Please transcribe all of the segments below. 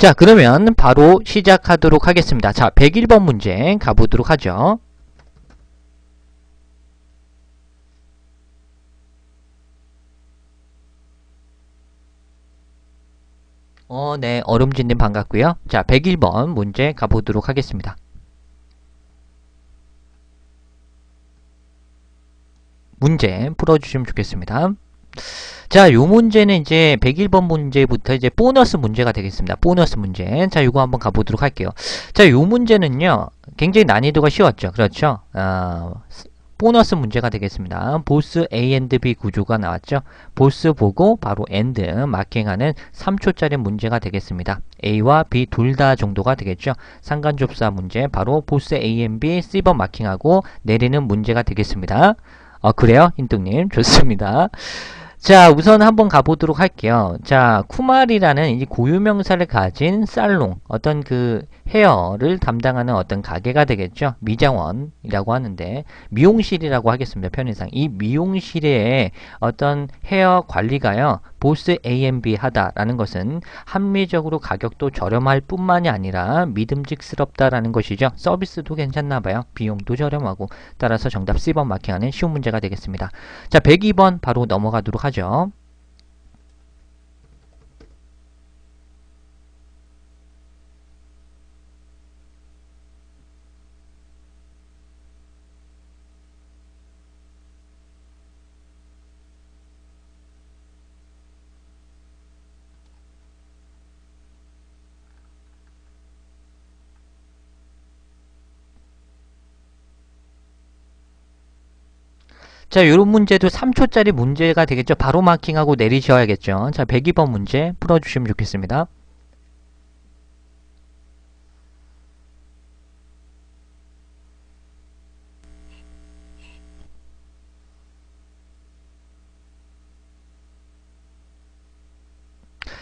자, 그러면 바로 시작하도록 하겠습니다. 자, 101번 문제 가보도록 하죠. 네, 얼음진님 반갑고요. 자, 101번 문제 가보도록 하겠습니다. 문제 풀어주시면 좋겠습니다. 자, 요 문제는 이제 101번 문제부터 이제 보너스 문제가 되겠습니다. 보너스 문제. 자, 요거 한번 가보도록 할게요. 자, 요 문제는요, 굉장히 난이도가 쉬웠죠. 그렇죠? 보너스 문제가 되겠습니다. 보스 A and B 구조가 나왔죠. 보스 보고 바로 AND 마킹하는 3초짜리 문제가 되겠습니다. A와 B 둘 다 정도가 되겠죠. 상관접사 문제 바로 보스 A and B C번 마킹하고 내리는 문제가 되겠습니다. 그래요? 힌뚱님 좋습니다. 자, 우선 한번 가보도록 할게요. 자, 쿠말이라는 이 고유명사를 가진 살롱, 어떤 그 헤어를 담당하는 어떤 가게가 되겠죠. 미장원이라고 하는데, 미용실이라고 하겠습니다. 편의상. 이 미용실의 어떤 헤어 관리가요, 보스 A&B 하다라는 것은 합리적으로 가격도 저렴할 뿐만이 아니라 믿음직스럽다라는 것이죠. 서비스도 괜찮나봐요. 비용도 저렴하고. 따라서 정답 C번 마킹하는 쉬운 문제가 되겠습니다. 자, 102번 바로 넘어가도록 하죠. 자, 요런 문제도 3초짜리 문제가 되겠죠. 바로 마킹하고 내리셔야겠죠. 자, 102번 문제 풀어주시면 좋겠습니다.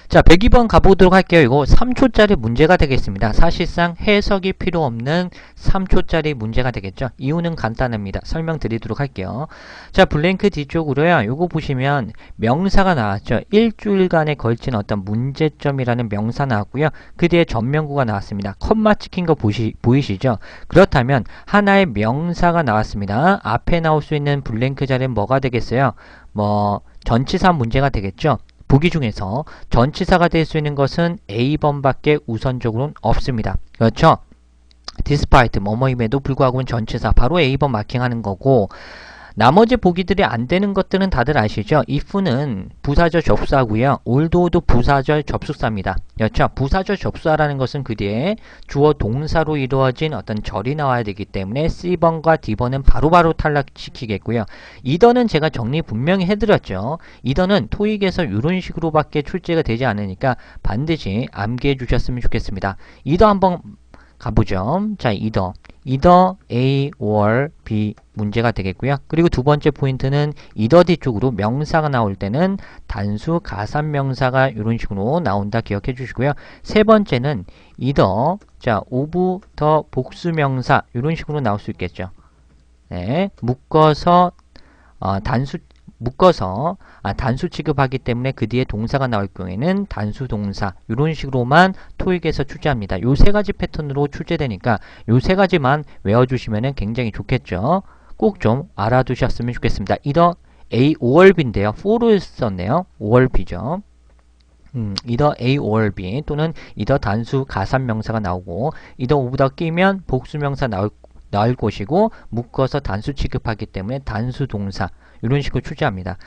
자, 102번 가보도록 할게요. 이거 3초짜리 문제가 되겠습니다. 사실상 해석이 필요 없는 3초짜리 문제가 되겠죠. 이유는 간단합니다. 설명드리도록 할게요. 자, 블랭크 뒤쪽으로요. 요거 보시면 명사가 나왔죠. 일주일간에 걸친 어떤 문제점이라는 명사 나왔고요. 그 뒤에 전명구가 나왔습니다. 컴마 찍힌 거 보이시죠? 그렇다면 하나의 명사가 나왔습니다. 앞에 나올 수 있는 블랭크 자리는 뭐가 되겠어요? 전치사 문제가 되겠죠. 보기 중에서 전치사가 될 수 있는 것은 A번밖에 우선적으로는 없습니다. 그렇죠? despite 뭐뭐임에도 불구하고는 전치사 바로 A번 마킹하는 거고, 나머지 보기들이 안 되는 것들은 다들 아시죠? if는 부사절 접수하고요. although도 부사절 접속사입니다. 그렇죠? 부사절 접수하라는 것은 그 뒤에 주어 동사로 이루어진 어떤 절이 나와야 되기 때문에 C번과 D번은 바로바로 탈락시키겠고요. 이더는 제가 정리 분명히 해드렸죠. 이더는 토익에서 이런 식으로밖에 출제가 되지 않으니까 반드시 암기해 주셨으면 좋겠습니다. 이더 한번 가보죠. 자, either A or B 문제가 되겠고요. 그리고 두 번째 포인트는 either 뒤쪽으로 명사가 나올 때는 단수 가산명사가 이런 식으로 나온다 기억해 주시고요. 세 번째는 either of the 복수명사 이런 식으로 나올 수 있겠죠. 네, 묶어서 단수 취급하기 때문에 그 뒤에 동사가 나올 경우에는 단수 동사 이런 식으로만 토익에서 출제합니다. 요 세 가지 패턴으로 출제되니까 요 세 가지만 외워주시면 굉장히 좋겠죠. 꼭 좀 알아두셨으면 좋겠습니다. either A or B인데요. for를 썼네요. or B죠. either A or B 또는 either 단수 가산명사가 나오고 either of the 끼면 복수명사 나올 것이고 묶어서 단수 취급하기 때문에 단수 동사 이런 식으로 출제합니다.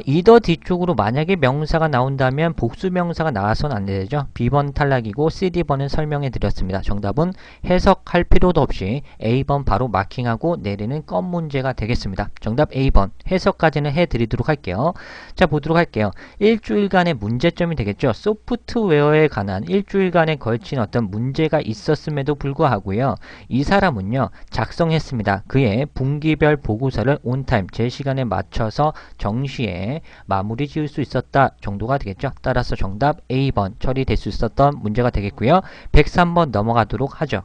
either 뒤쪽으로 만약에 명사가 나온다면 복수명사가 나와서는 안 되죠. B번 탈락이고 CD번은 설명해 드렸습니다. 정답은 해석할 필요도 없이 A번 바로 마킹하고 내리는 껌 문제가 되겠습니다. 정답 A번 해석까지는 해드리도록 할게요. 자, 보도록 할게요. 일주일간의 문제점이 되겠죠. 소프트웨어에 관한 일주일간에 걸친 어떤 문제가 있었음에도 불구하고요. 이 사람은요. 작성했습니다. 그의 분기별 보고서를 온타임 제 시간에 맞춰서 정시에 마무리 지을 수 있었다 정도가 되겠죠. 따라서 정답 A번 처리될 수 있었던 문제가 되겠고요. 103번 넘어가도록 하죠.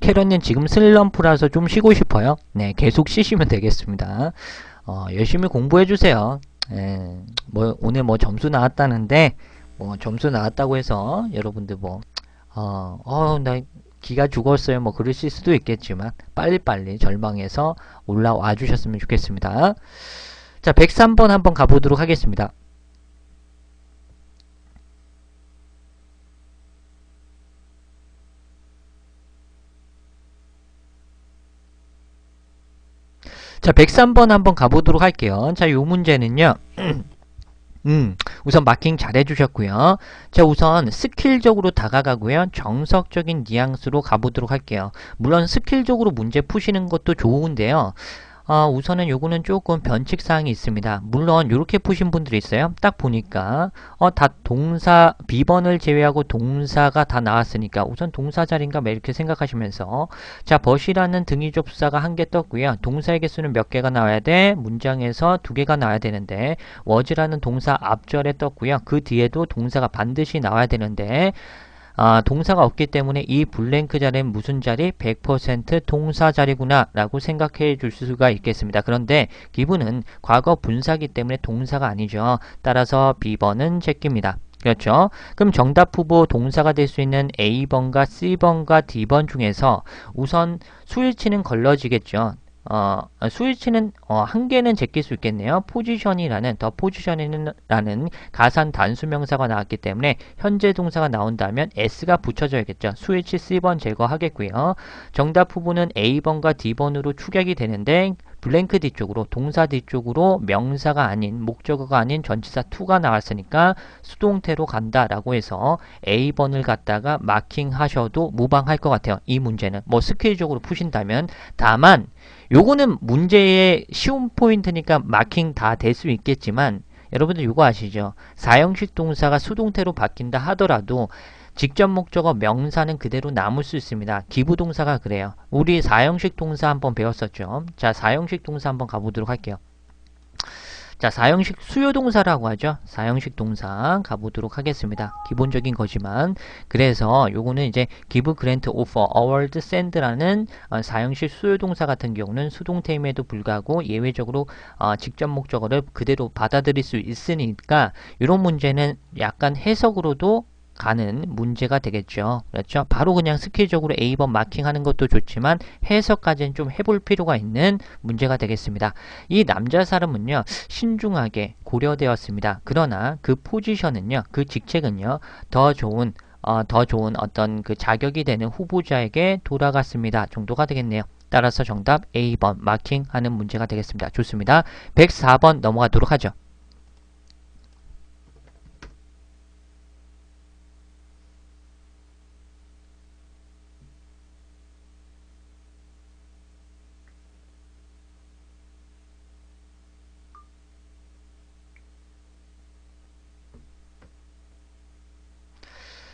캐런님 지금 슬럼프라서 좀 쉬고 싶어요. 네, 계속 쉬시면 되겠습니다. 열심히 공부해주세요. 뭐 오늘 뭐 점수 나왔다는데 뭐 점수 나왔다고 해서 여러분들 뭐 나 기가 죽었어요 뭐 그러실 수도 있겠지만 빨리빨리 절망해서 올라와 주셨으면 좋겠습니다. 자, 103번 한번 가보도록 하겠습니다. 자, 103번 한번 가보도록 할게요. 자, 요 문제는요. 우선 마킹 잘 해주셨고요. 자, 우선 스킬적으로 다가가고요. 정석적인 뉘앙스로 가보도록 할게요. 물론 스킬적으로 문제 푸시는 것도 좋은데요. 우선은 요거는 조금 변칙사항이 있습니다. 물론 요렇게 푸신 분들이 있어요. 딱 보니까 다 동사 B번을 제외하고 동사가 다 나왔으니까 우선 동사 자리인가 뭐 이렇게 생각하시면서 자, 벗이라는 등위 접수사가 한 개 떴고요. 동사의 개수는 몇 개가 나와야 돼? 문장에서 2개가 나와야 되는데 was라는 동사 앞절에 떴고요. 그 뒤에도 동사가 반드시 나와야 되는데 동사가 없기 때문에 이 블랭크 자리는 무슨 자리? 100% 동사 자리구나 라고 생각해 줄 수가 있겠습니다. 그런데 기분은 과거 분사기 때문에 동사가 아니죠. 따라서 B번은 제끼입니다. 그렇죠? 그럼 정답 후보 동사가 될 수 있는 A번과 C번과 D번 중에서 우선 수일치는 걸러지겠죠. 스위치는 한 개는 제낄 수 있겠네요. 포지션이라는 더 포지션이라는 가산 단수명사가 나왔기 때문에 현재 동사가 나온다면 s가 붙여져야겠죠. 스위치 C번 제거하겠고요. 정답 후보는 A번과 D번으로 축약이 되는데 블랭크 뒤쪽으로 동사 뒤쪽으로 명사가 아닌 목적어가 아닌 전치사 to가 나왔으니까 수동태로 간다라고 해서 A번을 갖다가 마킹하셔도 무방할 것 같아요. 이 문제는 뭐 스킬적으로 푸신다면 다만 요거는 문제의 쉬운 포인트니까 마킹 다 될 수 있겠지만 여러분들 요거 아시죠? 사형식 동사가 수동태로 바뀐다 하더라도 직접 목적어 명사는 그대로 남을 수 있습니다. 기부동사가 그래요. 우리 사형식 동사 한번 배웠었죠. 자, 사형식 동사 한번 가보도록 할게요. 자, 사형식 수요동사라고 하죠. 사형식 동사 가보도록 하겠습니다. 기본적인 거지만 그래서 요거는 이제 give, grant, offer, award, send라는 사형식 수요동사 같은 경우는 수동태임에도 불구하고 예외적으로 직접 목적어를 그대로 받아들일 수 있으니까 이런 문제는 약간 해석으로도 가는 문제가 되겠죠. 그렇죠? 바로 그냥 스킬적으로 A번 마킹하는 것도 좋지만 해석까지는 좀 해볼 필요가 있는 문제가 되겠습니다. 이 남자 사람은요 신중하게 고려되었습니다. 그러나 그 포지션은요 그 직책은요 더 좋은 어떤 그 자격이 되는 후보자에게 돌아갔습니다. 정도가 되겠네요. 따라서 정답 A번 마킹하는 문제가 되겠습니다. 좋습니다. 104번 넘어가도록 하죠.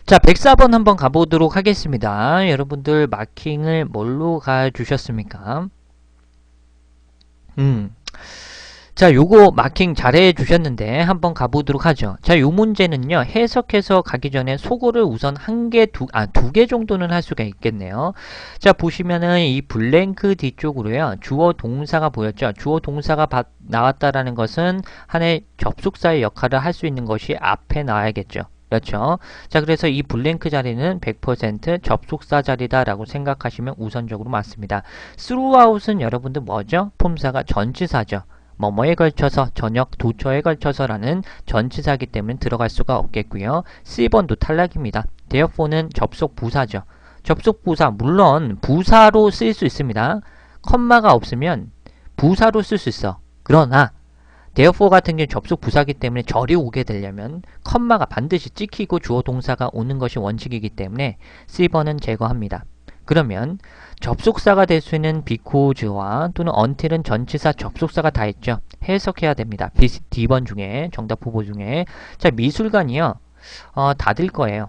자, 104번 한번 가보도록 하겠습니다. 여러분들 마킹을 뭘로 가주셨습니까? 자, 요거 마킹 잘해 주셨는데 한번 가보도록 하죠. 자, 요 문제는요. 해석해서 가기 전에 소거를 우선 두 개 정도는 할 수가 있겠네요. 자, 보시면은 이 블랭크 뒤쪽으로요. 주어 동사가 보였죠. 주어 동사가 나왔다라는 것은 하나의 접속사의 역할을 할 수 있는 것이 앞에 나와야겠죠. 그렇죠. 자, 그래서 이 블랭크 자리는 100% 접속사 자리다 라고 생각하시면 우선적으로 맞습니다. throughout은 여러분들 뭐죠? 폼사가 전치사죠. 뭐뭐에 걸쳐서, 저녁, 도처에 걸쳐서라는 전치사이기 때문에 들어갈 수가 없겠고요. C번도 탈락입니다. therefore는 접속 부사죠. 접속 부사, 물론 부사로 쓰일 수 있습니다. 컴마가 없으면 부사로 쓸 수 있어. 그러나 therefore 같은 경우는 접속 부사기 때문에 절이 오게 되려면 컴마가 반드시 찍히고 주어 동사가 오는 것이 원칙이기 때문에 C번은 제거합니다. 그러면 접속사가 될 수 있는 because와 또는 until은 전치사 접속사가 다 있죠. 해석해야 됩니다. D번 중에 정답 후보 중에 자 미술관이요 닫을 거예요.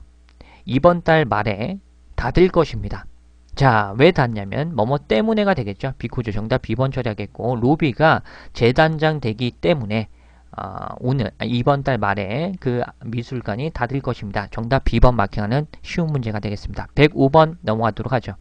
이번 달 말에 닫을 것입니다. 자, 왜 닫냐면 뭐뭐 때문에가 되겠죠. because 정답 B번 처리하겠고 로비가 재단장 되기 때문에 이번 달 말에 그 미술관이 닫을 것입니다. 정답 B번 마킹하는 쉬운 문제가 되겠습니다. 105번 넘어가도록 하죠.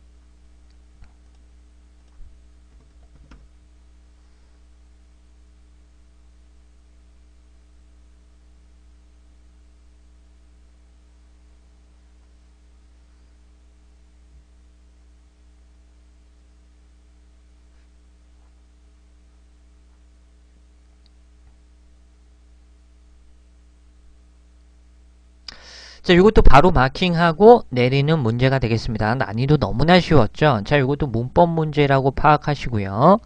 자, 이것도 바로 마킹하고 내리는 문제가 되겠습니다. 난이도 너무나 쉬웠죠? 자, 이것도 문법 문제라고 파악하시고요.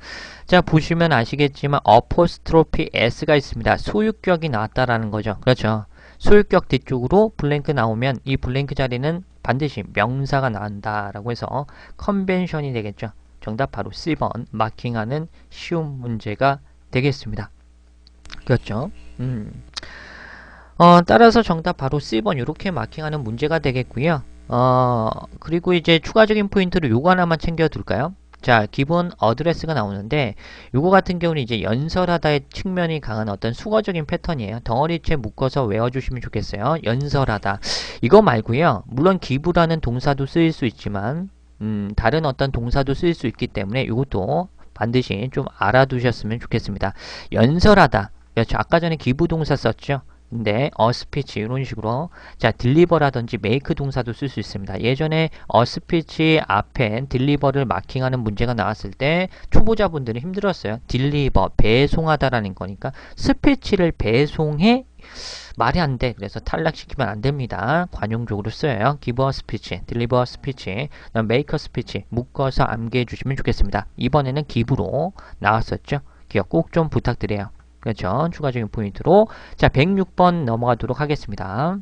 자, 보시면 아시겠지만 어포스트로피 S가 있습니다. 소유격이 나왔다라는 거죠. 그렇죠? 소유격 뒤쪽으로 블랭크 나오면 이 블랭크 자리는 반드시 명사가 나온다라고 해서 컨벤션이 되겠죠. 정답 바로 C번 마킹하는 쉬운 문제가 되겠습니다. 그렇죠? 따라서 정답 바로 C번 이렇게 마킹하는 문제가 되겠고요. 그리고 이제 추가적인 포인트를 요거 하나만 챙겨둘까요? 자, 기본 어드레스가 나오는데 요거 같은 경우는 이제 연설하다의 측면이 강한 어떤 수거적인 패턴이에요. 덩어리째 묶어서 외워주시면 좋겠어요. 연설하다. 이거 말고요. 물론 기부라는 동사도 쓰일 수 있지만 다른 어떤 동사도 쓰일 수 있기 때문에 이것도 반드시 좀 알아두셨으면 좋겠습니다. 연설하다. 그렇죠. 아까 전에 기부 동사 썼죠. 근데 스피치 이런 식으로 자 딜리버라든지 메이크 동사도 쓸 수 있습니다. 예전에 스피치 앞에 딜리버를 마킹하는 문제가 나왔을 때 초보자분들은 힘들었어요. 딜리버 배송하다라는 거니까 스피치를 배송해 말이 안 돼. 그래서 탈락시키면 안 됩니다. 관용적으로 써요. give a speech, deliver a speech, make a speech 묶어서 암기해 주시면 좋겠습니다. 이번에는 give로 나왔었죠. 기억 꼭 좀 부탁드려요. 그렇죠. 추가적인 포인트로 자 106번 넘어가도록 하겠습니다.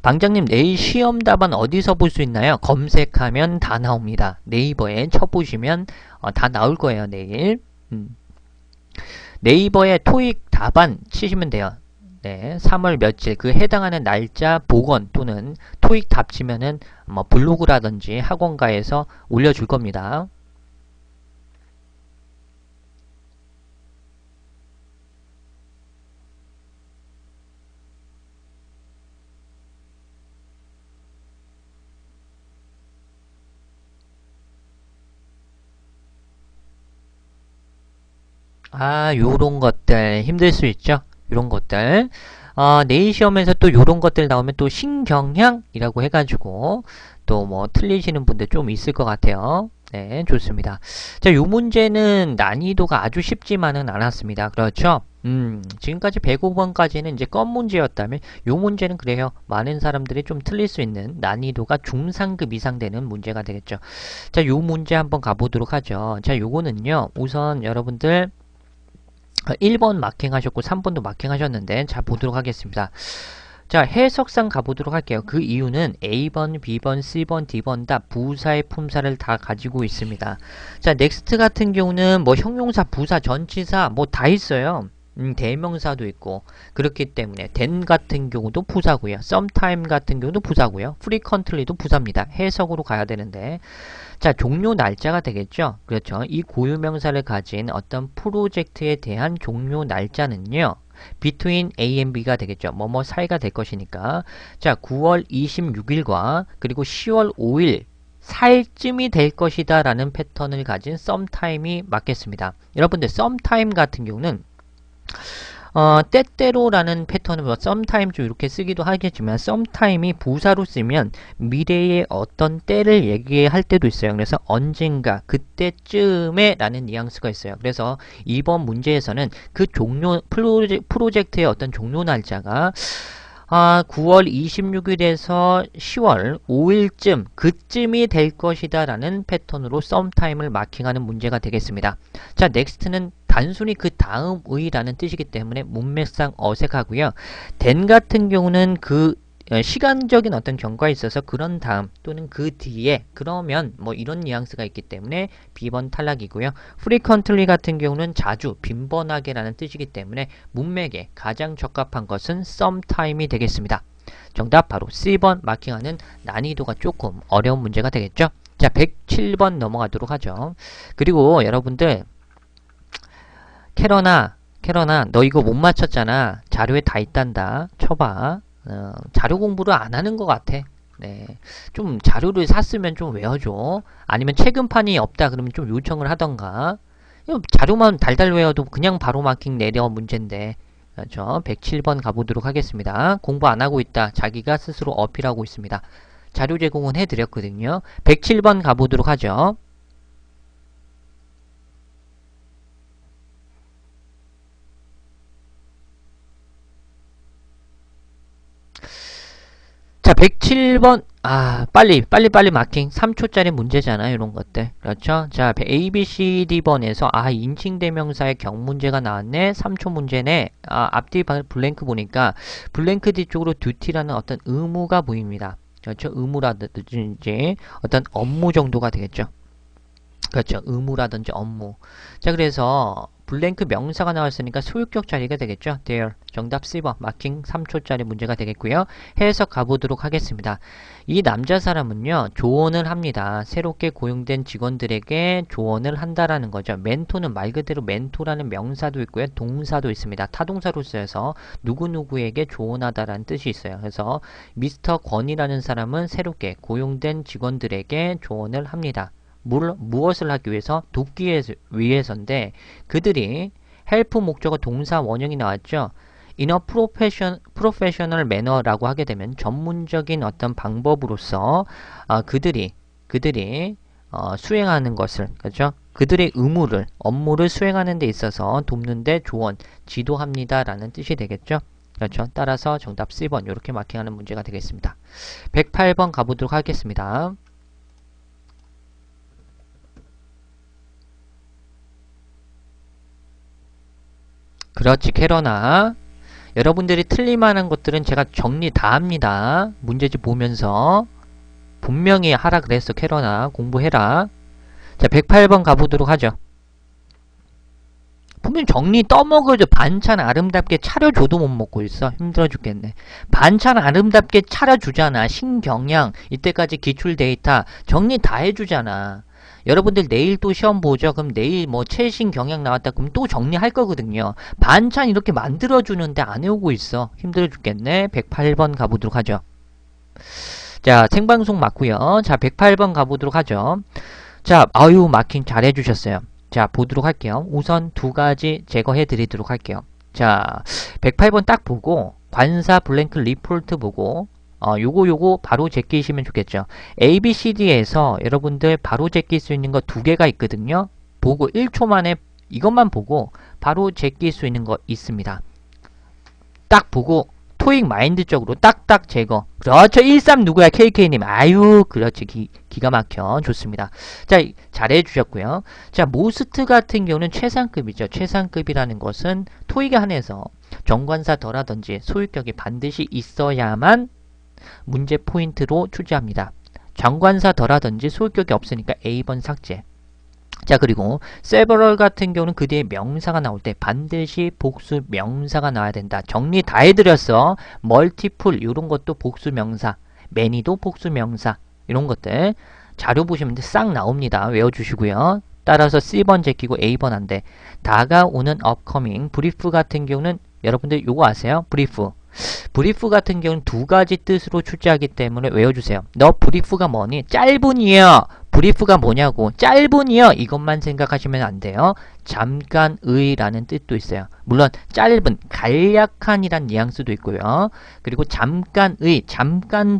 방장님 내일 시험 답안 어디서 볼 수 있나요? 검색하면 다 나옵니다. 네이버에 쳐보시면 다 나올 거예요. 내일 네이버에 토익 답안 치시면 돼요. 네, 3월 며칠 그 해당하는 날짜 복원 또는 토익 답 치면은 뭐 블로그라든지 학원가에서 올려줄 겁니다. 요런 것들 힘들 수 있죠. 요런 것들. 내일 시험에서 또 요런 것들 나오면 또 신경향이라고 해가지고 또 뭐 틀리시는 분들 좀 있을 것 같아요. 네, 좋습니다. 자, 요 문제는 난이도가 아주 쉽지만은 않았습니다. 그렇죠? 지금까지 105번까지는 이제 껌 문제였다면 요 문제는 그래요. 많은 사람들이 좀 틀릴 수 있는 난이도가 중상급 이상 되는 문제가 되겠죠. 자, 요 문제 한번 가보도록 하죠. 자, 요거는요. 우선 여러분들 1번 마킹하셨고 3번도 마킹하셨는데 자 보도록 하겠습니다. 자 해석상 가보도록 할게요. 그 이유는 A번, B번, C번, D번 다 부사의 품사를 다 가지고 있습니다. 자 넥스트 같은 경우는 뭐 형용사, 부사, 전치사 뭐 다 있어요. 대명사도 있고 그렇기 때문에 then 같은 경우도 부사고요. sometime 같은 경우도 부사고요. frequently도 부사입니다. 해석으로 가야 되는데 자, 종료 날짜가 되겠죠? 그렇죠. 이 고유명사를 가진 어떤 프로젝트에 대한 종료 날짜는요. between A and B가 되겠죠. 뭐뭐 사이가 될 것이니까. 자, 9월 26일과 그리고 10월 5일 사이쯤이 될 것이다 라는 패턴을 가진 sometime이 맞겠습니다. 여러분들 sometime 같은 경우는 때때로라는 패턴으로 sometime 좀 이렇게 쓰기도 하겠지만 sometime이 부사로 쓰면 미래의 어떤 때를 얘기할 때도 있어요. 그래서 언젠가 그때쯤에 라는 뉘앙스가 있어요. 그래서 이번 문제에서는 그 종료 프로젝트의 어떤 종료 날짜가 9월 26일에서 10월 5일쯤 그쯤이 될 것이다 라는 패턴으로 썸타임을 마킹하는 문제가 되겠습니다. 자, 넥스트는 단순히 그 다음의 라는 뜻이기 때문에 문맥상 어색하고요. then 같은 경우는 그 시간적인 어떤 경과에 있어서 그런 다음 또는 그 뒤에 그러면 뭐 이런 뉘앙스가 있기 때문에 B번 탈락이고요. frequently 같은 경우는 자주 빈번하게 라는 뜻이기 때문에 문맥에 가장 적합한 것은 sometime이 되겠습니다. 정답 바로 C번 마킹하는 난이도가 조금 어려운 문제가 되겠죠. 자 107번 넘어가도록 하죠. 그리고 여러분들 캐러나 너 이거 못 맞췄잖아. 자료에 다 있단다. 쳐봐. 자료 공부를 안 하는 것 같아. 네. 좀 자료를 샀으면 좀 외워줘. 아니면 최근판이 없다 그러면 좀 요청을 하던가. 자료만 달달 외워도 그냥 바로 마킹 내려 문제인데. 그렇죠. 107번 가보도록 하겠습니다. 공부 안 하고 있다. 자기가 스스로 어필하고 있습니다. 자료 제공은 해드렸거든요. 107번 가보도록 하죠. 자, 107번. 빨리 마킹. 3초짜리 문제잖아요. 이런 것들. 그렇죠? 자, A, B, C, D번에서, 인칭 대명사의 경 문제가 나왔네. 3초 문제네. 앞뒤 블랭크 보니까, 블랭크 뒤쪽으로 듀티라는 어떤 의무가 보입니다. 그렇죠? 의무라든지, 어떤 업무 정도가 되겠죠. 그렇죠. 의무라든지 업무. 자, 그래서 블랭크 명사가 나왔으니까 소유격 자리가 되겠죠. there. 정답 C번. 마킹 3초짜리 문제가 되겠고요. 해석 가보도록 하겠습니다. 이 남자 사람은요. 조언을 합니다. 새롭게 고용된 직원들에게 조언을 한다라는 거죠. 멘토는 말 그대로 멘토라는 명사도 있고요. 동사도 있습니다. 타동사로 쓰여서 누구누구에게 조언하다라는 뜻이 있어요. 그래서 미스터 권이라는 사람은 새롭게 고용된 직원들에게 조언을 합니다. 무엇을 하기 위해서? 돕기 위해서인데 그들이 help 목적어 동사 원형이 나왔죠. in a professional manner라고 하게 되면 전문적인 어떤 방법으로서 그들이 수행하는 것을, 그렇죠? 그들의 업무를 수행하는 데 있어서 돕는데 조언, 지도합니다 라는 뜻이 되겠죠. 그렇죠? 따라서 정답 C번 이렇게 마킹하는 문제가 되겠습니다. 108번 가보도록 하겠습니다. 그렇지, 캐러나. 여러분들이 틀릴만한 것들은 제가 정리 다 합니다. 문제집 보면서. 분명히 하라 그랬어, 캐러나. 공부해라. 자, 108번 가보도록 하죠. 분명 정리 떠먹어줘. 반찬 아름답게 차려줘도 못 먹고 있어. 힘들어 죽겠네. 반찬 아름답게 차려주잖아. 신경량, 이때까지 기출 데이터 정리 다 해주잖아. 여러분들 내일 또 시험 보죠. 그럼 내일 뭐 최신 경향 나왔다. 그럼 또 정리할 거거든요. 반찬 이렇게 만들어주는데 안 해오고 있어. 힘들어 죽겠네. 108번 가보도록 하죠. 자, 생방송 맞고요. 자, 108번 가보도록 하죠. 자, 마킹 잘 해주셨어요. 자, 보도록 할게요. 우선 두 가지 제거해 드리도록 할게요. 자, 108번 딱 보고 관사 블랭크 리포트 보고 요거 바로 제끼시면 좋겠죠. A, B, C, D에서 여러분들 바로 제낄 수 있는 거 두 개가 있거든요. 보고 1초 만에 이것만 보고 바로 제낄 수 있는 거 있습니다. 딱 보고 토익 마인드적으로 딱딱 제거. 그렇죠. 13 누구야? KK님. 아유, 그렇지. 기가 막혀. 좋습니다. 자, 잘해 주셨고요. 자, 모스트 같은 경우는 최상급이죠. 최상급이라는 것은 토익에 한해서 정관사더라든지 소유격이 반드시 있어야만 문제 포인트로 출제합니다. 정관사더라든지 소유격이 없으니까 A번 삭제. 자, 그리고 several 같은 경우는 그 뒤에 명사가 나올 때 반드시 복수 명사가 나와야 된다. 정리 다 해드렸어. multiple 이런 것도 복수 명사, many도 복수 명사, 이런 것들 자료 보시면 싹 나옵니다. 외워주시고요. 따라서 C번 제끼고 A번 안 돼. 다가오는 upcoming, brief 같은 경우는 여러분들 요거 아세요? 브리프 같은 경우는 두 가지 뜻으로 출제하기 때문에 외워주세요. 너 브리프가 뭐니? 짧은이요. 브리프가 뭐냐고. 짧은이요. 이것만 생각하시면 안 돼요. 잠깐의 라는 뜻도 있어요. 물론 짧은, 간략한이란 뉘앙스도 있고요. 그리고 잠깐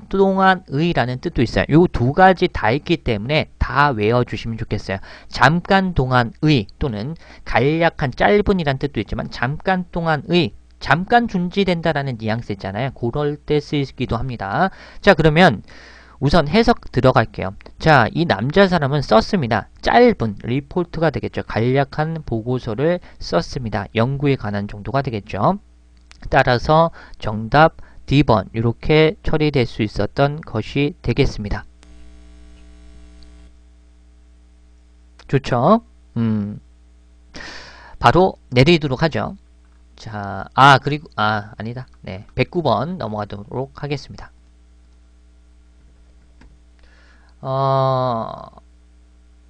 동안의 라는 뜻도 있어요. 요 두 가지 다 있기 때문에 다 외워주시면 좋겠어요. 잠깐 동안의 또는 간략한, 짧은이란 뜻도 있지만 잠깐 동안의, 잠깐 중지된다라는 뉘앙스 있잖아요. 그럴 때 쓰이기도 합니다. 자, 그러면 우선 해석 들어갈게요. 자, 이 남자 사람은 썼습니다. 짧은 리포트가 되겠죠. 간략한 보고서를 썼습니다. 연구에 관한 정도가 되겠죠. 따라서 정답 D번 이렇게 처리될 수 있었던 것이 되겠습니다. 좋죠? 바로 내리도록 하죠. 자, 그리고, 아니다. 네. 109번 넘어가도록 하겠습니다.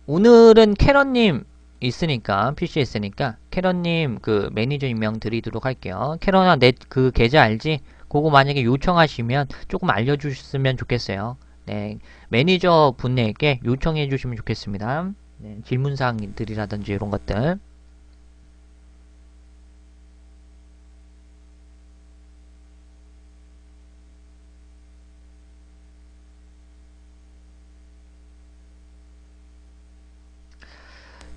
오늘은 캐런님 있으니까, PC에 있으니까, 캐런님 그 매니저 임명 드리도록 할게요. 캐런아, 내 그 계좌 알지? 그거 만약에 요청하시면 조금 알려주셨으면 좋겠어요. 네. 매니저 분에게 요청해 주시면 좋겠습니다. 네. 질문사항들이라든지 이런 것들.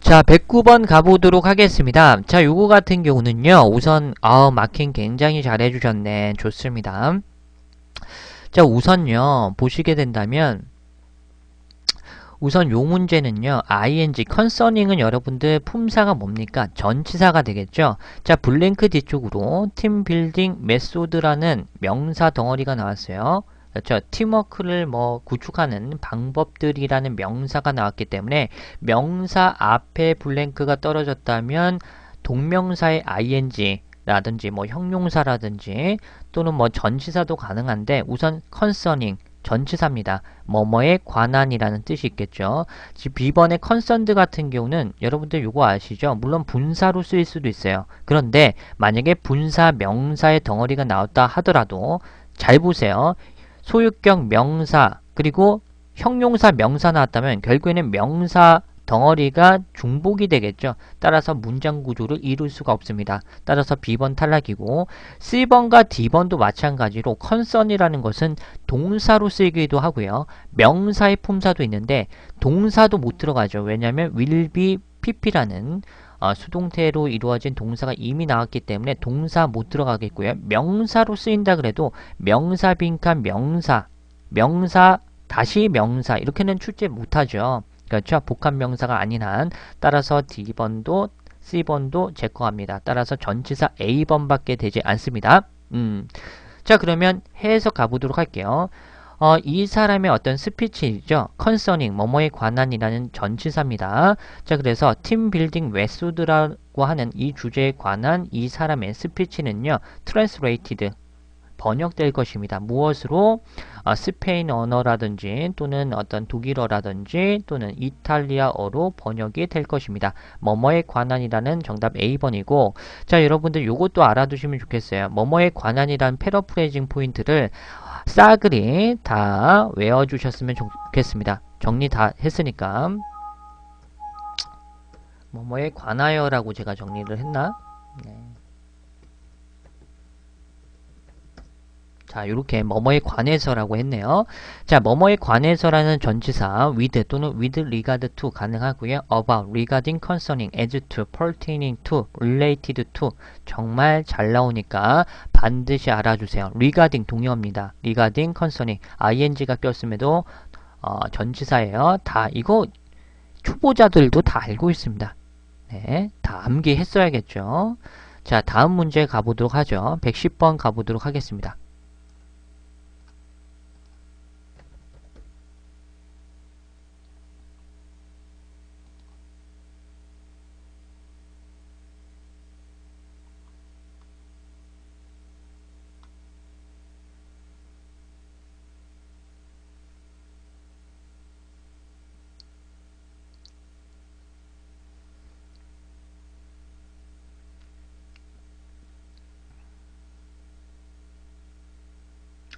자, 109번 가보도록 하겠습니다. 자, 요거 같은 경우는요, 우선, 마킹 굉장히 잘 해주셨네. 좋습니다. 자, 우선요, 보시게 된다면, 우선 요 문제는요, ing, concerning은 여러분들 품사가 뭡니까? 전치사가 되겠죠? 자, 블랭크 뒤쪽으로 팀 빌딩 메소드라는 명사 덩어리가 나왔어요. 그렇죠? 팀워크를 구축하는 방법들이라는 명사가 나왔기 때문에 명사 앞에 블랭크가 떨어졌다면 동명사의 ing 라든지 형용사라든지 또는 전치사도 가능한데 우선 concerning 전치사입니다. 뭐뭐에 관한이라는 뜻이 있겠죠. 지금 B번의 concerned 같은 경우는 여러분들 요거 아시죠? 물론 분사로 쓰일 수도 있어요. 그런데 만약에 분사 명사의 덩어리가 나왔다 하더라도 잘 보세요. 소유격 명사 그리고 형용사 명사 나왔다면 결국에는 명사 덩어리가 중복이 되겠죠. 따라서 문장 구조를 이룰 수가 없습니다. 따라서 B번 탈락이고 C번과 D번도 마찬가지로 concern이라는 것은 동사로 쓰이기도 하고요. 명사의 품사도 있는데 동사도 못 들어가죠. 왜냐하면 will be pp라는 수동태로 이루어진 동사가 이미 나왔기 때문에 동사 못 들어가겠고요. 명사로 쓰인다 그래도 명사 빈칸 명사 다시 명사 이렇게는 출제 못하죠. 그렇죠? 복합 명사가 아닌 한 따라서 D번도 C번도 제거합니다. 따라서 전치사 A번밖에 되지 않습니다. 자, 그러면 해석 가보도록 할게요. 이 사람의 어떤 스피치죠. concerning, 뭐뭐에 관한이라는 전치사입니다. 자, 그래서 팀 빌딩 메소드라고 하는 이 주제에 관한 이 사람의 스피치는요. translated, 번역될 것입니다. 무엇으로? 스페인 언어라든지 또는 어떤 독일어라든지 또는 이탈리아어로 번역이 될 것입니다. 뭐뭐에 관한이라는 정답 A번이고 자, 여러분들 요것도 알아두시면 좋겠어요. 뭐뭐에 관한이라는 패러프레이징 포인트를 싸그리 다 외워주셨으면 좋겠습니다. 정리 다 했으니까 뭐뭐에 관하여라고 제가 정리를 했나? 네. 자, 요렇게 뭐뭐에 관해서라고 했네요. 자, 뭐뭐에 관해서라는 전치사 with 또는 with regard to 가능하고요. about, regarding, concerning, as to, pertaining to, related to 정말 잘 나오니까 반드시 알아주세요. regarding 동의어입니다. regarding, concerning, ing가 꼈음에도 전치사예요. 다 이거 초보자들도 다 알고 있습니다. 네, 다 암기했어야겠죠. 자, 다음 문제 가보도록 하죠. 110번 가보도록 하겠습니다.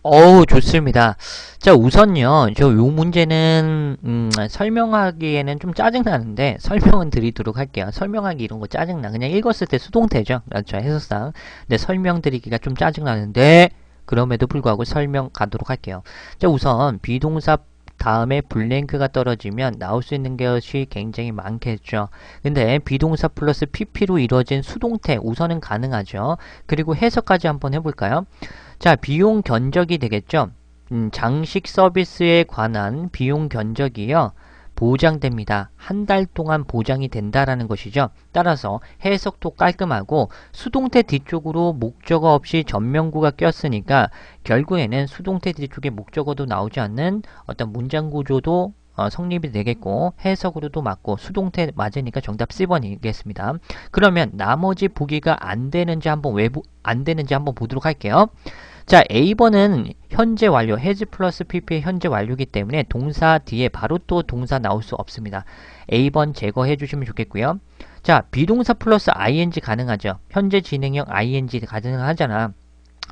어우, 좋습니다. 자, 우선요, 요 문제는, 설명하기에는 좀 짜증나는데, 설명은 드리도록 할게요. 설명하기 이런 거 짜증나. 그냥 읽었을 때 수동태죠. 그렇죠. 해석상. 근데 설명드리기가 좀 짜증나는데, 그럼에도 불구하고 설명 가도록 할게요. 자, 우선, 비동사 다음에 블랭크가 떨어지면 나올 수 있는 것이 굉장히 많겠죠. 근데 비동사 플러스 pp로 이루어진 수동태 우선은 가능하죠. 그리고 해석까지 한번 해볼까요? 자, 비용 견적이 되겠죠. 장식 서비스에 관한 비용 견적이요. 보장됩니다. 한 달 동안 보장이 된다라는 것이죠. 따라서 해석도 깔끔하고 수동태 뒤쪽으로 목적어 없이 전명구가 꼈으니까 결국에는 수동태 뒤쪽에 목적어도 나오지 않는 어떤 문장 구조도 성립이 되겠고 해석으로도 맞고 수동태 맞으니까 정답 C번이겠습니다. 그러면 나머지 보기가 안 되는지 한번 보도록 할게요. 자, A번은 현재 완료, has 플러스 pp의 현재 완료이기 때문에 동사 뒤에 바로 또 동사 나올 수 없습니다. A번 제거해 주시면 좋겠고요. 자, 비동사 플러스 ing 가능하죠. 현재 진행형 ing 가능하잖아.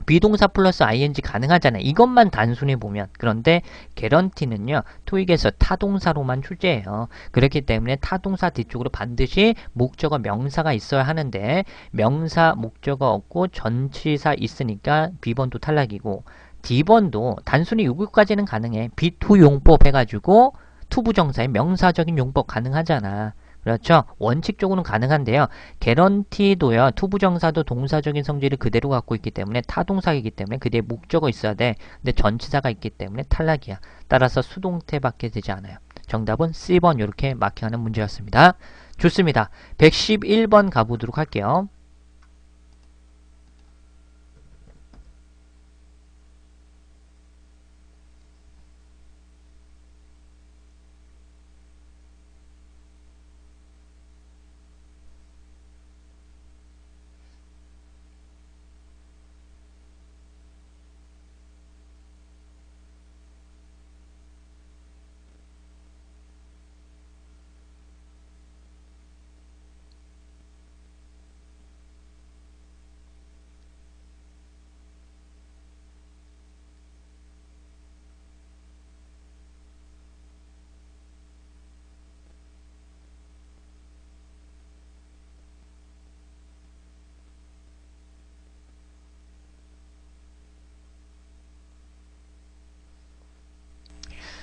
비동사 플러스 ing 가능하잖아요. 이것만 단순히 보면. 그런데 개런티는요. 토익에서 타동사로만 출제해요. 그렇기 때문에 타동사 뒤쪽으로 반드시 목적어 명사가 있어야 하는데 명사 목적어 없고 전치사 있으니까 B번도 탈락이고 D번도 단순히 요거까지는 가능해. 비투용법 해가지고 투부정사의 명사적인 용법 가능하잖아. 그렇죠? 원칙적으로는 가능한데요. 개런티도요. 투부정사도 동사적인 성질을 그대로 갖고 있기 때문에 타동사이기 때문에 그 뒤에 목적어 있어야 돼. 근데 전치사가 있기 때문에 탈락이야. 따라서 수동태밖에 되지 않아요. 정답은 C번 이렇게 마킹하는 문제였습니다. 좋습니다. 111번 가보도록 할게요.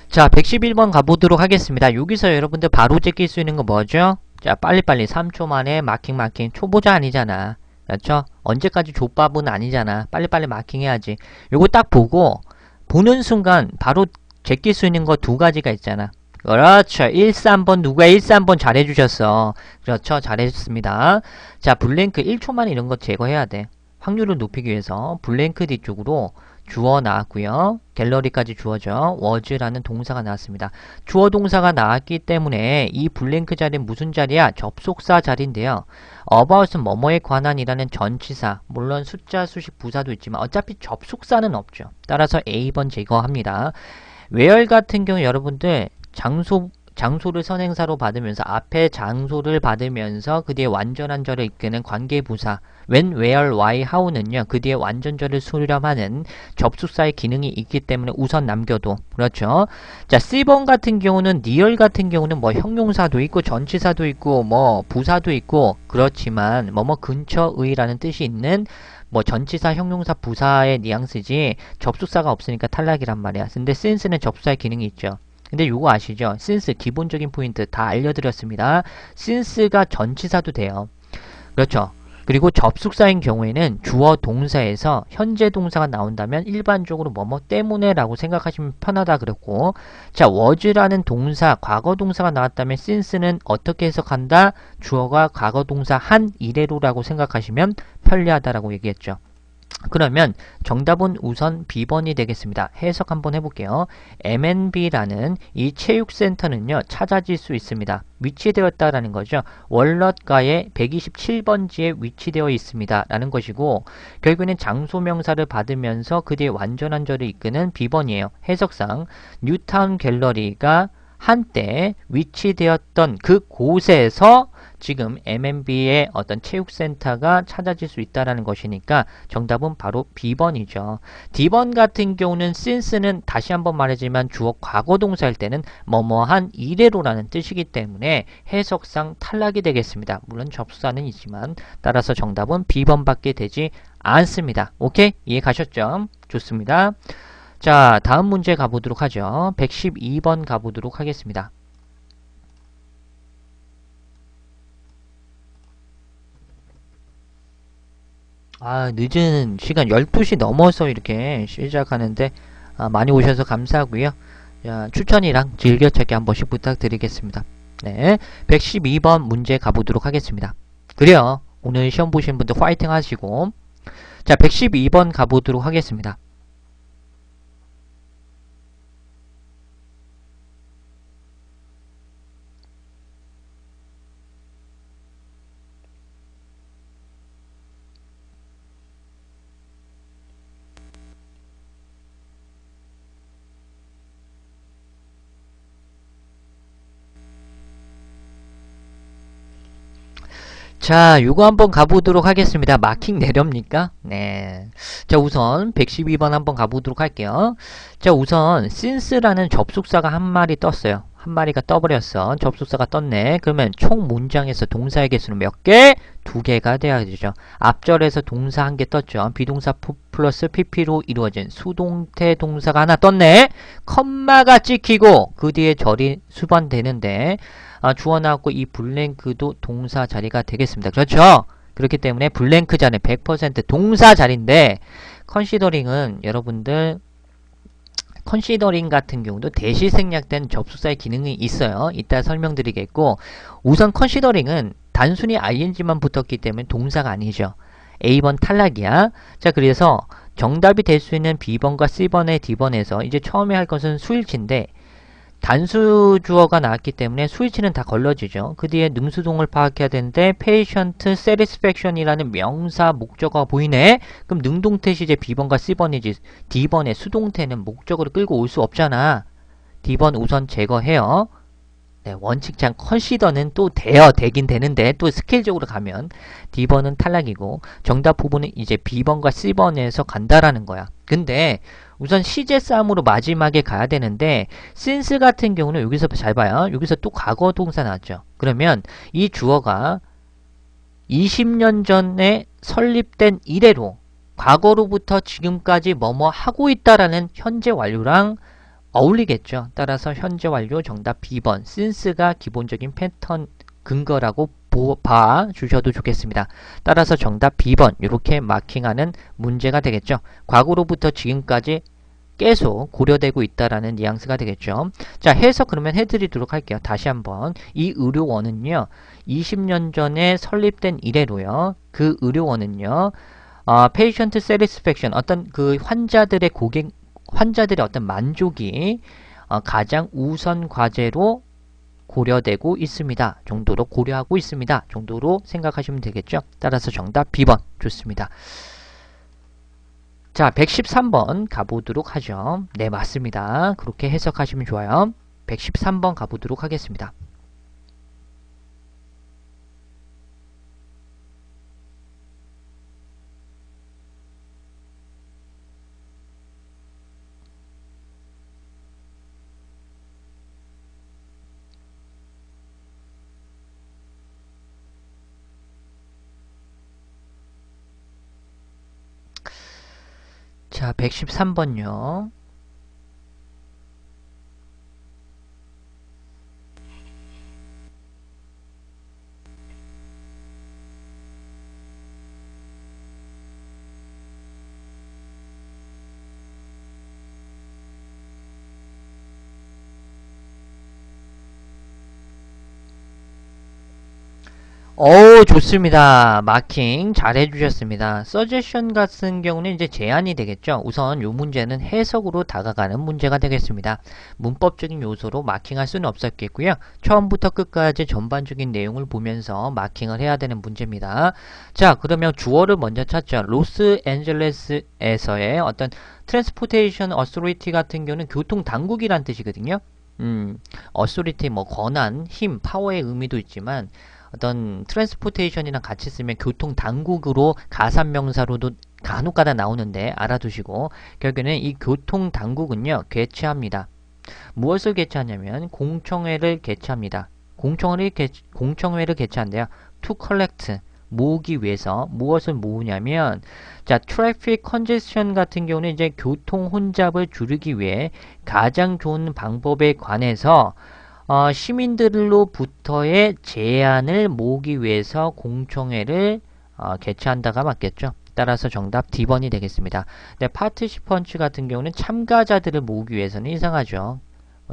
자, 111번 가보도록 하겠습니다. 여기서 여러분들 바로 제낄 수 있는 거 뭐죠? 자, 빨리빨리 3초 만에 마킹. 초보자 아니잖아. 그렇죠? 언제까지 족밥은 아니잖아. 빨리빨리 마킹해야지. 요거 딱 보고 보는 순간 바로 제낄 수 있는 거 두 가지가 있잖아. 그렇죠. 13번 누가 13번 잘해주셨어. 그렇죠. 잘해줬습니다. 자, 블랭크 1초 만에 이런 거 제거해야 돼. 확률을 높이기 위해서 블랭크 뒤쪽으로 주어 나왔고요. 갤러리까지 주어져 was라는 동사가 나왔습니다. 주어 동사가 나왔기 때문에 이 블랭크 자리는 무슨 자리야? 접속사 자리인데요. about은 뭐뭐에 관한이라는 전치사, 물론 숫자, 수식, 부사도 있지만 어차피 접속사는 없죠. 따라서 A번 제거합니다. where 같은 경우 여러분들 장소를 선행사로 받으면서 앞에 장소를 받으면서 그 뒤에 완전한절을 이끄는 관계부사 when, where, why, how는요. 그 뒤에 완전절을 수렴하는 접속사의 기능이 있기 때문에 우선 남겨도 그렇죠. 자, C번 같은 경우는 near 같은 경우는 뭐 형용사도 있고 전치사도 있고 뭐 부사도 있고 그렇지만 뭐뭐 근처의라는 뜻이 있는 뭐 전치사, 형용사, 부사의 뉘앙스지 접속사가 없으니까 탈락이란 말이야. 근데 since는 접속사의 기능이 있죠. 근데 요거 아시죠? since 기본적인 포인트 다 알려드렸습니다. since가 전치사도 돼요. 그렇죠. 그리고 접속사인 경우에는 주어 동사에서 현재 동사가 나온다면 일반적으로 뭐뭐 때문에 라고 생각하시면 편하다 그랬고, 자, was라는 동사, 과거 동사가 나왔다면 since는 어떻게 해석한다? 주어가 과거 동사 한 이래로라고 생각하시면 편리하다라고 얘기했죠. 그러면 정답은 우선 B번이 되겠습니다. 해석 한번 해볼게요. M&B라는 이 체육센터는요, 찾아질 수 있습니다. 위치되었다라는 거죠. 월넛가의 127번지에 위치되어 있습니다. 라는 것이고, 결국에는 장소명사를 받으면서 그 뒤에 완전한절을 이끄는 B번이에요. 해석상 뉴타운 갤러리가 한때 위치되었던 그 곳에서 지금 M&B의 어떤 체육센터가 찾아질 수 있다는 것이니까 정답은 바로 B번이죠. D번 같은 경우는 since는 다시 한번 말하지만 주어 과거동사일 때는 뭐뭐한 이래로라는 뜻이기 때문에 해석상 탈락이 되겠습니다. 물론 접수사는 있지만 따라서 정답은 B번밖에 되지 않습니다. 오케이? 이해 가셨죠? 좋습니다. 자, 다음 문제 가보도록 하죠. 112번 가보도록 하겠습니다. 아, 늦은 시간 12시 넘어서 이렇게 시작하는데 많이 오셔서 감사하고요. 자, 추천이랑 즐겨찾기 한 번씩 부탁드리겠습니다. 네, 112번 문제 가보도록 하겠습니다. 그래요. 오늘 시험 보시는 분들 화이팅 하시고, 자, 112번 가보도록 하겠습니다. 자, 요거 한번 가보도록 하겠습니다. 마킹 내렵니까? 네. 자, 우선 112번 한번 가보도록 할게요. 자, 우선 since라는 접속사가 한 마리 떴어요. 한 마리가 떠버렸어. 접속사가 떴네. 그러면 총 문장에서 동사의 개수는 몇 개? 2개가 돼야 되죠. 앞절에서 동사 한 개 떴죠. 비동사 플러스 pp로 이루어진 수동태 동사가 하나 떴네. 컴마가 찍히고 그 뒤에 절이 수반되는데 주어 나왔고 이 블랭크도 동사 자리가 되겠습니다. 그렇죠? 그렇기 때문에 블랭크 자리는 100% 동사 자리인데 컨시더링은 여러분들 컨시더링 같은 경우도 대시 생략된 접속사의 기능이 있어요. 이따 설명드리겠고 우선 컨시더링은 단순히 ing만 붙었기 때문에 동사가 아니죠. A번 탈락이야. 자, 그래서 정답이 될 수 있는 B번과 C번의 D번에서 이제 처음에 할 것은 수일치인데 단수 주어가 나왔기 때문에 수일치는 다 걸러지죠. 그 뒤에 능수동을 파악해야 되는데 patient satisfaction이라는 명사 목적어가 보이네. 그럼 능동태시 이제 B번과 C번이지 D번의 수동태는 목적어를 끌고 올 수 없잖아. D번 우선 제거해요. 네, 원칙상 컨시더는 또 되긴 되는데 또 스케일적으로 가면 D번은 탈락이고 정답 부분은 이제 B번과 C번에서 간다라는 거야. 근데 우선 시제 싸움으로 마지막에 가야 되는데 since 같은 경우는 여기서 잘 봐요. 여기서 또 과거 동사 나왔죠. 그러면 이 주어가 20년 전에 설립된 이래로 과거로부터 지금까지 뭐뭐 하고 있다라는 현재 완료랑 어울리겠죠. 따라서 현재 완료 정답 B번 since가 기본적인 패턴 근거라고 봐 주셔도 좋겠습니다. 따라서 정답 B번 이렇게 마킹하는 문제가 되겠죠. 과거로부터 지금까지 계속 고려되고 있다라는 뉘앙스가 되겠죠. 자, 해석 그러면 해드리도록 할게요. 다시 한번 이 의료원은요 20년 전에 설립된 이래로요 그 의료원은요 patient satisfaction 어떤 그 환자들의 어떤 만족이 가장 우선 과제로 고려되고 있습니다. 정도로 고려하고 있습니다. 정도로 생각하시면 되겠죠. 따라서 정답 B번 좋습니다. 자, 113번 가보도록 하죠. 네, 맞습니다. 그렇게 해석하시면 좋아요. 113번 가보도록 하겠습니다. 자, 113번요. 좋습니다. 마킹 잘 해주셨습니다. 서제션 같은 경우는 이제 제안이 되겠죠. 우선 이 문제는 해석으로 다가가는 문제가 되겠습니다. 문법적인 요소로 마킹할 수는 없었겠고요. 처음부터 끝까지 전반적인 내용을 보면서 마킹을 해야 되는 문제입니다. 자, 그러면 주어를 먼저 찾죠. 로스앤젤레스에서의 어떤 트랜스포테이션 어소리티 같은 경우는 교통당국이란 뜻이거든요. 어소리티 뭐 권한, 힘, 파워의 의미도 있지만 어떤 트랜스포테이션이랑 같이 쓰면 교통당국으로 가산명사로도 간혹가다 나오는데 알아두시고 결국에는 이 교통당국은요 개최합니다. 무엇을 개최하냐면 공청회를 개최합니다. 공청회를 개최한대요. to collect 모으기 위해서 무엇을 모으냐면 자 트래픽 컨제션 같은 경우는 이제 교통 혼잡을 줄이기 위해 가장 좋은 방법에 관해서 시민들로부터의 제안을 모으기 위해서 공청회를 개최한다가 맞겠죠. 따라서 정답 D번이 되겠습니다. 네, 파티시펀츠 같은 경우는 참가자들을 모으기 위해서는 이상하죠.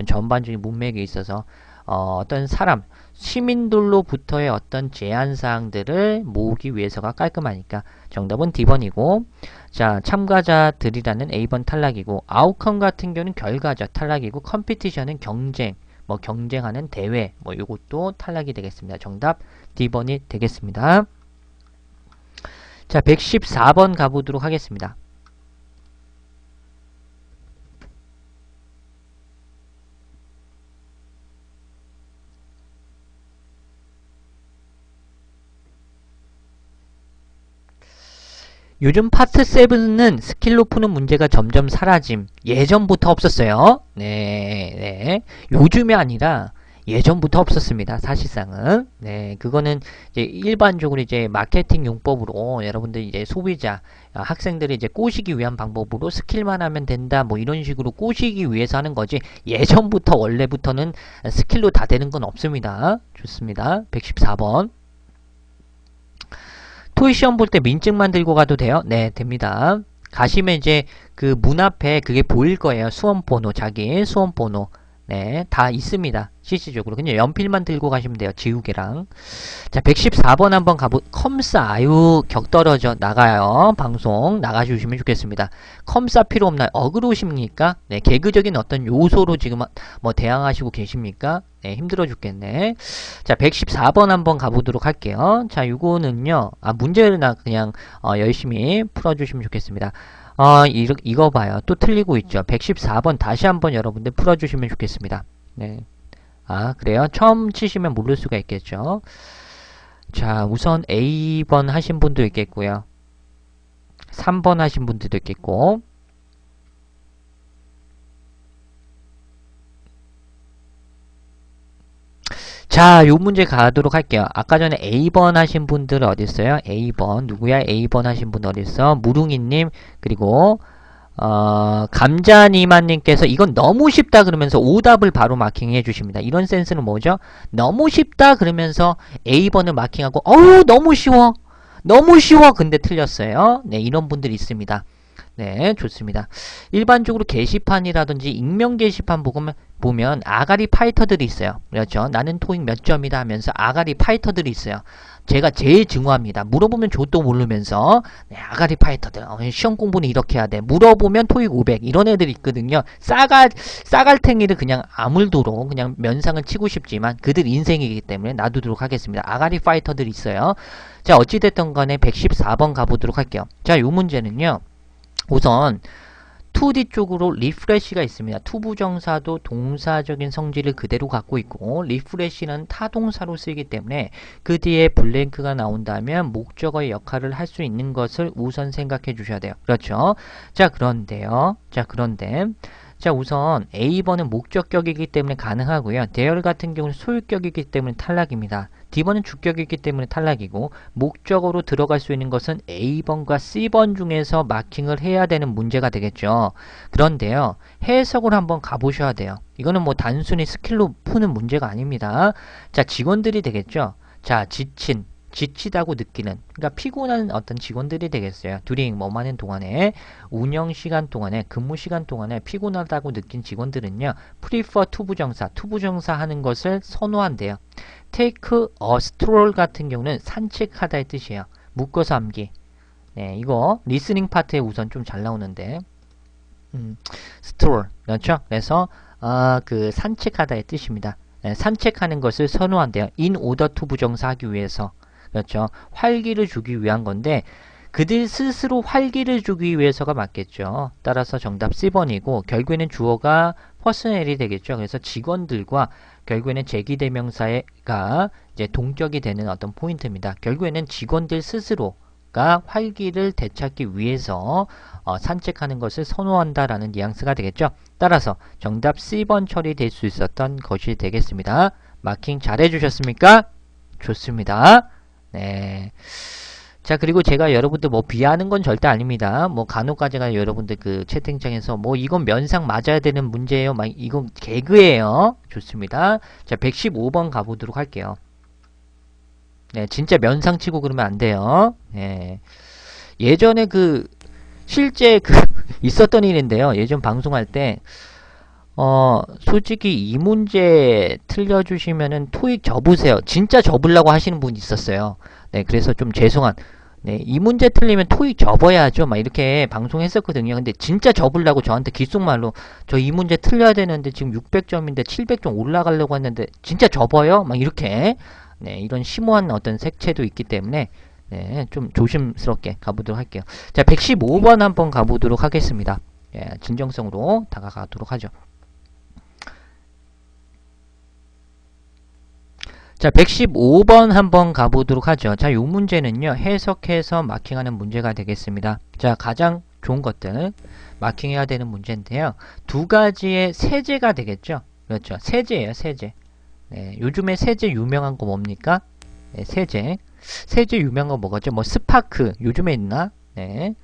전반적인 문맥에 있어서 어떤 사람, 시민들로부터의 어떤 제안사항들을 모으기 위해서가 깔끔하니까 정답은 D번이고 자 참가자들이라는 A번 탈락이고 아웃컴 같은 경우는 결과죠. 탈락이고 컴피티션은 경쟁 뭐 경쟁하는 대회 뭐 요것도 탈락이 되겠습니다. 정답 D번이 되겠습니다. 자 114번 가보도록 하겠습니다. 요즘 파트 7은 스킬로 푸는 문제가 점점 사라짐. 예전부터 없었어요. 네. 요즘이 아니라 예전부터 없었습니다. 사실상은. 네, 그거는 이제 일반적으로 이제 마케팅 용법으로 여러분들 이제 소비자, 학생들이 이제 꼬시기 위한 방법으로 스킬만 하면 된다, 뭐 이런 식으로 꼬시기 위해서 하는 거지, 예전부터 원래부터는 스킬로 다 되는 건 없습니다. 좋습니다. 114번. 토익 시험 볼 때 민증만 들고 가도 돼요? 네, 됩니다. 가시면 이제 그 문 앞에 그게 보일 거예요. 수험번호, 자기 수험번호. 네, 다 있습니다. 실질적으로. 그냥 연필만 들고 가시면 돼요. 지우개랑. 자, 114번 한번 컴사, 아유, 격떨어져. 나가요. 방송. 나가주시면 좋겠습니다. 컴사 필요 없나요? 어그로우십니까? 네, 개그적인 어떤 요소로 지금 뭐 대항하시고 계십니까? 네, 힘들어 죽겠네. 자, 114번 한번 가보도록 할게요. 자, 요거는요, 문제를 그냥, 열심히 풀어주시면 좋겠습니다. 이거 봐요. 또 틀리고 있죠. 114번 다시 한번 여러분들 풀어주시면 좋겠습니다. 네. 그래요? 처음 치시면 모를 수가 있겠죠. 자, 우선 A번 하신 분도 있겠고요. 3번 하신 분들도 있겠고. 자, 요 문제 가도록 할게요. 아까 전에 A번 하신 분들 어딨어요? A번. 누구야? A번 하신 분 어딨어? 무릉이님, 그리고, 감자니마님께서 이건 너무 쉽다 그러면서 오답을 바로 마킹해 주십니다. 이런 센스는 뭐죠? 너무 쉽다 그러면서 A번을 마킹하고, 너무 쉬워! 너무 쉬워! 근데 틀렸어요. 네, 이런 분들이 있습니다. 네, 좋습니다. 일반적으로 게시판이라든지 익명 게시판 보면 아가리 파이터들이 있어요. 그렇죠? 나는 토익 몇 점이다 하면서 아가리 파이터들이 있어요. 제가 제일 증오합니다. 물어보면 족도 모르면서 네, 아가리 파이터들 시험 공부는 이렇게 해야 돼. 물어보면 토익 500 이런 애들이 있거든요. 싸갈탱이를 그냥 아물도록 그냥 면상을 치고 싶지만 그들 인생이기 때문에 놔두도록 하겠습니다. 아가리 파이터들이 있어요. 자, 어찌됐든 간에 114번 가보도록 할게요. 자, 요 문제는요. 우선 2D 쪽으로 리프레시가 있습니다. 투부정사도 동사적인 성질을 그대로 갖고 있고 리프레시는 타동사로 쓰이기 때문에 그 뒤에 블랭크가 나온다면 목적어의 역할을 할 수 있는 것을 우선 생각해 주셔야 돼요. 그렇죠? 자, 그런데 우선 A번은 목적격이기 때문에 가능하고요. 대열 같은 경우는 소유격이기 때문에 탈락입니다. D번은 주격이기 때문에 탈락이고 목적어로 들어갈 수 있는 것은 A번과 C번 중에서 마킹을 해야 되는 문제가 되겠죠. 그런데요. 해석을 한번 가보셔야 돼요. 이거는 뭐 단순히 스킬로 푸는 문제가 아닙니다. 자, 직원들이 되겠죠. 자, 지치다고 느끼는, 그러니까 피곤한 어떤 직원들이 되겠어요. during 뭐뭐 하는 동안에, 운영시간 동안에, 근무시간 동안에 피곤하다고 느낀 직원들은요. prefer 투부정사 하는 것을 선호한대요. take a stroll 같은 경우는 산책하다의 뜻이에요. 묶어서 암기. 네, 이거 리스닝 파트에 우선 좀 잘 나오는데 stroll, 그렇죠? 그래서 그 산책하다의 뜻입니다. 네, 산책하는 것을 선호한대요. in order to 부정사 하기 위해서. 그렇죠. 활기를 주기 위한 건데 그들 스스로 활기를 주기 위해서가 맞겠죠. 따라서 정답 C번이고 결국에는 주어가 퍼스널이 되겠죠. 그래서 직원들과 결국에는 제기대명사가 이제 동격이 되는 어떤 포인트입니다. 결국에는 직원들 스스로가 활기를 되찾기 위해서 산책하는 것을 선호한다라는 뉘앙스가 되겠죠. 따라서 정답 C번 처리될 수 있었던 것이 되겠습니다. 마킹 잘 해주셨습니까? 좋습니다. 네. 자, 그리고 제가 여러분들 뭐 비하하는 건 절대 아닙니다. 뭐 간혹가다가 여러분들 그 채팅창에서 뭐 이건 면상 맞아야 되는 문제예요. 막 이건 개그예요. 좋습니다. 자, 115번 가보도록 할게요. 네, 진짜 면상 치고 그러면 안 돼요. 네. 예전에 실제 있었던 일인데요. 예전 방송할 때 솔직히 이 문제 틀려주시면은 토익 접으세요. 진짜 접으려고 하시는 분이 있었어요. 네, 그래서 좀 네, 이 문제 틀리면 토익 접어야죠. 막 이렇게 방송했었거든요. 근데 진짜 접으려고 저한테 귓속말로 저 이 문제 틀려야 되는데 지금 600점인데 700점 올라가려고 했는데 진짜 접어요? 막 이렇게. 네, 이런 심오한 어떤 색채도 있기 때문에 네, 좀 조심스럽게 가보도록 할게요. 자, 115번 한번 가보도록 하겠습니다. 예, 진정성으로 다가가도록 하죠. 자, 115번 한번 가보도록 하죠. 자, 이 문제는요, 해석해서 마킹하는 문제가 되겠습니다. 자, 가장 좋은 것들 마킹해야 되는 문제인데요. 두 가지의 세제가 되겠죠. 그렇죠. 세제예요, 세제. 네, 요즘에 세제 유명한 거 뭡니까? 네, 세제 유명한 거 뭐겠죠? 뭐 스파크 요즘에 있나? 네,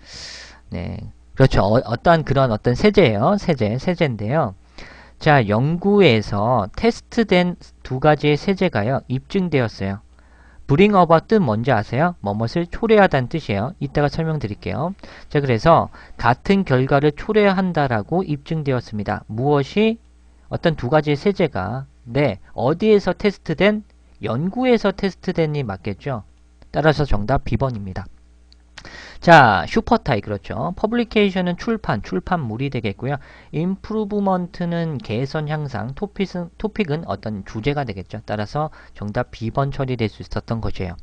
네, 그렇죠. 어떠한 그런 어떤 세제예요. 세제인데요. 자, 연구에서 테스트된 두 가지의 세제가요 입증되었어요. bring about 뜻 뭔지 아세요? 뭐뭇을 초래하다는 뜻이에요. 이따가 설명드릴게요. 자, 그래서 같은 결과를 초래한다라고 입증되었습니다. 무엇이? 어떤 두 가지의 세제가 어디에서 테스트된? 연구에서 테스트된이 맞겠죠? 따라서 정답 B번입니다. 자, 슈퍼타입 그렇죠. 퍼블리케이션은 출판물이 되겠고요. 임프루브먼트는 개선, 향상, 토픽은 어떤 주제가 되겠죠. 따라서 정답 B번 처리될 수 있었던 것이에요.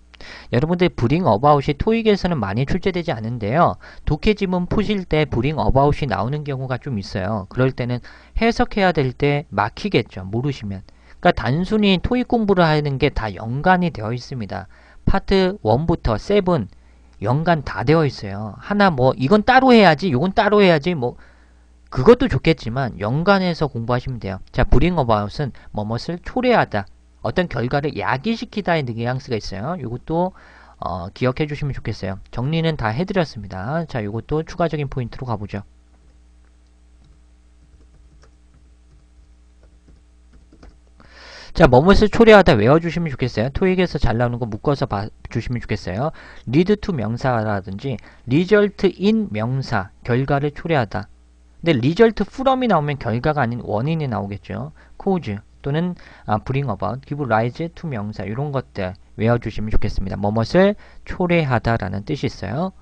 여러분들 브링 어바웃이 토익에서는 많이 출제되지 않은데요. 독해 지문 푸실 때 브링 어바웃이 나오는 경우가 좀 있어요. 그럴 때는 해석해야 될 때 막히겠죠. 모르시면. 그러니까 단순히 토익 공부를 하는 게 다 연관이 되어 있습니다. 파트 1부터 7 연관 다 되어 있어요. 하나 뭐 이건 따로 해야지, 이건 따로 해야지 뭐 그것도 좋겠지만 연관해서 공부하시면 돼요. 자, bring about은 뭐뭇을 초래하다, 어떤 결과를 야기시키다의 뉘앙스가 있어요. 이것도 기억해 주시면 좋겠어요. 정리는 다 해드렸습니다. 자, 이것도 추가적인 포인트로 가보죠. 자, 뭐뭇을 초래하다 외워주시면 좋겠어요. 토익에서 잘 나오는 거 묶어서 주시면 좋겠어요. lead to 명사라든지 result in 명사, 결과를 초래하다. 근데 result from이 나오면 결과가 아닌 원인이 나오겠죠. cause 또는 bring about, give rise to 명사, 이런 것들 외워주시면 좋겠습니다. 뭐뭇을 초래하다라는 뜻이 있어요.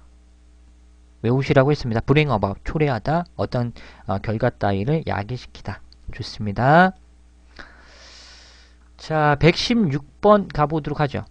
외우시라고 했습니다. bring about, 초래하다, 어떤 결과 따위를 야기시키다. 좋습니다. 자, 116번 가보도록 하죠.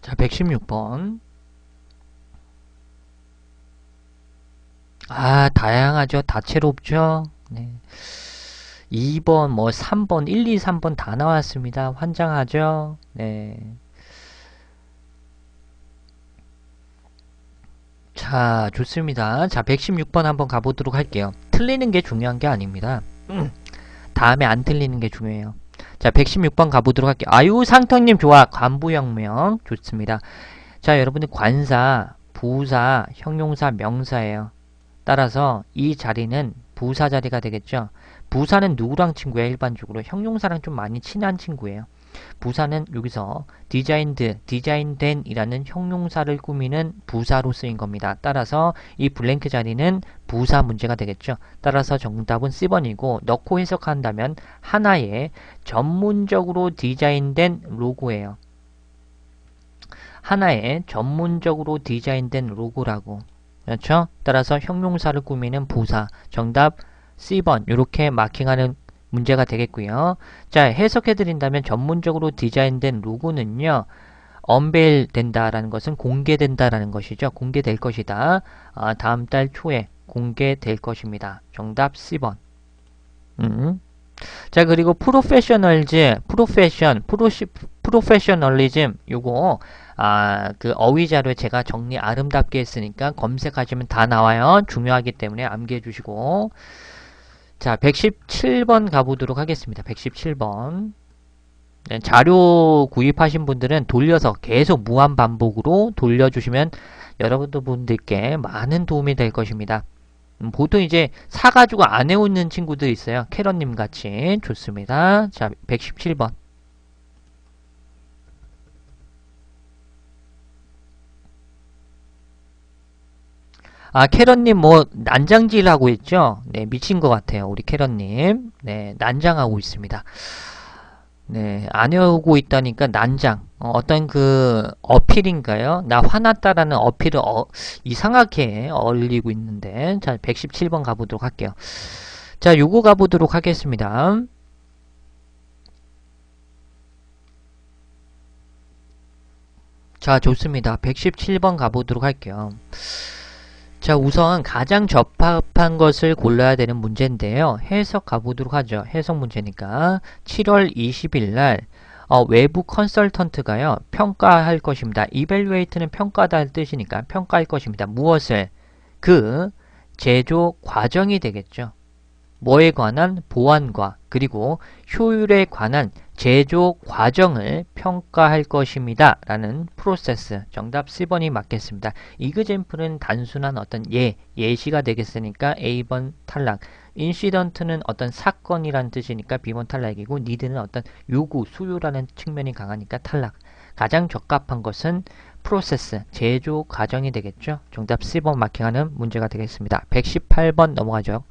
자, 116번. 다양하죠. 다채롭죠. 네. 2번, 뭐 3번, 1, 2, 3번 다 나왔습니다. 환장하죠. 네. 자, 좋습니다. 자, 116번 한번 가보도록 할게요. 틀리는 게 중요한 게 아닙니다. 다음에 안 틀리는 게 중요해요. 자, 116번 가보도록 할게요. 아유, 상턱님 좋아. 관부혁명. 좋습니다. 자, 여러분들 관사, 부사, 형용사, 명사예요. 따라서 이 자리는 부사 자리가 되겠죠. 부사는 누구랑 친구예요? 일반적으로 형용사랑 좀 많이 친한 친구예요. 부사는 여기서 디자인된 이라는 형용사를 꾸미는 부사로 쓰인 겁니다. 따라서 이 블랭크 자리는 부사 문제가 되겠죠. 따라서 정답은 C번이고, 넣고 해석한다면 하나의 전문적으로 디자인된 로고예요. 하나의 전문적으로 디자인된 로고라고. 그렇죠? 따라서 형용사를 꾸미는 부사. 정답 C번. 이렇게 마킹하는 문제가 되겠고요. 자, 해석해드린다면 전문적으로 디자인된 로고는요, 언베일 된다라는 것은 공개된다라는 것이죠. 공개될 것이다. 다음 달 초에 공개될 것입니다. 정답 C번. 자, 그리고 프로페셔널리즘, 요거, 그 어휘 자료에 제가 정리 아름답게 했으니까 검색하시면 다 나와요. 중요하기 때문에 암기해 주시고. 자, 117번 가보도록 하겠습니다. 117번. 자료 구입하신 분들은 돌려서 계속 무한 반복으로 돌려주시면 여러분들께 많은 도움이 될 것입니다. 보통 이제 사가지고 안 해오는 친구들 있어요. 캐럿님 같이. 좋습니다. 자, 117번. 캐럿님 뭐 난장질하고 있죠? 네, 미친 것 같아요. 우리 캐럿님. 네, 난장하고 있습니다. 네, 안 해오고 있다니까 난장. 어떤 그 어필인가요? 나 화났다라는 어필을 이상하게 얼리고 있는데. 자, 117번 가보도록 할게요. 자, 요거 가보도록 하겠습니다. 자, 좋습니다. 117번 가보도록 할게요. 자, 우선 가장 적합한 것을 골라야 되는 문제인데요. 해석 가보도록 하죠. 해석 문제니까 7월 20일 날 외부 컨설턴트가요. 평가할 것입니다. evaluate는 평가다 할 뜻이니까 평가할 것입니다. 무엇을? 그 제조 과정이 되겠죠. 뭐에 관한? 보안과 그리고 효율에 관한 제조 과정을 평가할 것입니다. 라는 프로세스. 정답 C번이 맞겠습니다. 이그젬플은 단순한 어떤 예시가 되겠으니까 A번 탈락. 인시던트는 어떤 사건이라는 뜻이니까 B번 탈락이고 니드는 어떤 요구, 수요라는 측면이 강하니까 탈락. 가장 적합한 것은 프로세스, 제조 과정이 되겠죠. 정답 C번 마킹하는 문제가 되겠습니다. 118번 넘어가죠.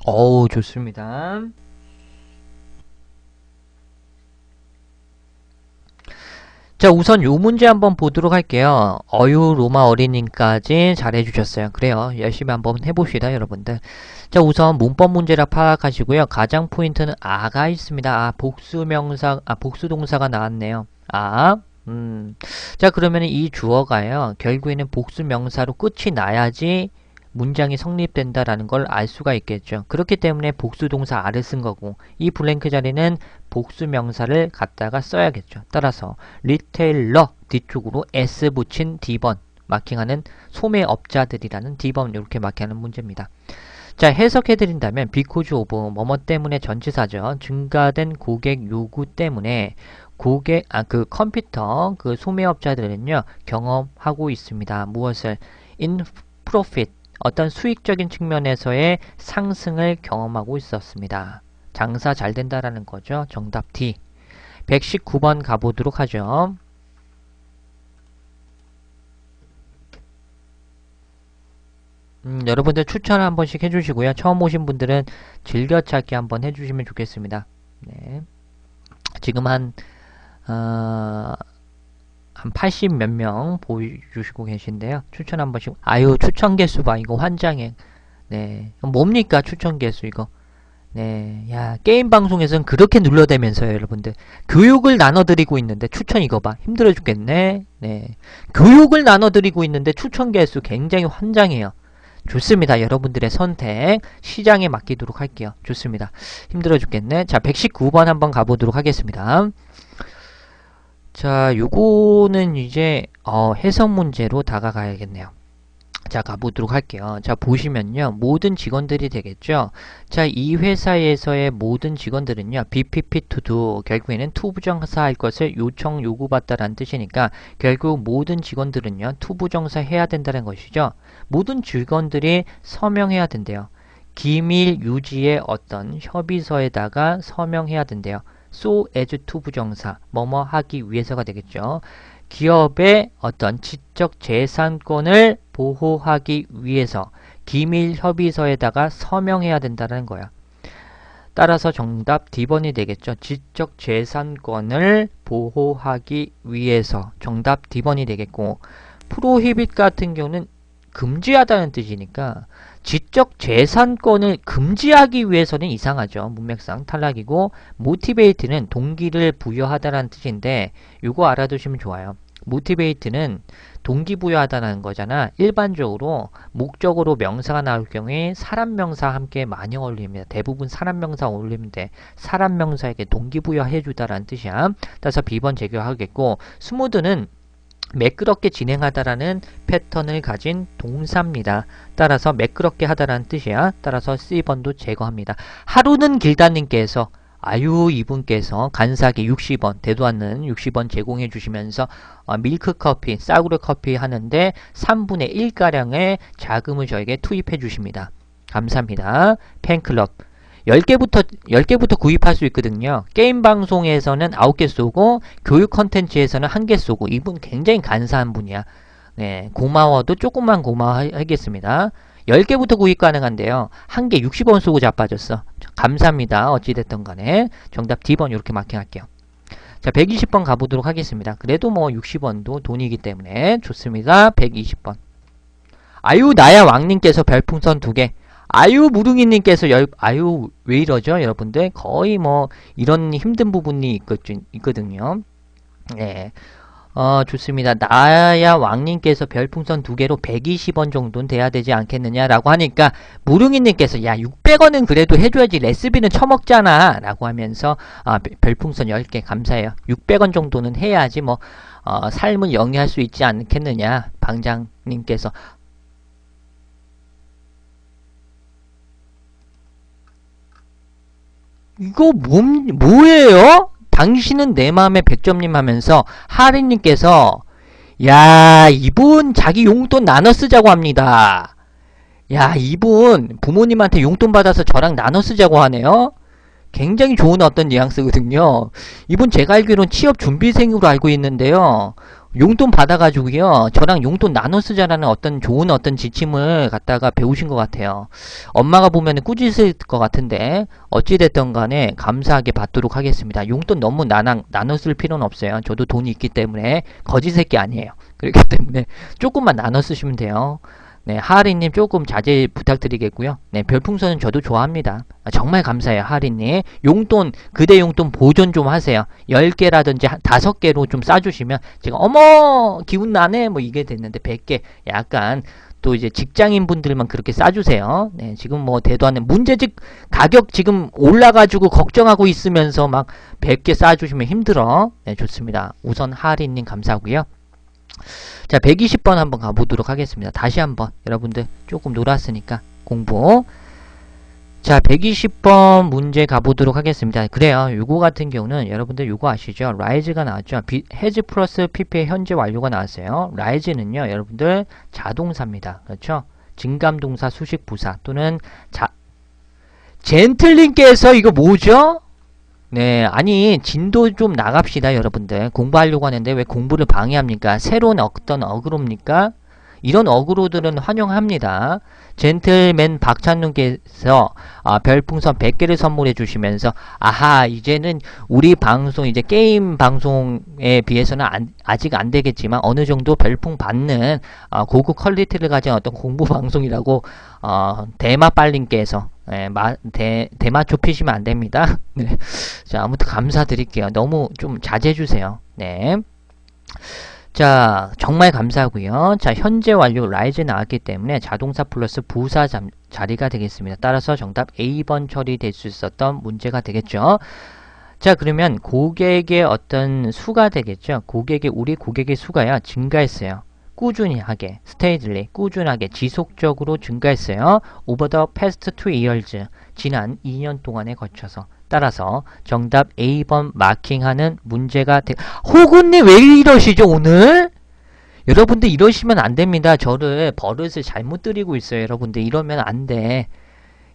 어우, 좋습니다. 자, 우선 요 문제 한번 보도록 할게요. 어유 로마 어린이까지 잘해주셨어요. 그래요. 열심히 한번 해봅시다, 여러분들. 자, 우선 문법 문제라 파악하시고요. 가장 포인트는 아가 있습니다. 복수동사가 나왔네요. 자, 그러면 이 주어가요. 결국에는 복수명사로 끝이 나야지 문장이 성립된다라는 걸 알 수가 있겠죠. 그렇기 때문에 복수동사 R을 쓴 거고 이 블랭크 자리는 복수명사를 갖다가 써야겠죠. 따라서 리테일러 뒤쪽으로 S 붙인 D번 마킹하는 소매업자들이라는 D번 이렇게 마킹하는 문제입니다. 자, 해석해드린다면 because of 뭐뭐 때문에 전치사죠. 증가된 고객 요구 때문에 컴퓨터 소매업자들은요 경험하고 있습니다. 무엇을? in profit 어떤 수익적인 측면에서의 상승을 경험하고 있었습니다. 장사 잘 된다라는 거죠. 정답 D. 119번 가보도록 하죠. 여러분들 추천 한 번씩 해주시고요. 처음 오신 분들은 즐겨찾기 한번 해주시면 좋겠습니다. 네. 지금 한 80 몇 명 보여주시고 계신데요. 추천 한 번씩. 아유, 추천 개수 봐. 이거 환장해. 네. 뭡니까, 추천 개수 이거. 네. 야, 게임 방송에서는 그렇게 눌러대면서요, 여러분들. 교육을 나눠드리고 있는데, 추천 이거 봐. 힘들어 죽겠네. 네. 교육을 나눠드리고 있는데, 추천 개수 굉장히 환장해요. 좋습니다. 여러분들의 선택. 시장에 맡기도록 할게요. 좋습니다. 힘들어 죽겠네. 자, 119번 한번 가보도록 하겠습니다. 자, 요거는 이제 해석 문제로 다가가야겠네요. 자, 가보도록 할게요. 자, 보시면요. 모든 직원들이 되겠죠. 자, 이 회사에서의 모든 직원들은요. BPP to do 결국에는 to 부정사 할 것을 요구받다라는 뜻이니까 결국 모든 직원들은요. to 부정사 해야 된다는 것이죠. 모든 직원들이 서명해야 된대요. 기밀 유지의 어떤 협의서에다가 서명해야 된대요. so as to 부정사 뭐뭐 하기 위해서가 되겠죠. 기업의 어떤 지적 재산권을 보호하기 위해서 기밀 협의서에다가 서명해야 된다는 거야. 따라서 정답 D번이 되겠죠. 지적 재산권을 보호하기 위해서 정답 D번이 되겠고 프로히빗 같은 경우는 금지하다는 뜻이니까 지적 재산권을 금지하기 위해서는 이상하죠. 문맥상 탈락이고 모티베이트는 동기를 부여하다라는 뜻인데 이거 알아두시면 좋아요. 모티베이트는 동기부여하다는 거잖아. 일반적으로 목적으로 명사가 나올 경우에 사람 명사 함께 많이 어울립니다. 대부분 사람 명사 어울리는데 사람 명사에게 동기부여해주다라는 뜻이야. 따라서 B번 제거하겠고 스무드는 매끄럽게 진행하다라는 패턴을 가진 동사입니다. 따라서 매끄럽게 하다라는 뜻이야. 따라서 C번도 제거합니다. 하루는 길다님께서 아유 이분께서 간사하게 60원 되도 않는 60원 제공해 주시면서 밀크커피, 싸구려 커피 하는데 3분의 1가량의 자금을 저에게 투입해 주십니다. 감사합니다. 팬클럽 10개부터 구입할 수 있거든요. 게임 방송에서는 9개 쏘고 교육 컨텐츠에서는 1개 쏘고 이분 굉장히 간사한 분이야. 네, 고마워도 조금만 고마워하겠습니다. 10개부터 구입 가능한데요. 1개 60원 쏘고 자빠졌어. 감사합니다. 어찌됐든 간에 정답 D번 이렇게 마킹할게요. 자, 120번 가보도록 하겠습니다. 그래도 뭐 60원도 돈이기 때문에 좋습니다. 120번. 아유 나야 왕님께서 별풍선 2개. 아유 무릉이님께서 아유 왜 이러죠 여러분들? 거의 뭐 이런 힘든 부분이 있거든요. 네. 좋습니다. 나야 왕님께서 별풍선 2개로 120원 정도는 돼야 되지 않겠느냐라고 하니까 무릉이님께서 야 600원은 그래도 해줘야지 레스비는 처먹잖아 라고 하면서 별풍선 10개 감사해요. 600원 정도는 해야지 뭐 삶을 영위할 수 있지 않겠느냐 방장님께서. 이거 뭐예요? 당신은 내 마음의 100점님 하면서 하리님께서 야 이분 자기 용돈 나눠 쓰자고 합니다. 야 이분 부모님한테 용돈 받아서 저랑 나눠 쓰자고 하네요. 굉장히 좋은 어떤 뉘앙스거든요. 이분 제가 알기로는 취업 준비생으로 알고 있는데요. 용돈 받아가지고요. 저랑 용돈 나눠 쓰자라는 어떤 좋은 어떤 지침을 갖다가 배우신 것 같아요. 엄마가 보면 꾸짖을 것 같은데 어찌됐든 간에 감사하게 받도록 하겠습니다. 용돈 너무 나눠 쓸 필요는 없어요. 저도 돈이 있기 때문에 거짓 새끼 아니에요. 그렇기 때문에 조금만 나눠 쓰시면 돼요. 네, 하하리님 조금 자제 부탁드리겠고요. 네, 별풍선은 저도 좋아합니다. 정말 감사해요, 하하리님. 용돈, 그대 용돈 보존 좀 하세요. 10개라든지 5개로 좀 싸주시면 제가 어머 기분 나네 뭐 이게 됐는데 100개 약간 또 이제 직장인 분들만 그렇게 싸주세요. 네, 지금 뭐 대도 않는 문제집 가격 지금 올라가지고 걱정하고 있으면서 막 100개 싸주시면 힘들어. 네, 좋습니다. 우선 하하리님 감사하고요. 자 120번 한번 가보도록 하겠습니다. 다시 한번 여러분들 조금 놀았으니까 공부. 자 120번 문제 가보도록 하겠습니다. 그래요. 요거 같은 경우는 여러분들 요거 아시죠? 라이즈가 나왔죠. 해즈 플러스 PP의 현재 완료가 나왔어요. 라이즈는요 여러분들 자동사입니다. 그렇죠? 증감동사 수식 부사 또는 젠틀님께서 이거 뭐죠? 네, 아니 진도 좀 나갑시다 여러분들. 공부하려고 하는데 왜 공부를 방해합니까? 새로운 어떤 어그로입니까? 이런 어그로들은 환영합니다. 젠틀맨 박찬นุ่께서 별풍선 100개를 선물해 주시면서 아하 이제는 우리 방송 이제 게임 방송에 비해서는 아직 안 되겠지만 어느 정도 별풍 받는 고급 퀄리티를 가진 어떤 공부 방송이라고 대마빨님께서 대마 좁히시면 안 됩니다. 네. 자, 아무튼 감사드릴게요. 너무 좀 자제해주세요. 네. 자, 정말 감사하고요. 자, 현재 완료 라이즈 나왔기 때문에 자동사 플러스 부사 자리가 되겠습니다. 따라서 정답 A번 처리될 수 있었던 문제가 되겠죠. 자, 그러면 고객의 어떤 수가 되겠죠. 우리 고객의 수가요, 증가했어요. 꾸준히 하게, steadily, 꾸준하게, 지속적으로 증가했어요. over the past 2 years, 지난 2년 동안에 거쳐서. 따라서 정답 A번 마킹하는 문제가 호구님 왜 이러시죠 오늘? 여러분들 이러시면 안 됩니다. 저를 버릇을 잘못 들이고 있어요. 여러분들 이러면 안 돼.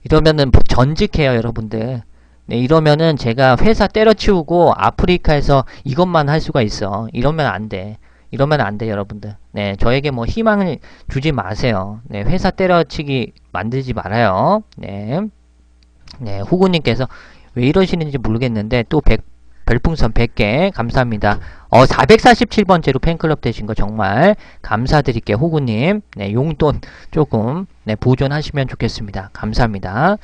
이러면은 전직해요 여러분들. 네, 이러면은 제가 회사 때려치우고 아프리카에서 이것만 할 수가 있어. 이러면 안 돼. 이러면 안 돼 여러분들. 네, 저에게 뭐 희망을 주지 마세요. 네, 회사 때려치기 만들지 말아요. 네, 네, 후구님께서 왜 이러시는지 모르겠는데 또 별풍선 100개 감사합니다. 447번째로 팬클럽 되신 거 정말 감사드릴게요. 호구님. 네, 용돈 조금 보존하시면 좋겠습니다. 감사합니다.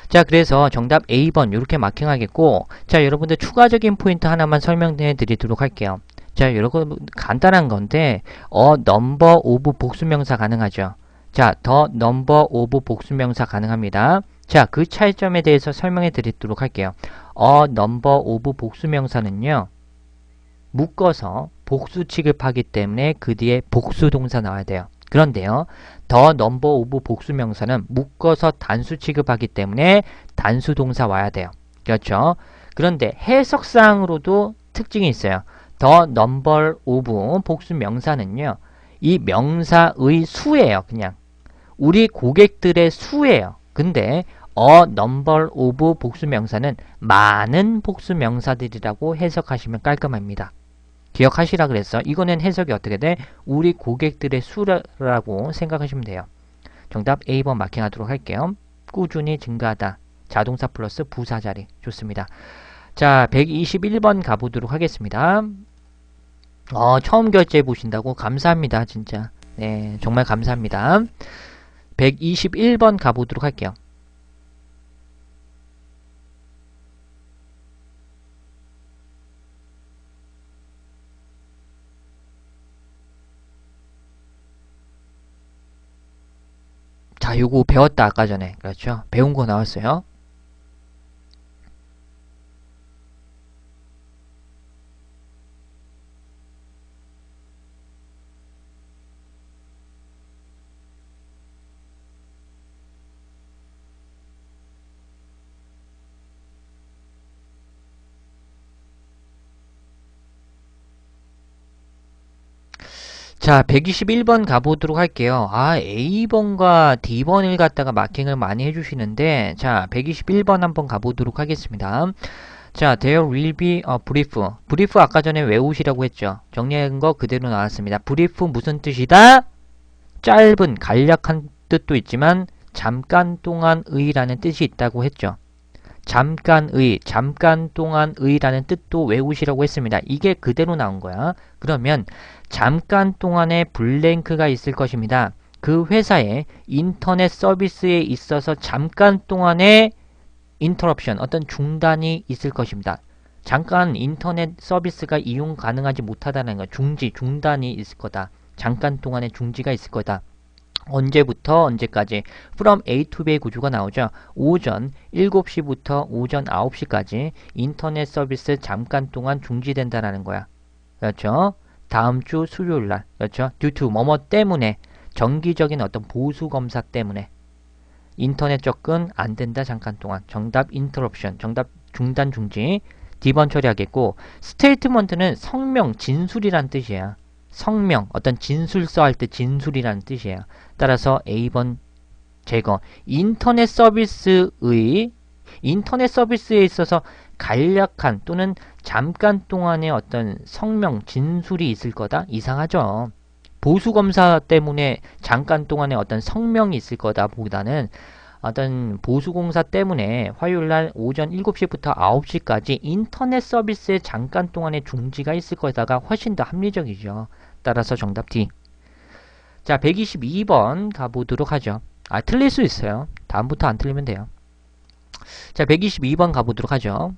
자, 그래서 정답 A번 이렇게 마킹하겠고, 자, 여러분들 추가적인 포인트 하나만 설명해 드리도록 할게요. 자, 여러분 간단한 건데 number of 복수명사 가능하죠. 자, the number of 복수명사 가능합니다. 자, 그 차이점에 대해서 설명해 드리도록 할게요. number of 복수명사는요, 묶어서 복수 취급하기 때문에 그 뒤에 복수동사 나와야 돼요. 그런데요, the number of 복수명사는 묶어서 단수 취급하기 때문에 단수동사 와야 돼요. 그렇죠? 그런데 해석상으로도 특징이 있어요. the number of 복수명사는요, 이 명사의 수예요. 그냥 우리 고객들의 수예요. 근데 number of 복수명사는 많은 복수명사들이라고 해석하시면 깔끔합니다. 기억하시라 그랬어. 이거는 해석이 어떻게 돼? 우리 고객들의 수라고 생각하시면 돼요. 정답 A번 마킹하도록 할게요. 꾸준히 증가하다. 자동사 플러스 부사 자리. 좋습니다. 자, 121번 가보도록 하겠습니다. 처음 결제해 보신다고 감사합니다, 진짜. 네, 정말 감사합니다. 121번 가보도록 할게요. 자, 요거 배웠다, 아까 전에. 그렇죠? 배운 거 나왔어요. 자, 121번 가보도록 할게요. A번과 D번을 갖다가 마킹을 많이 해주시는데, 자, 121번 한번 가보도록 하겠습니다. 자, there will be a brief. brief 아까 전에 외우시라고 했죠. 정리한 거 그대로 나왔습니다. brief 무슨 뜻이다? 짧은, 간략한 뜻도 있지만, 잠깐 동안의 라는 뜻이 있다고 했죠. 잠깐 동안의라는 뜻도 외우시라고 했습니다. 이게 그대로 나온 거야. 그러면 잠깐 동안의 블랭크가 있을 것입니다. 그 회사의 인터넷 서비스에 있어서 잠깐 동안의 인터럽션, 어떤 중단이 있을 것입니다. 잠깐 인터넷 서비스가 이용 가능하지 못하다는 거, 중단이 있을 거다. 잠깐 동안의 중지가 있을 거다. 언제부터 언제까지 from A to B의 구조가 나오죠. 오전 7시부터 오전 9시까지 인터넷 서비스 잠깐 동안 중지된다라는 거야. 그렇죠? 다음 주 수요일 날. 그렇죠? due to 뭐뭐 때문에 정기적인 어떤 보수 검사 때문에 인터넷 접근 안 된다 잠깐 동안. 정답 interruption. 정답 중단 중지. D번 처리하겠고 스테이트먼트는 성명 진술이란 뜻이야. 성명, 어떤 진술서 할 때 진술이라는 뜻이에요. 따라서 A번 제거. 인터넷 서비스에 있어서 간략한 또는 잠깐 동안의 어떤 성명, 진술이 있을 거다? 이상하죠. 보수검사 때문에 잠깐 동안의 어떤 성명이 있을 거다 보다는 어떤 보수공사 때문에 화요일날 오전 7시부터 9시까지 인터넷 서비스에 잠깐 동안의 중지가 있을 거다가 훨씬 더 합리적이죠. 따라서 정답 D. 자, 122번 가보도록 하죠. 틀릴 수 있어요. 다음부터 안 틀리면 돼요. 자, 122번 가보도록 하죠.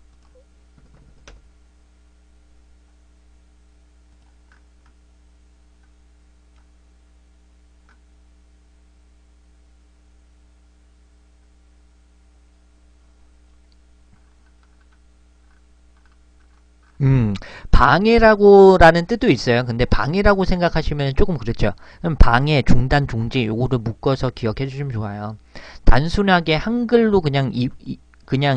방해라고라는 뜻도 있어요. 근데 방해라고 생각하시면 조금 그렇죠. 그럼 방해, 중단, 중지 요거를 묶어서 기억해 주시면 좋아요. 단순하게 한글로 그냥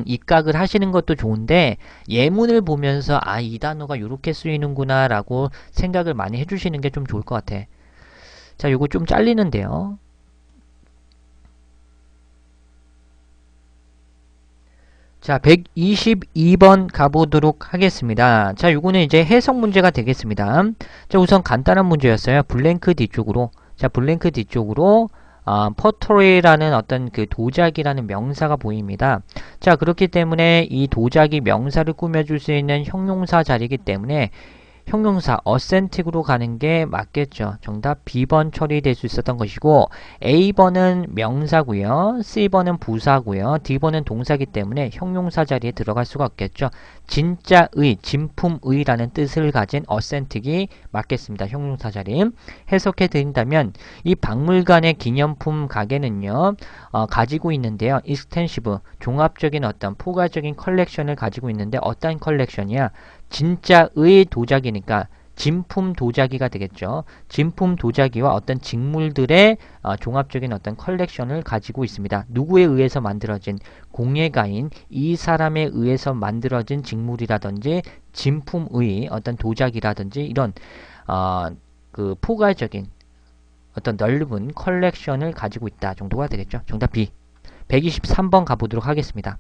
입각을 하시는 것도 좋은데 예문을 보면서 이 단어가 이렇게 쓰이는구나 라고 생각을 많이 해주시는 게 좀 좋을 것 같아. 자, 요거 좀 잘리는데요. 자, 122번 가보도록 하겠습니다. 자, 요거는 이제 해석 문제가 되겠습니다. 자, 우선 간단한 문제였어요. 블랭크 뒤쪽으로. 자, 블랭크 뒤쪽으로 포토리라는 어떤 그 도자기라는 명사가 보입니다. 자, 그렇기 때문에 이 도자기 명사를 꾸며줄 수 있는 형용사 자리이기 때문에 형용사 authentic으로 가는 게 맞겠죠. 정답 B번 처리될 수 있었던 것이고 A번은 명사고요. C번은 부사고요. D번은 동사기 때문에 형용사 자리에 들어갈 수가 없겠죠. 진짜의, 진품의라는 뜻을 가진 authentic이 맞겠습니다. 형용사 자리. 해석해 드린다면 이 박물관의 기념품 가게는요. 가지고 있는데요. extensive, 종합적인 어떤 포괄적인 컬렉션을 가지고 있는데 어떤 컬렉션이야? 진짜의 도자기니까 진품 도자기가 되겠죠. 진품 도자기와 어떤 직물들의 종합적인 어떤 컬렉션을 가지고 있습니다. 누구에 의해서 만들어진 공예가인 이 사람에 의해서 만들어진 직물이라든지 진품의 어떤 도자기라든지 이런 그 포괄적인 어떤 넓은 컬렉션을 가지고 있다 정도가 되겠죠. 정답 B. 123번 가보도록 하겠습니다.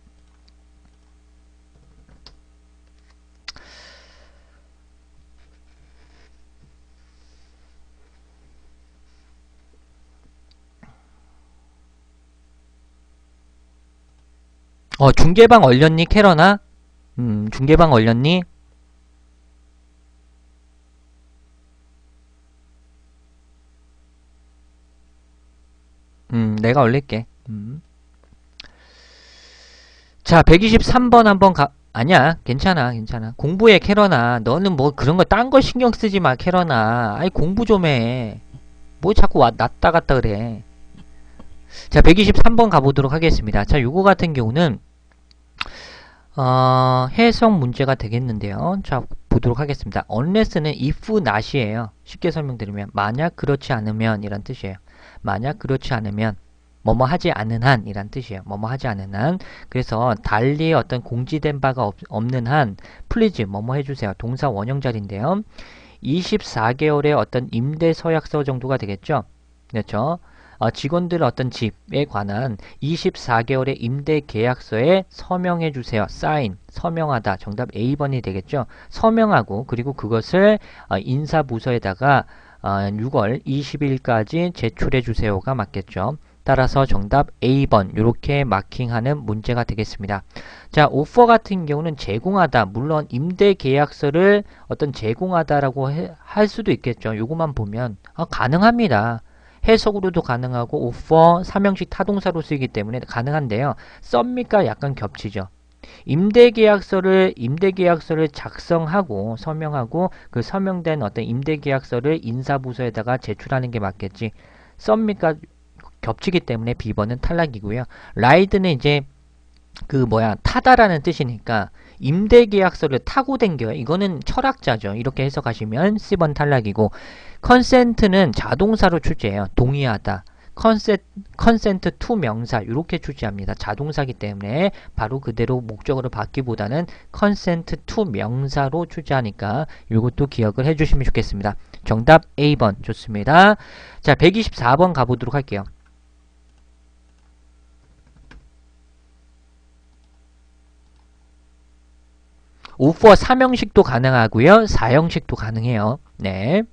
중계방 얼렸니 캐러나? 중계방 올렸니? 내가 올릴게. 자, 123번 한번 아니야. 괜찮아, 괜찮아. 공부해, 캐러나. 너는 뭐 그런 거 딴 거 신경 쓰지 마, 캐러나. 아이, 공부 좀 해. 뭐 자꾸 났다 갔다 그래. 자, 123번 가보도록 하겠습니다. 자, 요거 같은 경우는, 해석 문제가 되겠는데요. 자, 보도록 하겠습니다. unless는 if not이에요. 쉽게 설명드리면, 만약 그렇지 않으면 이란 뜻이에요. 만약 그렇지 않으면, 뭐뭐 하지 않은 한 이란 뜻이에요. 뭐뭐 하지 않은 한. 그래서 달리 어떤 공지된 바가 없는 한, please 뭐뭐 해주세요. 동사 원형자리인데요. 24개월의 어떤 임대 서약서 정도가 되겠죠. 그렇죠. 직원들 어떤 집에 관한 24개월의 임대 계약서에 서명해 주세요. sign, 서명하다. 정답 A번이 되겠죠. 서명하고 그리고 그것을 인사부서에다가 6월 20일까지 제출해 주세요가 맞겠죠. 따라서 정답 A번 이렇게 마킹하는 문제가 되겠습니다. 자, 오퍼 같은 경우는 제공하다. 물론 임대 계약서를 어떤 제공하다라고 할 수도 있겠죠. 요것만 보면 가능합니다. 해석으로도 가능하고 오퍼 삼형식 타동사로 쓰이기 때문에 가능한데요. 썸mit과 약간 겹치죠. 임대계약서를 작성하고 서명하고 그 서명된 어떤 임대계약서를 인사부서에다가 제출하는 게 맞겠지. 썸밋과 겹치기 때문에 B번은 탈락이고요. 라이드는 이제 타다라는 뜻이니까 임대계약서를 타고 댕겨요. 이거는 철학자죠. 이렇게 해석하시면 C번 탈락이고, 컨센트는 자동사로 출제해요. 동의하다. 컨센트 투 명사 이렇게 출제합니다. 자동사기 때문에 바로 그대로 목적으로 받기보다는 컨센트 투 명사로 출제하니까 이것도 기억을 해주시면 좋겠습니다. 정답 A번 좋습니다. 자, 124번 가보도록 할게요. 오퍼 3형식도 가능하고요. 4형식도 가능해요. 네.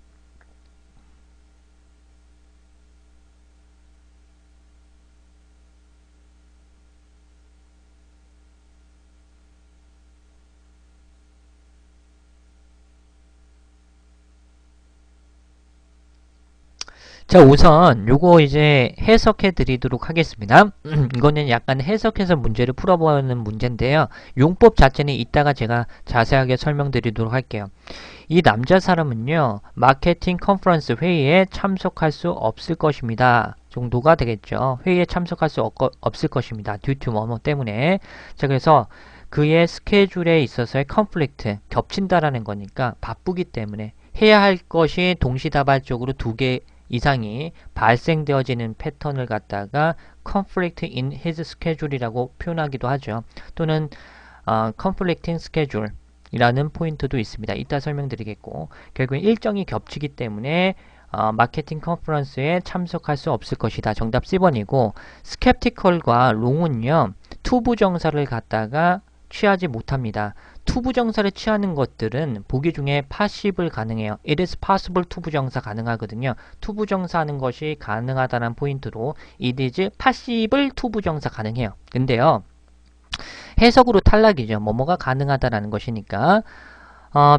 자, 우선 요거 이제 해석해 드리도록 하겠습니다. 이거는 약간 해석해서 문제를 풀어보는 문제인데요. 용법 자체는 이따가 제가 자세하게 설명드리도록 할게요. 이 남자 사람은요, 마케팅 컨퍼런스 회의에 참석할 수 없을 것입니다. 정도가 되겠죠. 회의에 참석할 수 없을 것입니다. due to 뭐뭐 때문에. 자, 그래서 그의 스케줄에 있어서의 컨플릭트, 겹친다라는 거니까 바쁘기 때문에 해야 할 것이 동시다발적으로 두 개 이상이 발생되어지는 패턴을 갖다가 conflict in his schedule이라고 표현하기도 하죠. 또는 conflicting schedule 이라는 포인트도 있습니다. 이따 설명드리겠고, 결국엔 일정이 겹치기 때문에 마케팅 컨퍼런스에 참석할 수 없을 것이다. 정답 C번이고, skeptical과 wrong은요, 투부정사를 갖다가 취하지 못합니다. 투부정사를 취하는 것들은 보기 중에 passive를 가능해요. It is possible 투부정사 가능하거든요. 투부정사 하는 것이 가능하다는 포인트로 It is possible 투부정사 가능해요. 근데요, 해석으로 탈락이죠. 뭐뭐가 가능하다라는 것이니까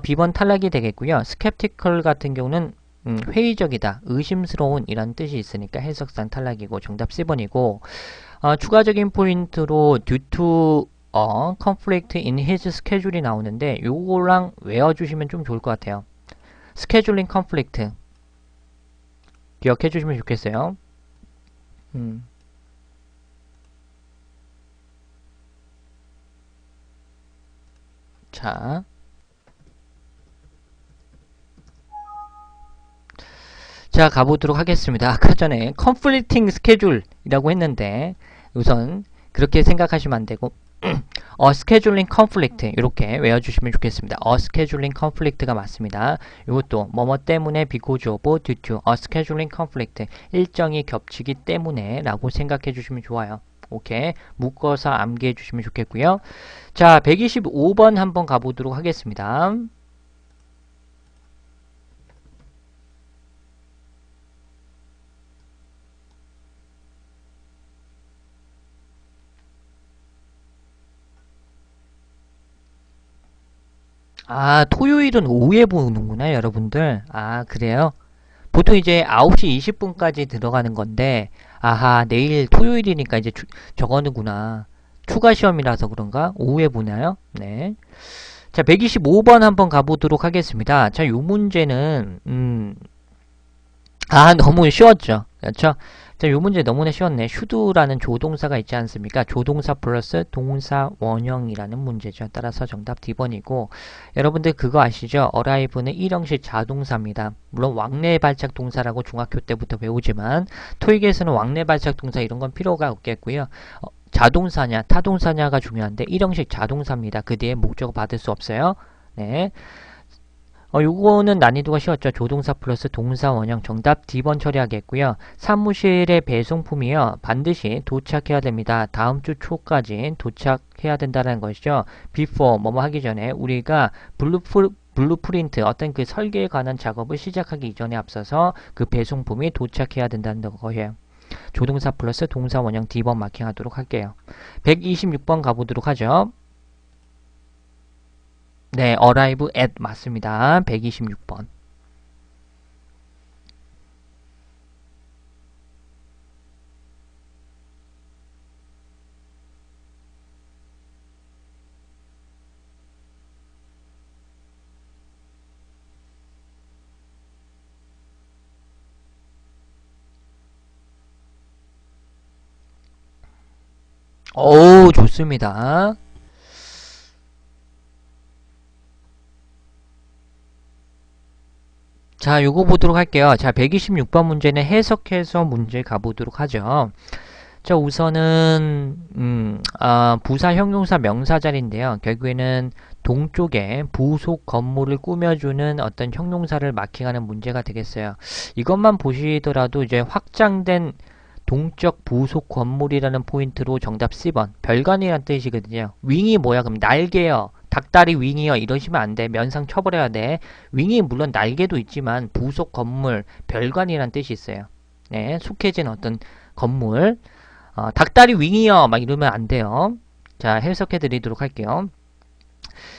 B번 탈락이 되겠고요. skeptical 같은 경우는 회의적이다, 의심스러운 이란 뜻이 있으니까 해석상 탈락이고 정답 C번이고, 추가적인 포인트로 due to conflict in his schedule이 나오는데 요거랑 외워주시면 좀 좋을 것 같아요. scheduling conflict 기억해 주시면 좋겠어요. 자, 자, 가보도록 하겠습니다. 아까 전에 conflicting schedule이라고 했는데 우선 그렇게 생각하시면 안 되고 scheduling conflict 이렇게 외워주시면 좋겠습니다. scheduling conflict가 맞습니다. 이것도 뭐뭐 때문에 because of, due to, scheduling conflict 일정이 겹치기 때문에 라고 생각해 주시면 좋아요. 오케이, 묶어서 암기해 주시면 좋겠고요. 자, 125번 한번 가보도록 하겠습니다. 아, 토요일은 오후에 보는구나, 여러분들. 아, 그래요? 보통 이제 9시 20분까지 들어가는 건데, 아하, 내일 토요일이니까 이제 저거는구나. 추가 시험이라서 그런가? 오후에 보나요? 네. 자, 125번 한번 가보도록 하겠습니다. 자, 요 문제는, 너무 쉬웠죠. 그렇죠? 자, 요 문제 너무나 쉬웠네. should라는 조동사가 있지 않습니까? 조동사 플러스 동사 원형이라는 문제죠. 따라서 정답 D번이고, 여러분들 그거 아시죠? arrive는 일형식 자동사입니다. 물론 왕래 발작 동사라고 중학교 때부터 배우지만 토익에서는 왕래 발작 동사 이런 건 필요가 없겠고요. 자동사냐 타동사냐가 중요한데 일형식 자동사입니다. 그 뒤에 목적어 받을 수 없어요. 네. 요거는 난이도가 쉬웠죠. 조동사 플러스 동사 원형 정답 D번 처리하겠고요. 사무실의 배송품이요. 반드시 도착해야 됩니다. 다음 주 초까지 도착해야 된다는 것이죠. before 뭐뭐 하기 전에 우리가 블루프린트 어떤 그 설계에 관한 작업을 시작하기 이전에 앞서서 그 배송품이 도착해야 된다는 거예요. 조동사 플러스 동사 원형 D번 마킹하도록 할게요. 126번 가보도록 하죠. 네, arrive at 맞습니다. 126번. 오, 좋습니다. 자, 요거 보도록 할게요. 자, 126번 문제는 해석해서 문제 가보도록 하죠. 자, 우선은 부사, 형용사, 명사 자리인데요. 결국에는 동쪽에 부속 건물을 꾸며주는 어떤 형용사를 마킹하는 문제가 되겠어요. 이것만 보시더라도 이제 확장된 동적 부속 건물이라는 포인트로 정답 C번 별관이란 뜻이거든요. 윙이 뭐야? 그럼 날개요. 닭다리 윙이요. 이러시면 안 돼. 면상 쳐버려야 돼. 윙이 물론 날개도 있지만 부속 건물 별관이란 뜻이 있어요. 네, 속해진 어떤 건물. 닭다리 윙이요. 막 이러면 안 돼요. 자, 해석해 드리도록 할게요.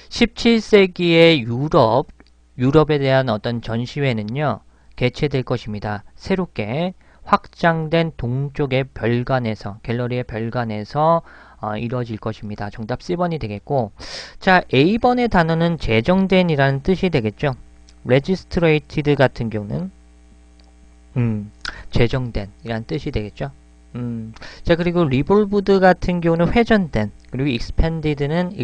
17세기의 유럽에 대한 어떤 전시회는요, 개최될 것입니다. 새롭게 확장된 동쪽의 별관에서, 갤러리의 별관에서 이루어질 것입니다. 정답 C번이 되겠고, 자, A번의 단어는 제정된이라는 뜻이 되겠죠. registrated 같은 경우는 제정된이라는 뜻이 되겠죠. 자, 그리고 revolved 같은 경우는 회전된, 그리고 expanded는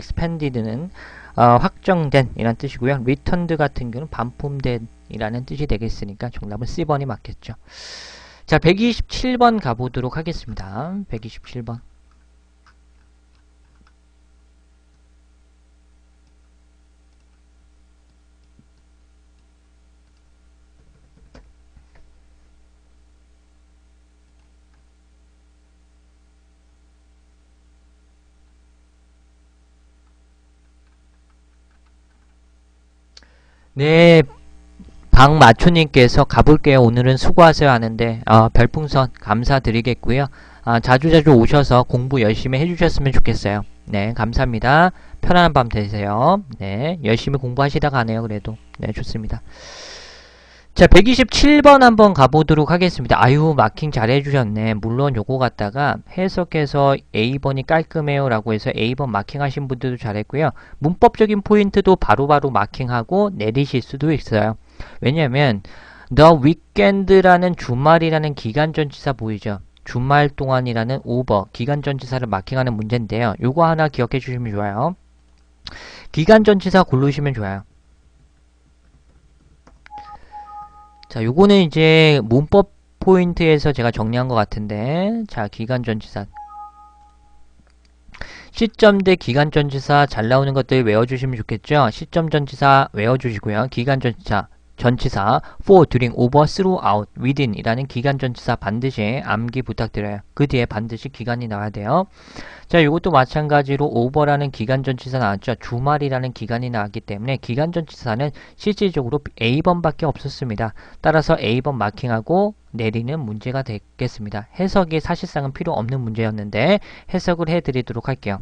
확정된 이라는 뜻이고요. returned 같은 경우는 반품된 이라는 뜻이 되겠으니까 정답은 C번이 맞겠죠. 자, 127번 가보도록 하겠습니다. 127번. 네, 박마초님께서 가볼게요. 오늘은 수고하세요 하는데 별풍선 감사드리겠고요. 자주자주 오셔서 공부 열심히 해주셨으면 좋겠어요. 네, 감사합니다. 편안한 밤 되세요. 네, 열심히 공부하시다가 가네요. 그래도 네, 좋습니다. 자, 127번 한번 가보도록 하겠습니다. 아유, 마킹 잘 해주셨네. 물론 요거 갖다가 해석해서 A번이 깔끔해요 라고 해서 A번 마킹하신 분들도 잘했고요. 문법적인 포인트도 바로바로 마킹하고 내리실 수도 있어요. 왜냐면 the weekend라는 주말이라는 기간전치사 보이죠? 주말 동안이라는 over 기간전치사를 마킹하는 문제인데요. 요거 하나 기억해 주시면 좋아요. 기간전치사 고르시면 좋아요. 자, 요거는 이제 문법 포인트에서 제가 정리한 것 같은데, 자, 기간전치사 시점 대 기간전치사 잘 나오는 것들 외워주시면 좋겠죠. 시점 전치사 외워주시고요. 기간전치사 전치사 for, during, over, throughout, within 이라는 기간전치사 반드시 암기 부탁드려요. 그 뒤에 반드시 기간이 나와야 돼요. 자, 이것도 마찬가지로 over라는 기간전치사 나왔죠. 주말이라는 기간이 나왔기 때문에 기간전치사는 실질적으로 A번밖에 없었습니다. 따라서 A번 마킹하고 내리는 문제가 되겠습니다. 해석이 사실상은 필요 없는 문제였는데 해석을 해드리도록 할게요.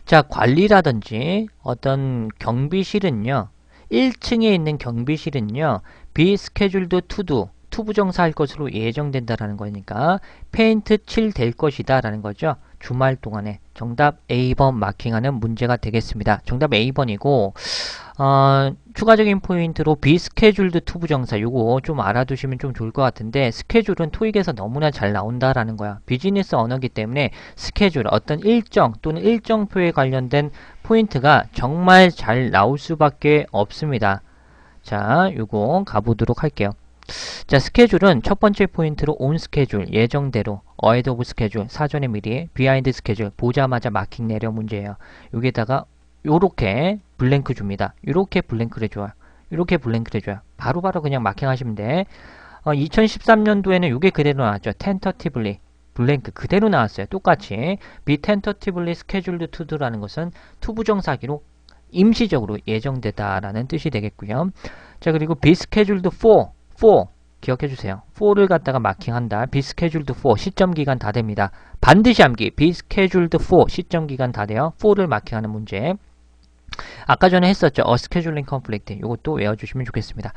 자, 관리라든지 어떤 경비실은요. 1층에 있는 경비실은요. be scheduled to do 투부정사 할 것으로 예정된다라는 거니까 페인트 칠 될 것이다 라는 거죠. 주말 동안에 정답 A번 마킹하는 문제가 되겠습니다. 정답 A번이고 추가적인 포인트로 be scheduled 투부정사 요거 좀 알아두시면 좀 좋을 것 같은데 스케줄은 토익에서 너무나 잘 나온다라는 거야. 비즈니스 언어기 때문에 스케줄 어떤 일정 또는 일정표에 관련된 포인트가 정말 잘 나올 수밖에 없습니다. 자, 요거 가보도록 할게요. 자, 스케줄은 첫 번째 포인트로 on 스케줄, 예정대로, ahead of 스케줄, 사전에 미리, behind 스케줄, 보자마자 마킹 내려 문제예요. 여기에다가 요렇게 블랭크 줍니다. 요렇게 블랭크를 줘요. 요렇게 블랭크를 줘요. 바로바로 그냥 마킹 하시면 돼. 2013년도에는 요게 그대로 나왔죠. tentatively. 블랭크 그대로 나왔어요. 똑같이. be tentatively scheduled to do라는 것은 투부정사기로 임시적으로 예정되다라는 뜻이 되겠고요. 자, 그리고 be scheduled for 기억해주세요. for를 갖다가 마킹한다. be scheduled for 시점 기간 다 됩니다. 반드시 암기. be scheduled for 시점 기간 다 돼요. for를 마킹하는 문제. 아까 전에 했었죠. a scheduling conflict. 이것도 외워주시면 좋겠습니다.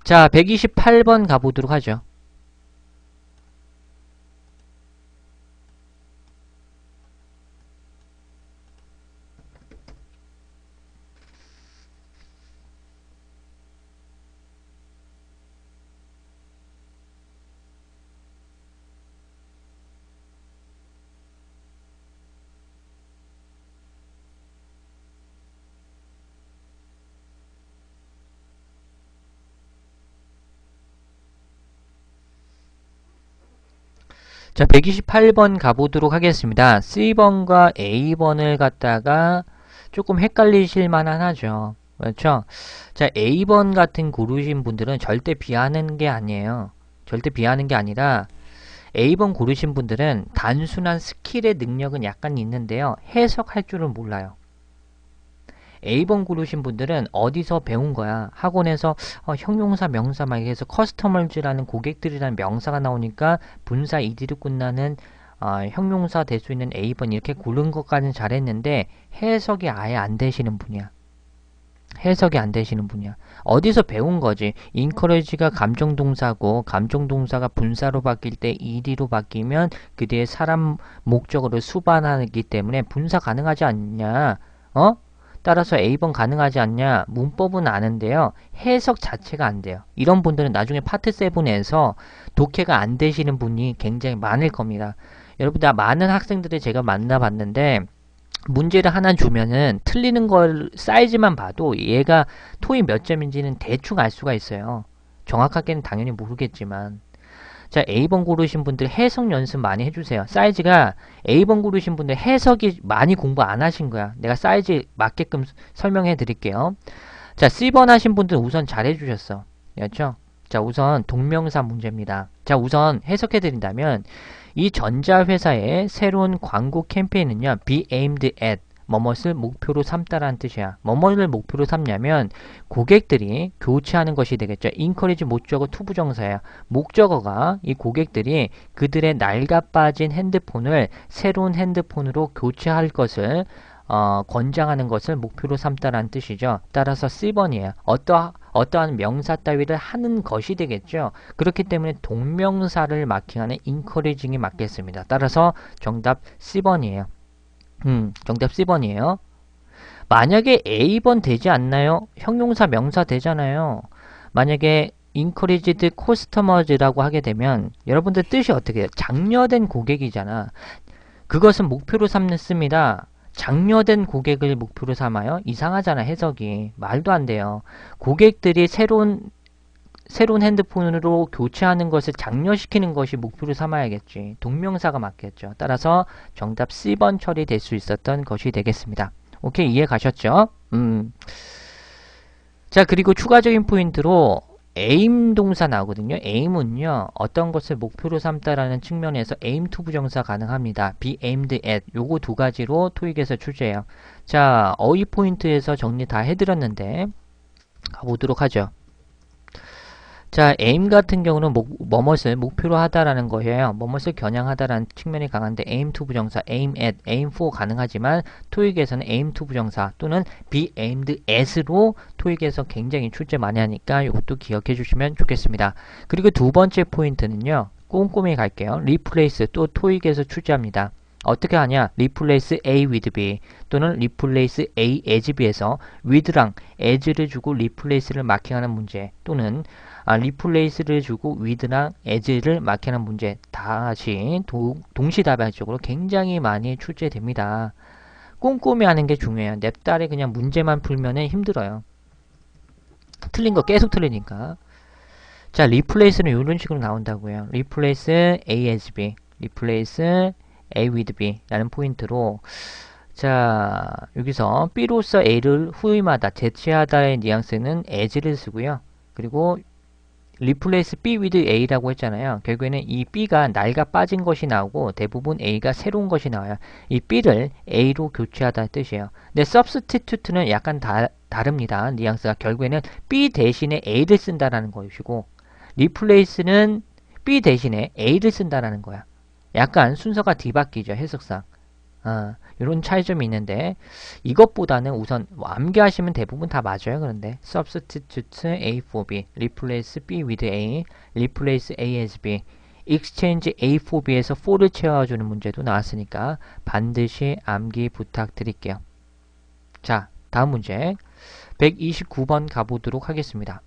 자, 128번 가보도록 하죠. 자, 128번 가보도록 하겠습니다. C번과 A번을 갖다가 조금 헷갈리실 만한 하죠. 그렇죠? 자, A번 같은 고르신 분들은 절대 비하는 게 아니에요. 절대 비하는 게 아니라 A번 고르신 분들은 단순한 스킬의 능력은 약간 있는데요. 해석할 줄은 몰라요. A번 고르신 분들은 어디서 배운 거야? 학원에서 형용사, 명사 막 해서 커스터머즈라는 고객들이라는 명사가 나오니까 분사 ed로 끝나는 형용사 될 수 있는 A번 이렇게 고른 것까지는 잘했는데 해석이 아예 안 되시는 분이야. 해석이 안 되시는 분이야. 어디서 배운 거지? encourage가 감정동사고 감정동사가 분사로 바뀔 때 ed로 바뀌면 그 뒤에 사람 목적어로 수반하기 때문에 분사 가능하지 않냐? 따라서 A번 가능하지 않냐? 문법은 아는데요. 해석 자체가 안 돼요. 이런 분들은 나중에 파트 7에서 독해가 안 되시는 분이 굉장히 많을 겁니다. 여러분들 많은 학생들을 제가 만나봤는데 문제를 하나 주면은 틀리는 걸 사이즈만 봐도 얘가 토익 몇 점인지는 대충 알 수가 있어요. 정확하게는 당연히 모르겠지만 자, A번 고르신 분들 해석 연습 많이 해주세요. 사이즈가 A번 고르신 분들 해석이 많이 공부 안 하신 거야. 내가 사이즈 맞게끔 설명해 드릴게요. 자, C번 하신 분들 우선 잘 해주셨어. 그렇죠? 자, 우선 동명사 문제입니다. 자, 우선 해석해 드린다면 이 전자회사의 새로운 광고 캠페인은요. be aimed at 뭐뭇을 목표로 삼다라는 뜻이야. 뭐뭇을 목표로 삼냐면 고객들이 교체하는 것이 되겠죠. encourage 목적어 투부정사예요. 목적어가 이 고객들이 그들의 낡아 빠진 핸드폰을 새로운 핸드폰으로 교체할 것을 권장하는 것을 목표로 삼다라는 뜻이죠. 따라서 C번이에요. 어떠한 명사 따위를 하는 것이 되겠죠. 그렇기 때문에 동명사를 마킹하는 encouraging이 맞겠습니다. 따라서 정답 C번이에요. 정답 C번이에요. 만약에 A번 되지 않나요? 형용사 명사 되잖아요. 만약에 encouraged customers라고 하게 되면 여러분들 뜻이 어떻게 해요? 장려된 고객이잖아. 그것은 목표로 삼습니다. 장려된 고객을 목표로 삼아요? 이상하잖아, 해석이. 말도 안 돼요. 고객들이 새로운 핸드폰으로 교체하는 것을 장려시키는 것이 목표로 삼아야겠지. 동명사가 맞겠죠. 따라서 정답 C번 처리될 수 있었던 것이 되겠습니다. 오케이, 이해 가셨죠? 자, 그리고 추가적인 포인트로 aim 동사 나오거든요. aim은요, 어떤 것을 목표로 삼다라는 측면에서 aim to 부정사 가능합니다. be aimed at. 요거 두 가지로 토익에서 출제해요. 자, 어휘 포인트에서 정리 다 해드렸는데, 가보도록 하죠. 자, aim 같은 경우는 뭐뭇을 목표로 하다라는 거예요. 뭐뭇을 겨냥하다라는 측면이 강한데 aim to 부정사, aim at, aim for 가능하지만 토익에서는 aim to 부정사 또는 be aimed at로 토익에서 굉장히 출제 많이 하니까 이것도 기억해 주시면 좋겠습니다. 그리고 두 번째 포인트는요. 꼼꼼히 갈게요. replace 또 토익에서 출제합니다. 어떻게 하냐? replace A with B 또는 replace A as B에서 with랑 as를 주고 replace를 마킹하는 문제 또는 replace를 주고 with랑 as를 마킹하는 문제 다시 동시다발적으로 굉장히 많이 출제됩니다. 꼼꼼히 하는 게 중요해요. 냅달에 그냥 문제만 풀면은 힘들어요. 틀린 거 계속 틀리니까. 자, replace는 이런 식으로 나온다고요. replace A as B, replace A with B 라는 포인트로 자 여기서 B로서 A를 후임하다, 대체하다의 뉘앙스는 as를 쓰고요. 그리고 replace B with A라고 했잖아요. 결국에는 이 B가 낡아 빠진 것이 나오고 대부분 A가 새로운 것이 나와요. 이 B를 A로 교체하다는 뜻이에요. 근데 substitute는 약간 다릅니다. 뉘앙스가 결국에는 B 대신에 A를 쓴다라는 것이고 replace는 B 대신에 A를 쓴다라는 거야. 약간 순서가 뒤바뀌죠. 해석상. 이런 차이점이 있는데 이것보다는 우선 암기하시면 대부분 다 맞아요. 그런데 substitute A for B, replace B with A, replace A as B, exchange A for B에서 for를 채워주는 문제도 나왔으니까 반드시 암기 부탁드릴게요. 자, 다음 문제 129번 가보도록 하겠습니다.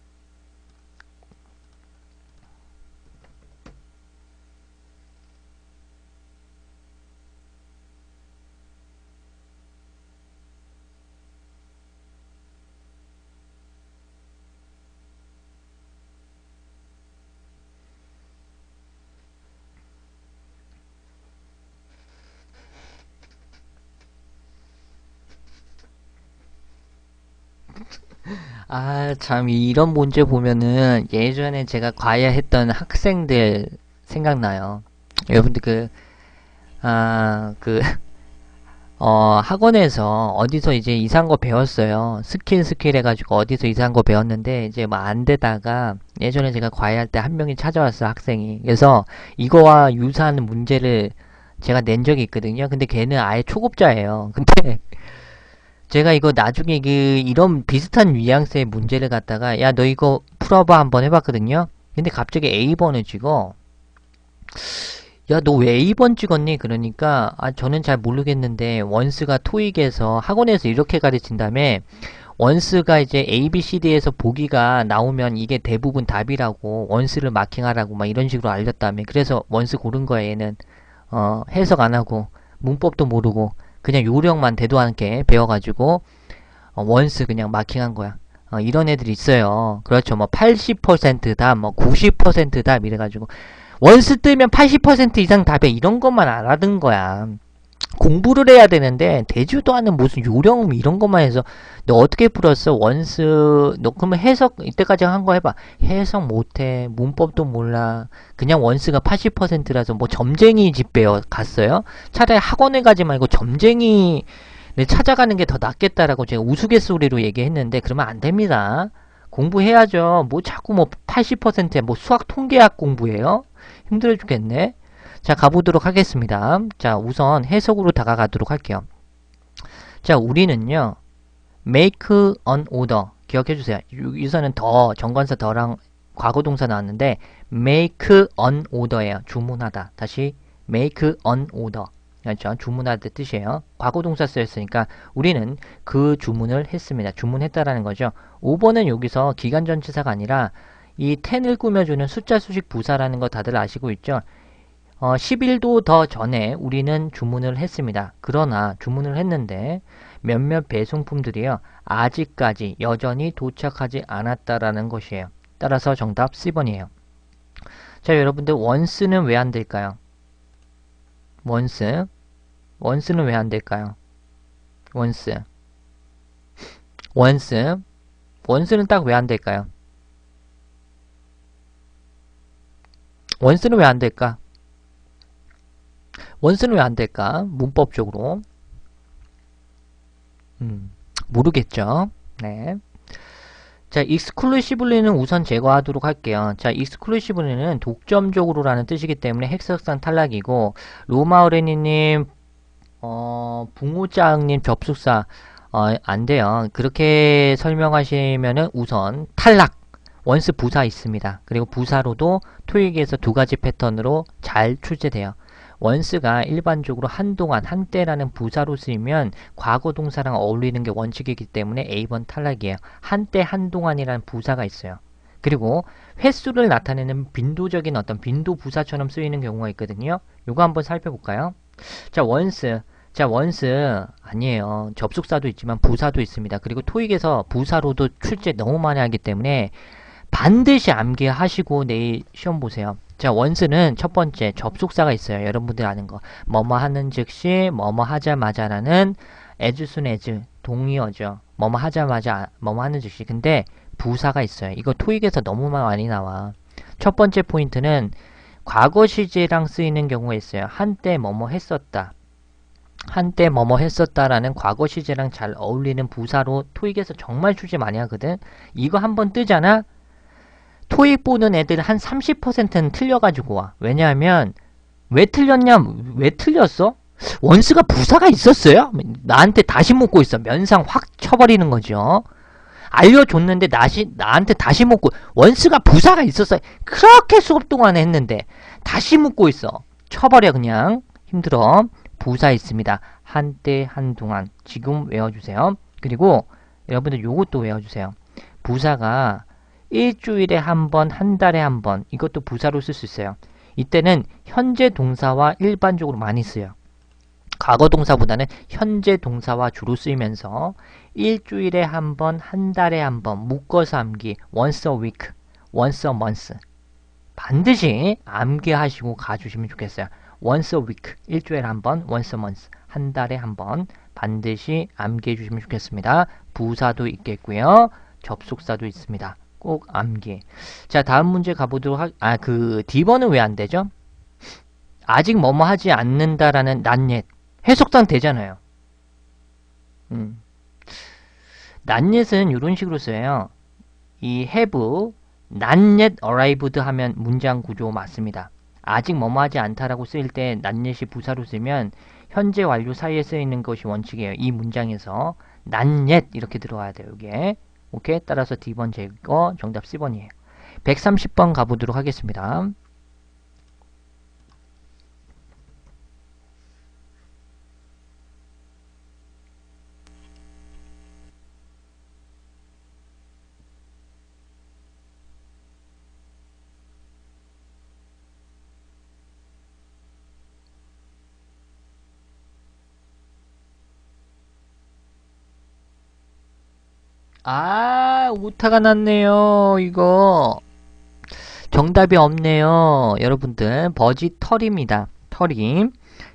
참, 이런 문제 보면은 예전에 제가 과외했던 학생들 생각나요. 여러분들 학원에서 어디서 이제 이상한 거 배웠어요. 스킬 해가지고 어디서 이상한 거 배웠는데 이제 뭐 안 되다가 예전에 제가 과외할 때 한 명이 찾아왔어요, 학생이. 그래서 이거와 유사한 문제를 제가 낸 적이 있거든요. 근데 걔는 아예 초급자예요. 근데 제가 이거 나중에 이런 비슷한 뉘앙스의 문제를 갖다가 야 너 이거 풀어봐 한번 해봤거든요. 근데 갑자기 A번을 찍어. 야 너 왜 A번 찍었니? 그러니까 저는 잘 모르겠는데 원스가 토익에서 학원에서 이렇게 가르친 다음에 원스가 이제 ABCD에서 보기가 나오면 이게 대부분 답이라고 원스를 마킹하라고 막 이런 식으로 알렸다며. 그래서 원스 고른 거야 얘는. 해석 안 하고 문법도 모르고 그냥 요령만 대도 않게 배워가지고 원스 그냥 마킹한 거야. 이런 애들이 있어요. 그렇죠. 뭐 80% 답, 뭐 90% 답 이래가지고 원스 뜨면 80% 이상 답에 이런 것만 알아둔 거야. 공부를 해야 되는데 되지도 않은 무슨 요령 이런 것만 해서 너 어떻게 풀었어? 원스 너 그러면 해석 이때까지 한 거 해봐. 해석 못해. 문법도 몰라. 그냥 원스가 80%라서 뭐 점쟁이 집 배워 갔어요? 차라리 학원에 가지 말고 점쟁이를 찾아가는 게 더 낫겠다라고 제가 우스갯소리로 얘기했는데 그러면 안 됩니다. 공부해야죠. 뭐 자꾸 뭐 80%에 뭐 수학 통계학 공부해요? 힘들어 죽겠네. 자, 가보도록 하겠습니다. 자, 우선 해석으로 다가가도록 할게요. 자, 우리는요, make an order. 기억해 주세요. 여기서는 더, 정관사 더랑 과거동사 나왔는데, make an order예요. 주문하다. 다시, make an order. 그렇죠? 주문하다 뜻이에요. 과거동사 쓰였으니까 우리는 그 주문을 했습니다. 주문했다라는 거죠. 5번은 여기서 기간전치사가 아니라 이 10을 꾸며주는 숫자 수식 부사라는 거 다들 아시고 있죠? 10일도 더 전에 우리는 주문을 했습니다. 그러나 주문을 했는데 몇몇 배송품들이요. 아직까지 여전히 도착하지 않았다라는 것이에요. 따라서 정답 C번이에요. 자, 여러분들 once는 왜 안 될까요? once는 왜 안 될까요? once는 딱 왜 안 될까요? once는 왜 안 될까? 원스는 왜 안 될까? 문법적으로. 모르겠죠? 네. 자, exclusively는 우선 제거하도록 할게요. 자, exclusively는 독점적으로라는 뜻이기 때문에 해석상 탈락이고, 로마어레니님, 붕호짱님 접속사, 안 돼요. 그렇게 설명하시면은 우선 탈락! 원스 부사 있습니다. 그리고 부사로도 토익에서 두 가지 패턴으로 잘 출제돼요. 원스가 일반적으로 한동안, 한때라는 부사로 쓰이면 과거 동사랑 어울리는 게 원칙이기 때문에 A번 탈락이에요. 한때, 한동안이라는 부사가 있어요. 그리고 횟수를 나타내는 빈도적인 어떤 빈도 부사처럼 쓰이는 경우가 있거든요. 요거 한번 살펴볼까요? 자, 원스. 자, 원스 아니에요. 접속사도 있지만 부사도 있습니다. 그리고 토익에서 부사로도 출제 너무 많이 하기 때문에 반드시 암기하시고 내일 시험 보세요. 자, 원스는 첫 번째 접속사가 있어요. 여러분들 아는 거. 뭐뭐 하는 즉시, 뭐뭐 하자마자라는 as soon as 동의어죠. 뭐뭐 하자마자, 뭐뭐 하는 즉시. 근데 부사가 있어요. 이거 토익에서 너무 많이 나와. 첫 번째 포인트는 과거 시제랑 쓰이는 경우가 있어요. 한때 뭐뭐 했었다. 한때 뭐뭐 했었다라는 과거 시제랑 잘 어울리는 부사로 토익에서 정말 출제 많이 하거든. 이거 한번 뜨잖아. 토익 보는 애들 한 30%는 틀려가지고 와. 왜냐하면 왜 틀렸냐? 왜 틀렸어? 원스가 부사가 있었어요? 나한테 다시 묻고 있어. 면상 확 쳐버리는 거죠. 알려줬는데 나한테 다시 묻고 원스가 부사가 있었어요. 그렇게 수업 동안에 했는데 다시 묻고 있어. 쳐버려 그냥. 힘들어. 부사 있습니다. 한때 한동안. 지금 외워주세요. 그리고 여러분들 요것도 외워주세요. 부사가 일주일에 한 번, 한 달에 한 번. 이것도 부사로 쓸 수 있어요. 이때는 현재 동사와 일반적으로 많이 쓰여요. 과거 동사보다는 현재 동사와 주로 쓰이면서 일주일에 한 번, 한 달에 한 번, 묶어서 암기, once a week, once a month. 반드시 암기하시고 가주시면 좋겠어요. once a week, 일주일에 한 번, once a month, 한 달에 한 번. 반드시 암기해 주시면 좋겠습니다. 부사도 있겠고요. 접속사도 있습니다. 꼭 암기. 자, 다음 문제 가보도록 D번은 왜 안 되죠? 아직 뭐뭐 하지 않는다라는 not yet. 해석상 되잖아요. not yet은 이런 식으로 써요. 이 have, not yet arrived 하면 문장 구조 맞습니다. 아직 뭐뭐 하지 않다라고 쓰일 때 not yet이 부사로 쓰면 현재 완료 사이에 쓰이는 것이 원칙이에요. 이 문장에서 not yet 이렇게 들어가야 돼요. 이게. 오케이? 따라서 D번 제거, 정답 C번이에요. 130번 가보도록 하겠습니다. 오타가 났네요. 이거. 정답이 없네요. 여러분들, 버짓털입니다. 털임.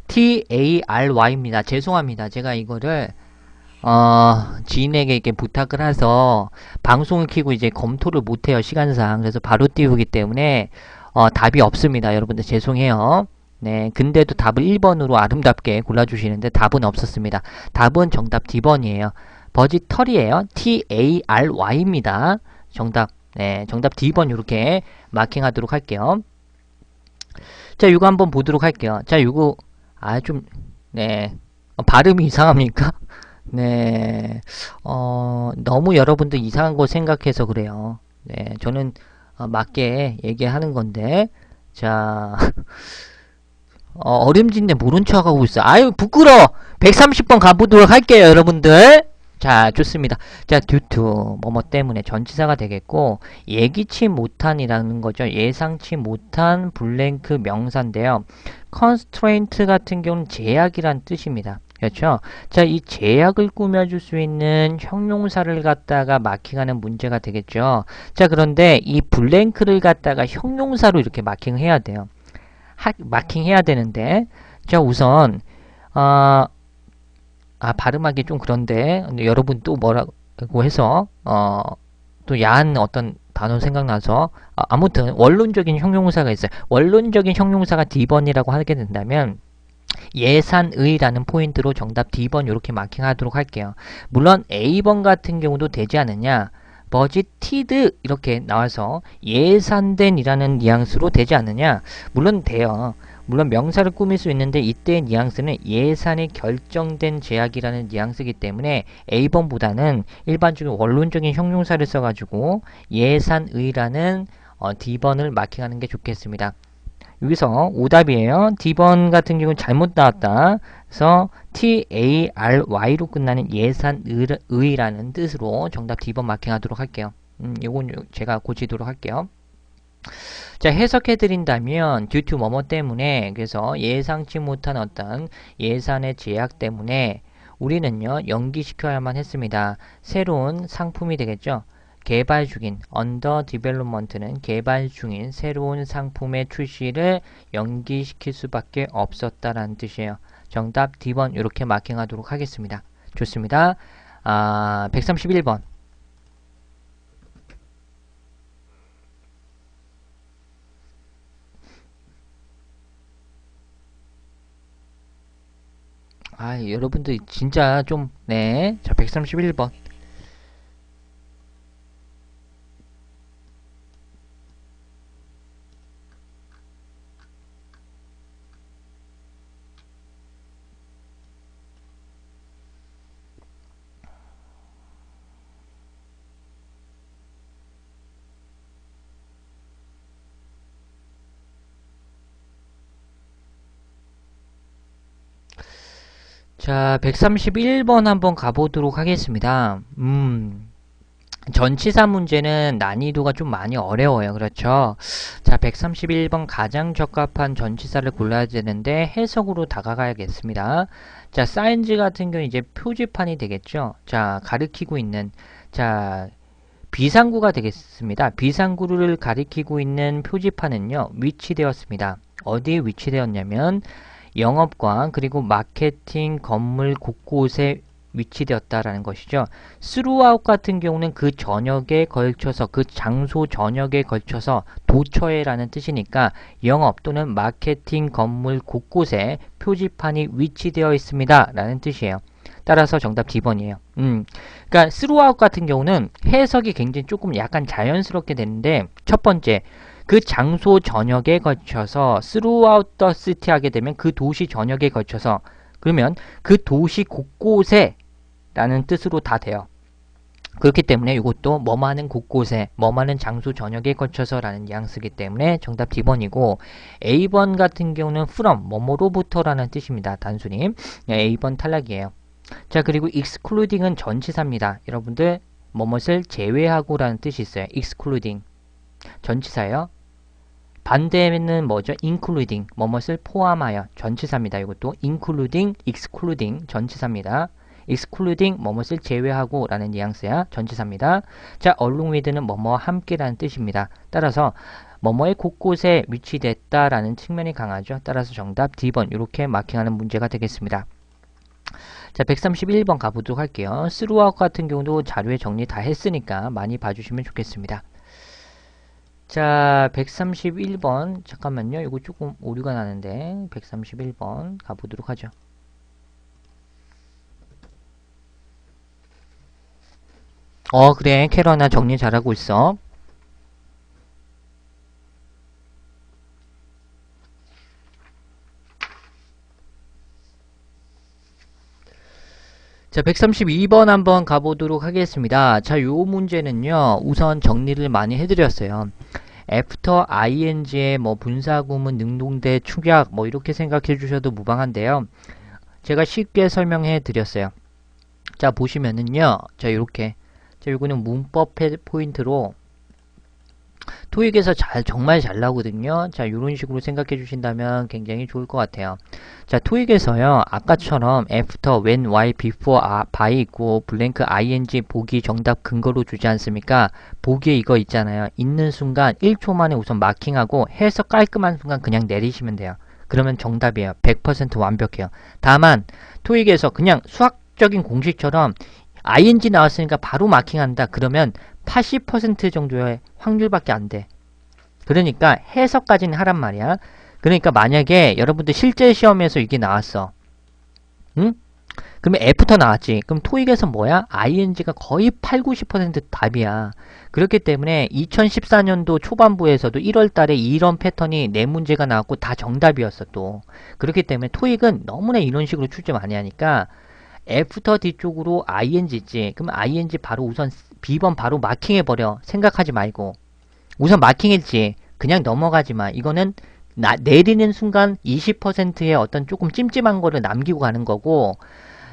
TARY입니다. 죄송합니다. 제가 이거를, 지인에게 이렇게 부탁을 해서 방송을 켜고 이제 검토를 못해요. 시간상. 그래서 바로 띄우기 때문에, 답이 없습니다. 여러분들, 죄송해요. 네. 근데도 답을 1번으로 아름답게 골라주시는데 답은 없었습니다. 답은 정답 D번이에요. 버짓털이에요. TARY입니다. 정답, 네, 정답 D번 이렇게 마킹하도록 할게요. 자, 이거 한번 보도록 할게요. 자, 이거 네, 발음이 이상합니까? 네, 너무 여러분들 이상한 거 생각해서 그래요. 네, 저는 맞게 얘기하는 건데, 자, 어림진데 모른 척하고 있어. 아유, 부끄러워. 130번 가보도록 할게요, 여러분들. 자, 좋습니다. 자, due to 뭐뭐 때문에 전치사가 되겠고, 예기치 못한이라는 거죠. 예상치 못한 블랭크 명사인데요. constraint 같은 경우는 제약이란 뜻입니다. 그렇죠? 자, 이 제약을 꾸며줄 수 있는 형용사를 갖다가 마킹하는 문제가 되겠죠. 자, 그런데 이 블랭크를 갖다가 형용사로 이렇게 마킹해야 돼요. 마킹해야 되는데, 자, 우선 발음하기 좀 그런데 여러분 또 뭐라고 해서 또 야한 어떤 단어 생각나서 아무튼 원론적인 형용사가 있어요. 원론적인 형용사가 D번이라고 하게 된다면 예산의라는 포인트로 정답 D번 이렇게 마킹하도록 할게요. 물론 A번 같은 경우도 되지 않느냐? budgeted 이렇게 나와서 예산된이라는 뉘앙스로 되지 않느냐? 물론 돼요. 물론 명사를 꾸밀 수 있는데 이때의 뉘앙스는 예산이 결정된 제약이라는 뉘앙스이기 때문에 A번보다는 일반적인 원론적인 형용사를 써가지고 예산의라는 D번을 마킹하는 게 좋겠습니다. 여기서 오답이에요. D번 같은 경우는 잘못 나왔다. 그래서 TARY로 끝나는 예산의라는 뜻으로 정답 D번 마킹하도록 할게요. 요건 제가 고치도록 할게요. 자, 해석해드린다면 due to 뭐뭐 때문에, 그래서 예상치 못한 어떤 예산의 제약 때문에 우리는요 연기시켜야만 했습니다. 새로운 상품이 되겠죠. 개발 중인 under development는 개발 중인 새로운 상품의 출시를 연기시킬 수밖에 없었다라는 뜻이에요. 정답 D번 이렇게 마킹하도록 하겠습니다. 좋습니다. 131번. 여러분들 진짜 좀, 네. 자, 131번. 자, 131번 한번 가보도록 하겠습니다. 전치사 문제는 난이도가 좀 많이 어려워요. 그렇죠? 자, 131번 가장 적합한 전치사를 골라야 되는데 해석으로 다가가야겠습니다. 자, 사인즈 같은 경우는 이제 표지판이 되겠죠? 자, 가리키고 있는, 자, 비상구가 되겠습니다. 비상구를 가리키고 있는 표지판은요, 위치되었습니다. 어디에 위치되었냐면, 영업관 그리고 마케팅 건물 곳곳에 위치되었다라는 것이죠. 스루아웃 같은 경우는 그 전역에 걸쳐서 그 장소 전역에 걸쳐서 도처에라는 뜻이니까 영업 또는 마케팅 건물 곳곳에 표지판이 위치되어 있습니다 라는 뜻이에요. 따라서 정답 D번이에요. 그러니까 스루아웃 같은 경우는 해석이 굉장히 조금 약간 자연스럽게 되는데 첫 번째 그 장소 전역에 걸쳐서 throughout the city 하게 되면 그 도시 전역에 걸쳐서 그러면 그 도시 곳곳에 라는 뜻으로 다 돼요. 그렇기 때문에 이것도 뭐마는 곳곳에 뭐마는 장소 전역에 걸쳐서 라는 뉘앙스이기 때문에 정답 D번이고 A번 같은 경우는 from 뭐뭐로부터 라는 뜻입니다. 단순히 A번 탈락이에요. 자, 그리고 excluding은 전치사입니다. 여러분들 뭐뭇을 제외하고 라는 뜻이 있어요. excluding 전치사예요. 반대는 뭐죠? including, 뭐뭇을 포함하여 전치사입니다. 이것도 including, excluding 전치사입니다. excluding, 뭐뭇을 제외하고 라는 뉘앙스야. 전치사입니다. 자, along with는 뭐뭐와 함께라는 뜻입니다. 따라서 뭐뭐의 곳곳에 위치됐다 라는 측면이 강하죠. 따라서 정답 D번 이렇게 마킹하는 문제가 되겠습니다. 자, 131번 가보도록 할게요. throughout 같은 경우도 자료에 정리 다 했으니까 많이 봐주시면 좋겠습니다. 자, 131번 잠깐만요. 이거 조금 오류가 나는데 131번 가보도록 하죠. 그래. 캐러나 정리 잘하고 있어. 자, 132번 한번 가보도록 하겠습니다. 자, 요 문제는요, 우선 정리를 많이 해드렸어요. after ing의 뭐 분사구문, 능동대, 축약 뭐 이렇게 생각해 주셔도 무방한데요. 제가 쉽게 설명해 드렸어요. 자, 보시면은요, 자, 요렇게. 자, 요거는 문법 포인트로 토익에서 정말 잘 나오거든요. 자, 이런 식으로 생각해 주신다면 굉장히 좋을 것 같아요. 자, 토익에서요, 아까처럼 after, when, why, before, by 있고 블랭크 ing 보기 정답 근거로 주지 않습니까? 보기에 이거 있잖아요. 있는 순간 1초 만에 우선 마킹하고 해석 깔끔한 순간 그냥 내리시면 돼요. 그러면 정답이에요. 100% 완벽해요. 다만 토익에서 그냥 수학적인 공식처럼 ing 나왔으니까 바로 마킹한다. 그러면 80% 정도의 확률밖에 안 돼. 그러니까 해석까지는 하란 말이야. 그러니까 만약에 여러분들 실제 시험에서 이게 나왔어. 응? 그러면 애프터 나왔지. 그럼 토익에서 뭐야? ing가 거의 8, 90% 답이야. 그렇기 때문에 2014년도 초반부에서도 1월 달에 이런 패턴이 네 문제가 나왔고 다 정답이었어 또. 그렇기 때문에 토익은 너무나 이런 식으로 출제 많이 하니까 애프터 뒤쪽으로 ing 있지. 그럼 ing 바로 우선 B번 바로 마킹해버려. 생각하지 말고. 우선 마킹했지. 그냥 넘어가지 마. 이거는 내리는 순간 20%의 어떤 조금 찜찜한 거를 남기고 가는 거고,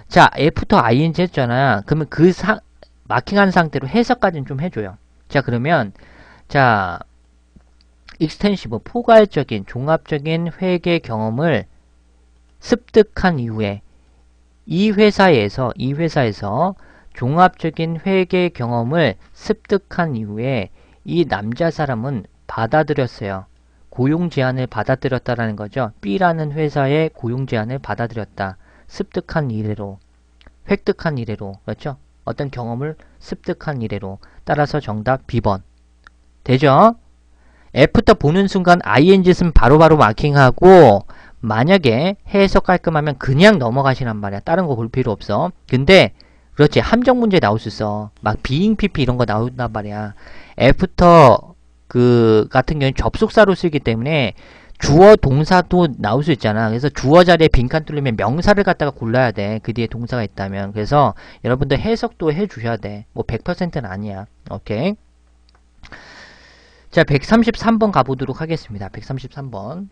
자, 애프터 ing 했잖아. 그러면 마킹한 상태로 해석까지는 좀 해줘요. 자, 그러면, 자, 익스텐시브, 포괄적인, 종합적인 회계 경험을 습득한 이후에, 이 회사에서 종합적인 회계 경험을 습득한 이후에 이 남자 사람은 받아들였어요. 고용 제안을 받아들였다라는 거죠. B라는 회사의 고용 제안을 받아들였다. 습득한 이래로, 획득한 이래로, 그렇죠? 어떤 경험을 습득한 이래로. 따라서 정답 B번. 되죠? 애프터 보는 순간 ing 쓰면 바로바로 마킹하고, 만약에 해석 깔끔하면 그냥 넘어가시란 말이야. 다른 거 볼 필요 없어. 근데 그렇지, 함정 문제 나올 수 있어. 막 being pp 이런 거 나온단 말이야. 애프터 같은 경우는 접속사로 쓰기 때문에 주어 동사도 나올 수 있잖아. 그래서 주어 자리에 빈칸 뚫리면 명사를 갖다가 골라야 돼. 그 뒤에 동사가 있다면. 그래서 여러분들 해석도 해 주셔야 돼. 뭐 100%는 아니야. 오케이. 자, 133번 가보도록 하겠습니다. 133번.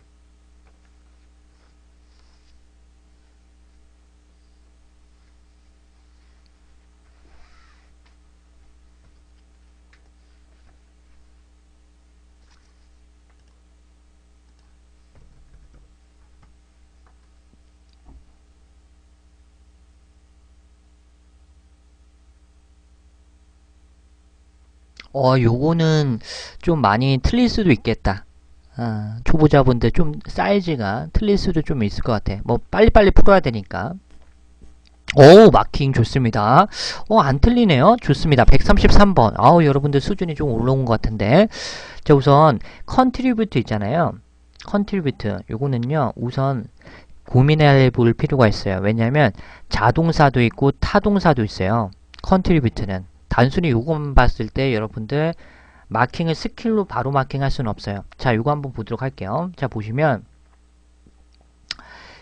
요거는 좀 많이 틀릴 수도 있겠다. 초보자분들 좀 사이즈가 틀릴 수도 좀 있을 것 같아. 뭐 빨리빨리 풀어야 되니까. 오, 마킹 좋습니다. 안 틀리네요. 좋습니다. 133번. 여러분들 수준이 좀 올라온 것 같은데. 자, 우선 컨트리뷰트 있잖아요. 컨트리뷰트. 요거는요. 우선 고민해 볼 필요가 있어요. 왜냐하면 자동사도 있고 타동사도 있어요. 컨트리뷰트는. 단순히 요것만 봤을 때 여러분들 마킹을 스킬로 바로 마킹할 수는 없어요. 자, 요거 한번 보도록 할게요. 자, 보시면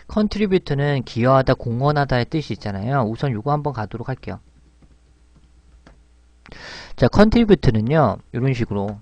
컨트리뷰트는 기여하다, 공헌하다의 뜻이 있잖아요. 우선 요거 한번 가도록 할게요. 자, 컨트리뷰트는요. 이런 식으로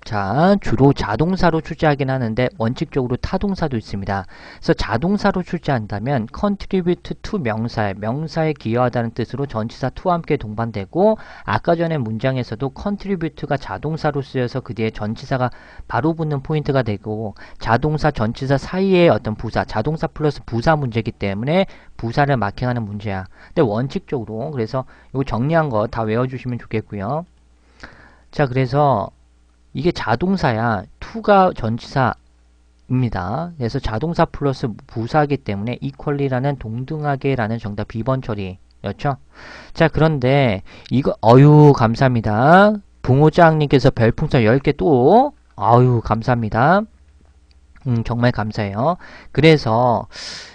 자, 주로 자동사로 출제하긴 하는데 원칙적으로 타동사도 있습니다. 그래서 자동사로 출제한다면 contribute to 명사에 기여하다는 뜻으로 전치사 to와 함께 동반되고, 아까 전에 문장에서도 contribute가 자동사로 쓰여서 그 뒤에 전치사가 바로 붙는 포인트가 되고, 자동사, 전치사 사이의 어떤 부사, 자동사 플러스 부사 문제이기 때문에 부사를 마킹하는 문제야. 근데 원칙적으로 그래서 이거 정리한 거 다 외워주시면 좋겠고요. 자, 그래서 이게 자동사야. to가 전치사입니다. 그래서 자동사 플러스 부사이기 때문에 equally라는 동등하게라는 정답 B번 처리였죠. 자, 그런데 이거 감사합니다. 붕어짱님께서 별풍선 10개 또 감사합니다. 정말 감사해요. 그래서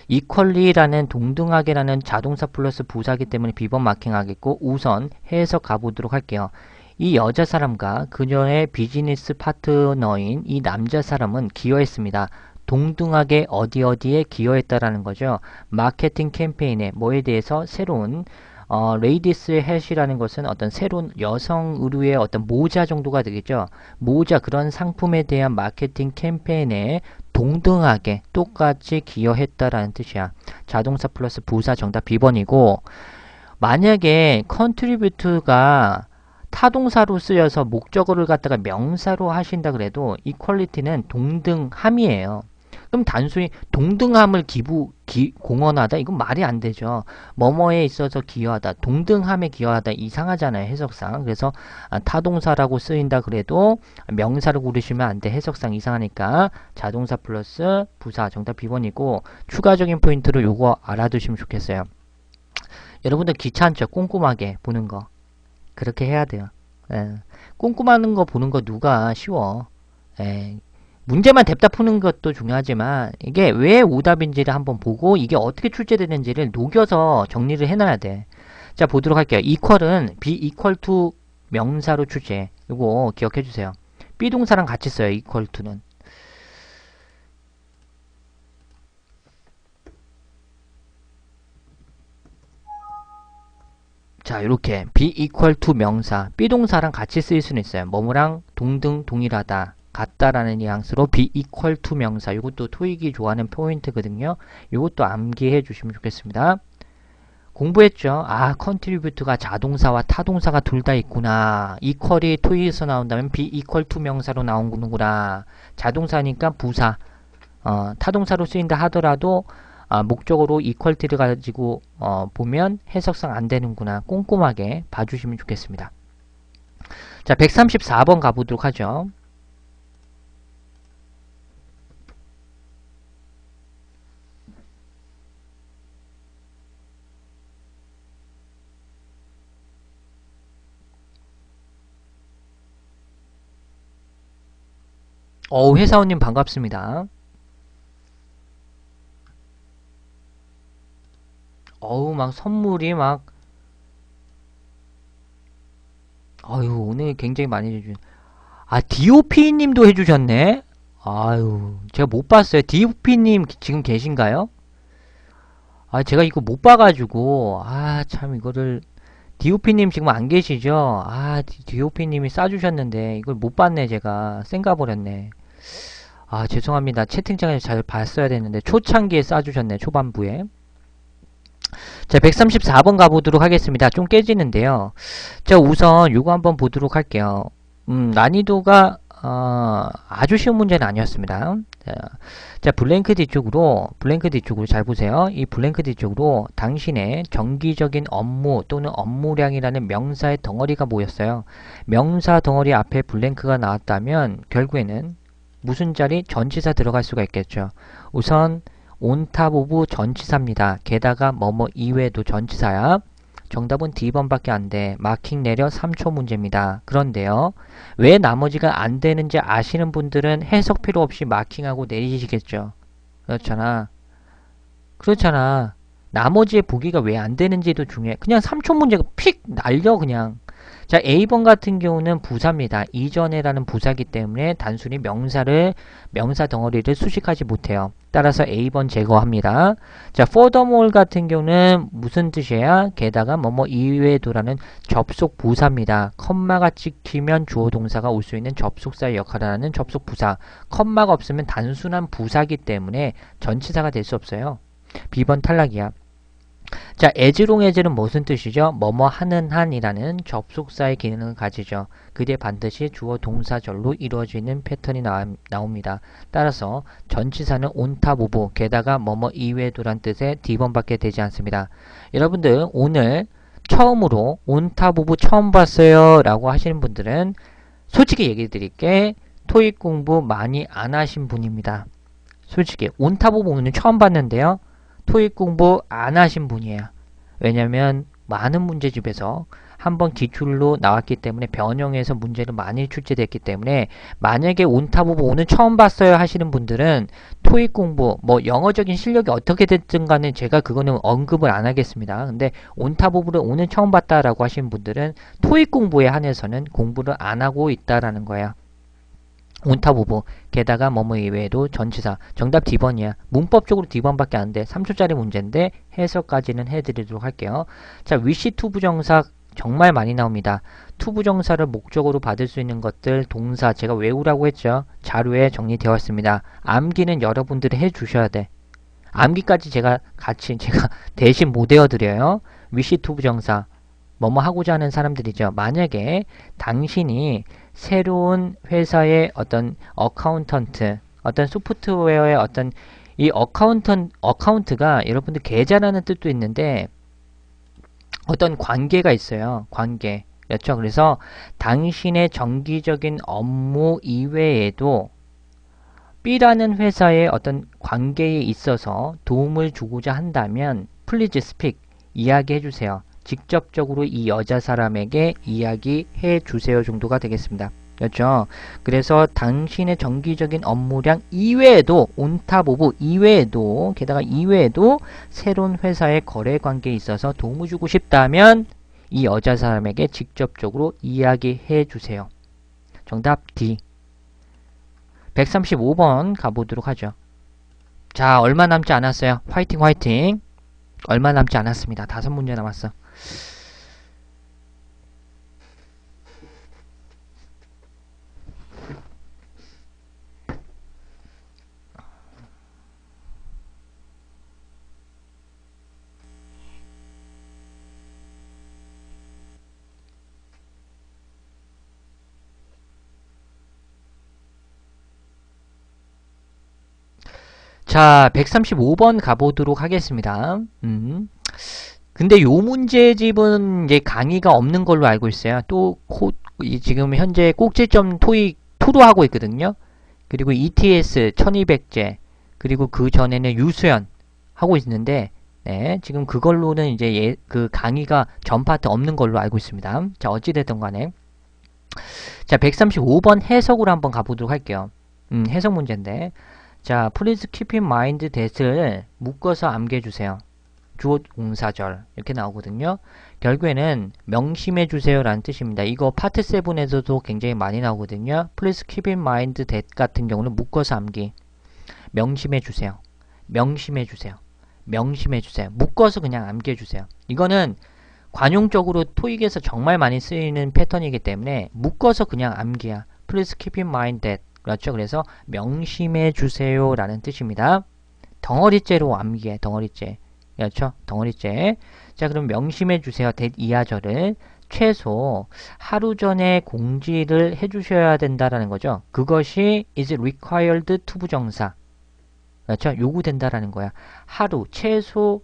equally라는 동등하게라는 자동사 플러스 부사이기 때문에 B번 마킹하겠고, 우선 해석 가보도록 할게요. 이 여자 사람과 그녀의 비즈니스 파트너인 이 남자 사람은 기여했습니다. 동등하게 어디에 기여했다라는 거죠. 마케팅 캠페인에 뭐에 대해서 새로운 레이디스 햇이라는 것은 어떤 새로운 여성 의류의 어떤 모자 정도가 되겠죠. 모자, 그런 상품에 대한 마케팅 캠페인에 동등하게 똑같이 기여했다라는 뜻이야. 자동사 플러스 부사 정답 B번이고, 만약에 contribute가 타동사로 쓰여서 목적어를 갖다가 명사로 하신다 그래도 equality는 동등함이에요. 그럼 단순히 동등함을 공헌하다? 이건 말이 안 되죠. 뭐뭐에 있어서 기여하다, 동등함에 기여하다 이상하잖아요, 해석상. 그래서 타동사라고 쓰인다 그래도 명사를 고르시면 안 돼. 해석상 이상하니까 자동사 플러스 부사 정답 B번이고, 추가적인 포인트로 요거 알아두시면 좋겠어요. 여러분들 귀찮죠? 꼼꼼하게 보는 거. 그렇게 해야 돼요. 꼼꼼한 거 보는 거 누가 쉬워. 문제만 냅다 푸는 것도 중요하지만 이게 왜 오답인지를 한번 보고 이게 어떻게 출제되는지를 녹여서 정리를 해놔야 돼. 자, 보도록 할게요. equal은 be equal to 명사로 출제. 이거 기억해 주세요. 비동사랑 같이 써요. equal to는. 자, 이렇게 be equal to 명사, 비동사랑 같이 쓰일 수는 있어요. 뭐뭐랑 동등 동일하다, 같다라는 뉘앙스로 be equal to 명사. 이것도 토익이 좋아하는 포인트거든요. 이것도 암기해 주시면 좋겠습니다. 공부했죠? 아, contribute가 자동사와 타동사가 둘 다 있구나. equal이 토익에서 나온다면 be equal to 명사로 나오는구나. 자동사니까 부사, 타동사로 쓰인다 하더라도 목적으로 equality를 가지고 보면 해석상 안 되는구나. 꼼꼼하게 봐주시면 좋겠습니다. 자, 134번 가보도록 하죠. 회사원님 반갑습니다. 막 선물이 막, 오늘 굉장히 많이 해주신. DOP님도 해주셨네? 제가 못 봤어요. DOP님 지금 계신가요? 제가 이거 못 봐가지고, 참, 이거를, DOP님 지금 안 계시죠? DOP님이 싸주셨는데, 이걸 못 봤네, 제가. 쌩가 버렸네. 죄송합니다. 채팅창에서 잘 봤어야 됐는데, 초창기에 싸주셨네, 초반부에. 자, 134번 가보도록 하겠습니다. 좀 깨지는데요. 자, 우선 요거 한번 보도록 할게요. 난이도가 아주 쉬운 문제는 아니었습니다. 자, 블랭크 뒤쪽으로 잘 보세요. 이 블랭크 뒤쪽으로 당신의 정기적인 업무 또는 업무량이라는 명사의 덩어리가 모였어요. 명사 덩어리 앞에 블랭크가 나왔다면 결국에는 무슨 자리? 전치사 들어갈 수가 있겠죠. 우선 온탑 오브 전치사입니다. 게다가 뭐뭐 이외에도 전치사야. 정답은 D번밖에 안 돼. 마킹 내려 3초 문제입니다. 그런데요. 왜 나머지가 안 되는지 아시는 분들은 해석 필요 없이 마킹하고 내리시겠죠. 그렇잖아. 나머지의 보기가 왜 안 되는지도 중요해. 그냥 3초 문제가 픽 날려 그냥. 자, A번 같은 경우는 부사입니다. 이전에라는 부사기 때문에 단순히 명사 덩어리를 수식하지 못해요. 따라서 A번 제거합니다. 자, furthermore 같은 경우는 무슨 뜻이야? 게다가 뭐뭐 이외에도라는 접속 부사입니다. 컴마가 찍히면 주어 동사가 올 수 있는 접속사의 역할을 하는 접속 부사. 컴마가 없으면 단순한 부사기 때문에 전치사가 될 수 없어요. B번 탈락이야. 자, as는 무슨 뜻이죠? 뭐뭐 하는 한이라는 접속사의 기능을 가지죠. 그게 반드시 주어 동사절로 이루어지는 패턴이 나옵니다. 따라서 전치사는 온탑 오브 게다가 뭐뭐 이외도란 뜻의 D번밖에 되지 않습니다. 여러분들 오늘 처음으로 온탑 오브 처음 봤어요 라고 하시는 분들은 솔직히 얘기 드릴게 토익 공부 많이 안 하신 분입니다. 솔직히 온탑 오브 오늘 처음 봤는데요. 토익 공부 안 하신 분이에요. 왜냐면 많은 문제집에서 한번 기출로 나왔기 때문에 변형해서 문제를 많이 출제됐기 때문에 만약에 온탑 오브 오늘 처음 봤어요 하시는 분들은 토익 공부 뭐 영어적인 실력이 어떻게 됐든 간에 제가 그거는 언급을 안 하겠습니다. 근데 온탑 오브를 오늘 처음 봤다라고 하시는 분들은 토익 공부에 한해서는 공부를 안 하고 있다라는 거예요. 온탑 오브 게다가 뭐뭐 이외에도 전치사 정답 D번이야. 문법적으로 D번밖에 안 돼. 3초짜리 문제인데 해석까지는 해드리도록 할게요. 자, 위시 투부정사 정말 많이 나옵니다. 투부정사를 목적으로 받을 수 있는 것들 동사 제가 외우라고 했죠. 자료에 정리되어 있습니다. 암기는 여러분들이 해주셔야 돼. 암기까지 제가 대신 못 외워드려요. 위시 투부정사 뭐뭐 하고자 하는 사람들이죠. 만약에 당신이 새로운 회사의 어떤 어카운턴트, 어떤 소프트웨어의 어떤 이 어카운트가 여러분들 계좌라는 뜻도 있는데 어떤 관계가 있어요. 관계. 그렇죠. 그래서 당신의 정기적인 업무 이외에도 B라는 회사의 어떤 관계에 있어서 도움을 주고자 한다면 please speak. 이야기해 주세요. 직접적으로 이 여자 사람에게 이야기해 주세요 정도가 되겠습니다. 였죠. 그래서 당신의 정기적인 업무량 이외에도 온탑 오브 이외에도 게다가 이외에도 새로운 회사의 거래 관계에 있어서 도움을 주고 싶다면 이 여자 사람에게 직접적으로 이야기해 주세요. 정답 D. 135번 가보도록 하죠. 자, 얼마 남지 않았어요. 화이팅 화이팅. 얼마 남지 않았습니다. 5문제 남았어. 자, 135번 가보도록 하겠습니다. 근데 요 문제집은 이제 강의가 없는 걸로 알고 있어요. 지금 현재 꼭지점 토익 2로 하고 있거든요. 그리고 ETS 1200제, 그리고 그 전에는 유수연 하고 있는데, 네, 지금 그걸로는 이제 그 강의가 전 파트 없는 걸로 알고 있습니다. 자, 어찌됐든 간에. 자, 135번 해석으로 한번 가보도록 할게요. 해석 문제인데. 자, please keep in mind that을 묶어서 암기해주세요. 주어 동사절 이렇게 나오거든요. 결국에는 명심해주세요 라는 뜻입니다. 이거 파트 7에서도 굉장히 많이 나오거든요. please keep in mind that 같은 경우는 묶어서 암기. 명심해주세요. 명심해주세요. 명심해주세요. 묶어서 그냥 암기해주세요. 이거는 관용적으로 토익에서 정말 많이 쓰이는 패턴이기 때문에 묶어서 그냥 암기야. please keep in mind that. 그렇죠. 그래서 명심해 주세요 라는 뜻입니다. 덩어리째로 암기해. 덩어리째. 그렇죠. 덩어리째. 자, 그럼 명심해 주세요. 이하절을 최소 하루 전에 공지를 해주셔야 된다라는 거죠. 그것이 is required to 부정사. 그렇죠. 요구된다라는 거야. 최소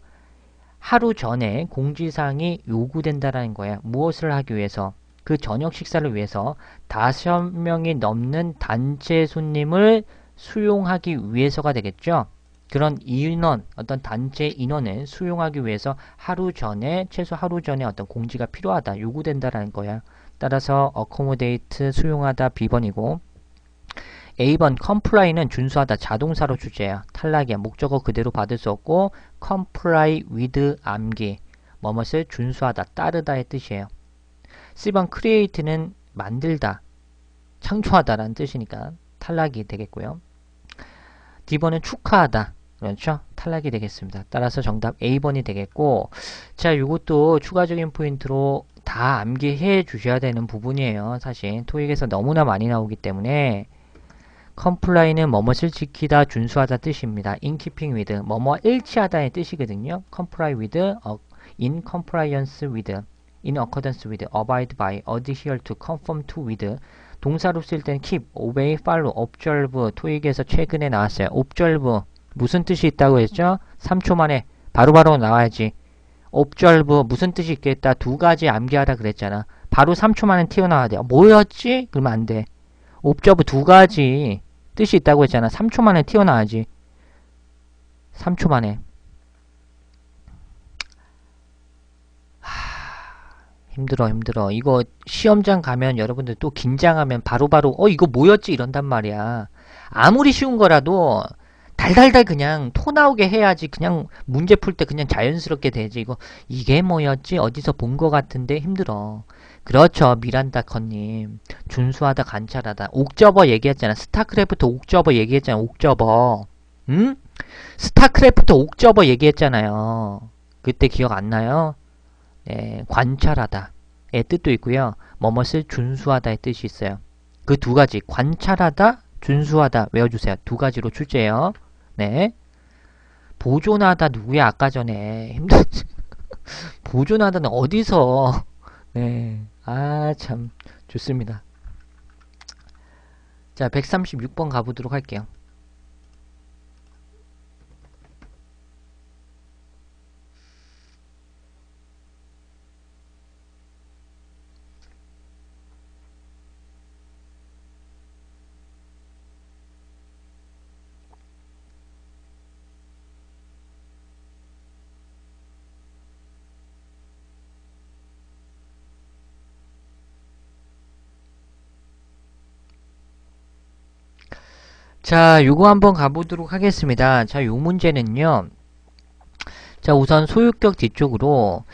하루 전에 공지사항이 요구된다라는 거야. 무엇을 하기 위해서? 그 저녁 식사를 위해서 5명이 넘는 단체 손님을 수용하기 위해서가 되겠죠. 그런 인원, 어떤 단체 인원을 수용하기 위해서 최소 하루 전에 어떤 공지가 필요하다, 요구된다라는 거야. 따라서 accommodate 수용하다 B번이고, A번 comply는 준수하다 자동사로 주제야. 탈락이야. 목적어 그대로 받을 수 없고 comply with 암기. 뭐뭇을 준수하다, 따르다의 뜻이에요. C번 create는 만들다, 창조하다라는 뜻이니까 탈락이 되겠고요. D번은 축하하다. 그렇죠? 탈락이 되겠습니다. 따라서 정답 A번이 되겠고, 자, 이것도 추가적인 포인트로 다 암기해 주셔야 되는 부분이에요. 사실 토익에서 너무나 많이 나오기 때문에 comply는 뭐뭇을 지키다, 준수하다 뜻입니다. in keeping with, 뭐뭐 일치하다의 뜻이거든요. comply with, in compliance with, in accordance with, abide by, adhere to, conform to with. 동사로 쓸 때는 keep, obey, follow, observe. 토익에서 최근에 나왔어요. observe 무슨 뜻이 있다고 했죠? 3초 만에 바로바로 나와야지. observe 무슨 뜻이 있겠다. 2가지 암기하라 그랬잖아. 바로 3초 만에 튀어나와야 돼. 뭐였지? 그러면 안 돼. observe 2가지 뜻이 있다고 했잖아. 3초 만에 튀어나와야지. 3초 만에. 힘들어. 이거 시험장 가면 여러분들 또 긴장하면 바로바로 이거 뭐였지? 이런단 말이야. 아무리 쉬운 거라도 달달달 그냥 토 나오게 해야지. 그냥 문제 풀 때 그냥 자연스럽게 되지. 이게 뭐였지? 어디서 본 거 같은데 힘들어. 그렇죠. 미란다 컨님. 준수하다, 관찰하다. 옥저버 얘기했잖아. 스타크래프트 옥저버 얘기했잖아. 옥저버. 응? 스타크래프트 옥저버 얘기했잖아요. 그때 기억 안 나요? 네, 관찰하다의 뜻도 있고요. 뭐뭇을 준수하다의 뜻이 있어요. 그 2가지 관찰하다, 준수하다 외워주세요. 2가지로 출제해요. 네. 보존하다 누구야? 아까 전에 힘들지. 보존하다는 어디서? 네. 아, 참 좋습니다. 자, 136번 가보도록 할게요. 자, 요거 한번 가보도록 하겠습니다. 자, 요 문제는요. 자, 우선 소유격 뒤쪽으로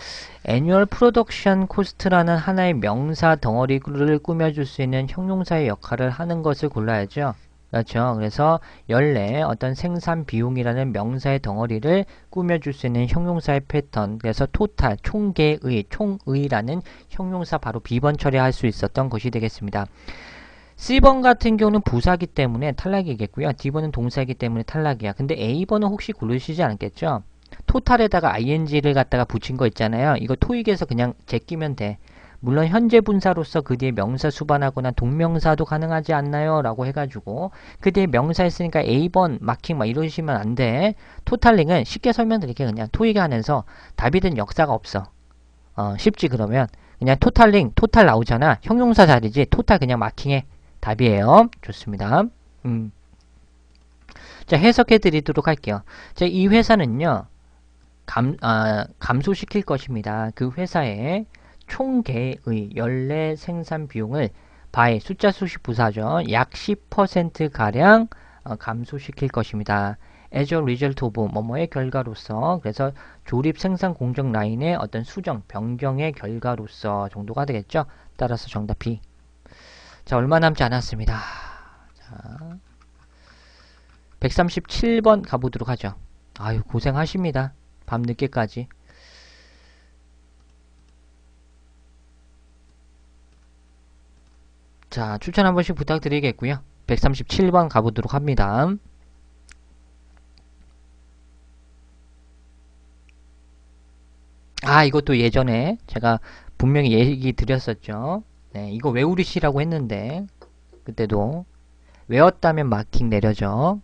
annual production cost라는 하나의 명사 덩어리를 꾸며줄 수 있는 형용사의 역할을 하는 것을 골라야죠. 그렇죠. 그래서 연례 어떤 생산 비용이라는 명사의 덩어리를 꾸며줄 수 있는 형용사의 패턴. 그래서 토탈, 총의라는 형용사 바로 B번 처리할 수 있었던 것이 되겠습니다. C번 같은 경우는 부사기 때문에 탈락이겠고요. D번은 동사이기 때문에 탈락이야. 근데 A번은 혹시 고르시지 않았겠죠? 토탈에다가 ing를 갖다가 붙인 거 있잖아요. 이거 토익에서 그냥 제끼면 돼. 물론 현재 분사로서 그 뒤에 명사 수반하거나 동명사도 가능하지 않나요? 라고 해가지고 그 뒤에 명사 했으니까 A번 마킹 막 이러시면 안 돼. 토탈링은 쉽게 설명드릴게. 그냥 토익 하면서 답이 된 역사가 없어. 쉽지. 그러면 그냥 토탈링, 토탈 나오잖아. 형용사 자리지. 토탈 그냥 마킹해. 답이에요. 좋습니다. 자, 해석해 드리도록 할게요. 자, 이 회사는요. 감소시킬 것입니다. 그 회사의 총계의 연례 생산 비용을 by 숫자 수식 부사죠. 약 10%가량 감소시킬 것입니다. as a result of 뭐뭐의 결과로서. 그래서 조립 생산 공정 라인의 어떤 수정, 변경의 결과로서 정도가 되겠죠. 따라서 정답 B. 자, 얼마 남지 않았습니다. 자, 137번 가보도록 하죠. 아유, 고생하십니다. 밤늦게까지. 자, 추천 한 번씩 부탁드리겠고요. 137번 가보도록 합니다. 아, 이것도 예전에 제가 분명히 얘기 드렸었죠. 네, 이거 외우리시라고 했는데 그때도 외웠다면 마킹 내려져.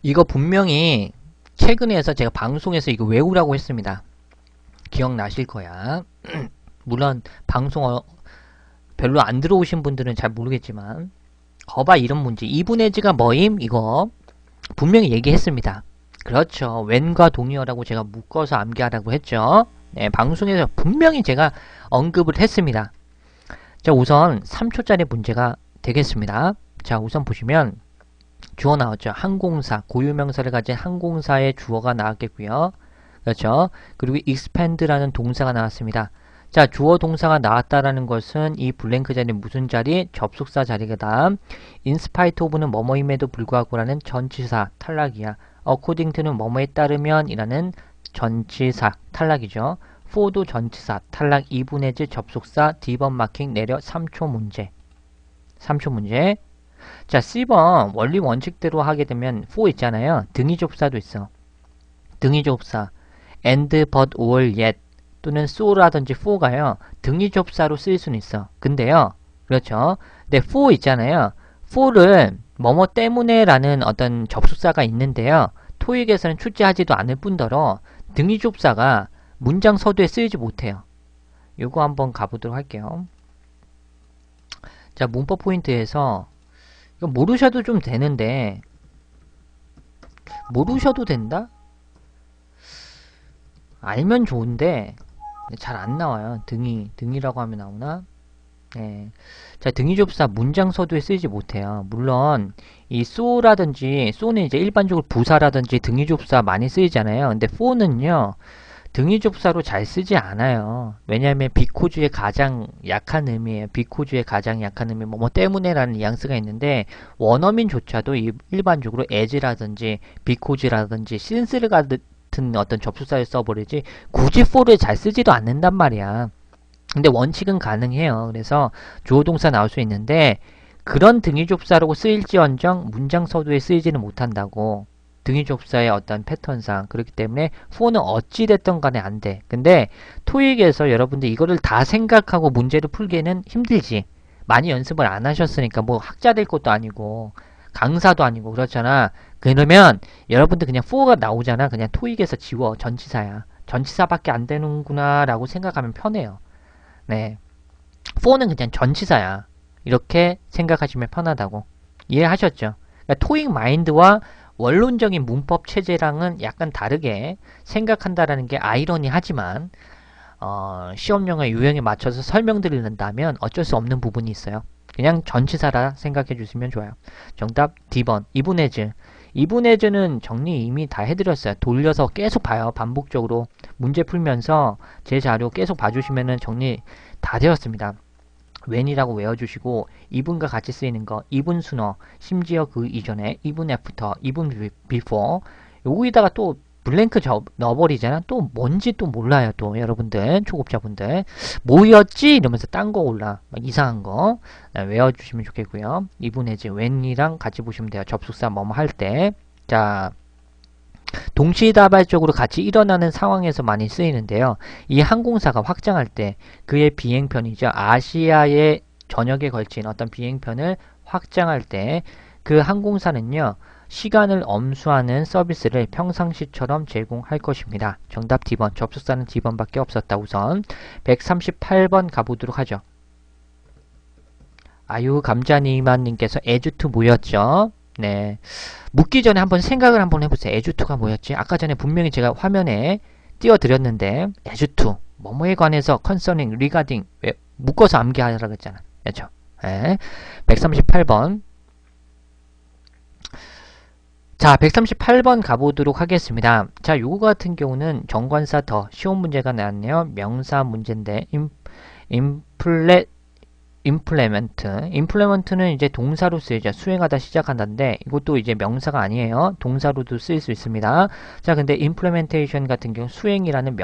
이거 분명히 최근에 해서 제가 방송에서 이거 외우라고 했습니다. 기억나실 거야. 물론 방송 별로 안 들어오신 분들은 잘 모르겠지만 거봐 이런 문제 2분의 G가 뭐임? 이거 분명히 얘기했습니다. 그렇죠. when과 동의어라고 제가 묶어서 암기하라고 했죠. 네, 방송에서 분명히 제가 언급을 했습니다. 자, 우선 3초짜리 문제가 되겠습니다. 자, 우선 보시면 주어 나왔죠. 항공사, 고유명사를 가진 항공사의 주어가 나왔겠고요. 그렇죠. 그리고 expand라는 동사가 나왔습니다. 자, 주어 동사가 나왔다라는 것은 이 블랭크 자리 무슨 자리? 접속사 자리다. in spite of는 뭐뭐임에도 불구하고라는 전치사 탈락이야. according to는 뭐뭐에 따르면 이라는 전치사 탈락이죠. for도 전치사 탈락 2분의 1 접속사 D번 마킹 내려 3초 문제. 3초 문제. 자, C번 원리 원칙대로 하게 되면 for 있잖아요. 등위접사도 있어. 등위접사 and, but, or, yet 또는 so라든지 for가요. 등위접사로 쓰일 수는 있어. 근데요. 그렇죠. 근데 for 있잖아요. for를 뭐뭐 때문에 라는 어떤 접속사가 있는데요. 토익에서는 출제하지도 않을 뿐더러 등위접사가 문장 서두에 쓰이지 못해요. 요거 한번 가보도록 할게요. 자, 문법 포인트에서 이거 모르셔도 좀 되는데 모르셔도 된다? 알면 좋은데 잘 안 나와요. 등이라고 하면 나오나? 네. 자, 등위접사 문장 서두에 쓰이지 못해요. 물론 이 so라든지 so는 이제 일반적으로 부사라든지 등위접사 많이 쓰이잖아요. 근데 for는요. 등위접사로 잘 쓰지 않아요. 왜냐하면 비코즈의 가장 약한 의미예요. 비코즈의 가장 약한 의미 뭐 때문에 라는 뉘앙스가 있는데 원어민조차도 일반적으로 as라든지 비코즈라든지 since를 같은 어떤 접속사를 써버리지 굳이 for를 잘 쓰지도 않는단 말이야. 근데 원칙은 가능해요. 그래서 주어동사 나올 수 있는데 그런 등위접사라고 쓰일지언정 문장 서두에 쓰이지는 못한다고. 등위접사의 어떤 패턴상 그렇기 때문에 for는 어찌됐든 간에 안 돼. 근데 토익에서 여러분들 이거를 다 생각하고 문제를 풀기에는 힘들지. 많이 연습을 안 하셨으니까 뭐 학자 될 것도 아니고 강사도 아니고 그렇잖아. 그러면 여러분들 그냥 for가 나오잖아. 그냥 토익에서 지워. 전치사야. 전치사밖에 안 되는구나 라고 생각하면 편해요. 네, for는 그냥 전치사야. 이렇게 생각하시면 편하다고. 이해하셨죠? 그러니까 토익 마인드와 원론적인 문법 체제랑은 약간 다르게 생각한다라는 게 아이러니하지만 시험용의 유형에 맞춰서 설명드린다면 어쩔 수 없는 부분이 있어요. 그냥 전치사라 생각해 주시면 좋아요. 정답 D번 이분해즈. 이분해즈는 정리 이미 다 해드렸어요. 돌려서 계속 봐요. 반복적으로 문제 풀면서 제 자료 계속 봐주시면은 정리 다 되었습니다. when이라고 외워주시고 even 과 같이 쓰이는 거 even sooner, 심지어 그 이전에 even after, even before 여기다가 또 블랭크 넣어버리잖아. 또 뭔지 또 몰라요. 또 여러분들 초급자분들 뭐였지? 이러면서 딴 거 올라 막 이상한 거 외워주시면 좋겠고요. even as when이랑 같이 보시면 돼요. 접속사 뭐뭐 할 때. 자, 동시다발적으로 같이 일어나는 상황에서 많이 쓰이는데요. 이 항공사가 확장할 때 그의 비행편이죠. 아시아의 전역에 걸친 어떤 비행편을 확장할 때 그 항공사는요. 시간을 엄수하는 서비스를 평상시처럼 제공할 것입니다. 정답 D번. 접속사는 D번밖에 없었다. 우선 138번 가보도록 하죠. 아유 감자니만님께서 에주투 뭐였죠? 네. 묻기 전에 한번 생각을 한번 해보세요. 에주투가 뭐였지? 아까 전에 분명히 제가 화면에 띄워드렸는데 에주투 뭐뭐에 관해서 concerning, regarding 묶어서 암기하라고 했잖아. 그렇죠? 네. 138번 자 138번 가보도록 하겠습니다. 자 요거 같은 경우는 정관사 더 쉬운 문제가 나왔네요. 명사 문제인데 implement는 이제 동사로 쓰이죠. 수행하다 시작한다는데 이것도 이제 명사가 아니에요. 동사로도 쓰일 수 있습니다. 자 근데 implementation 같은 경우 수행이라는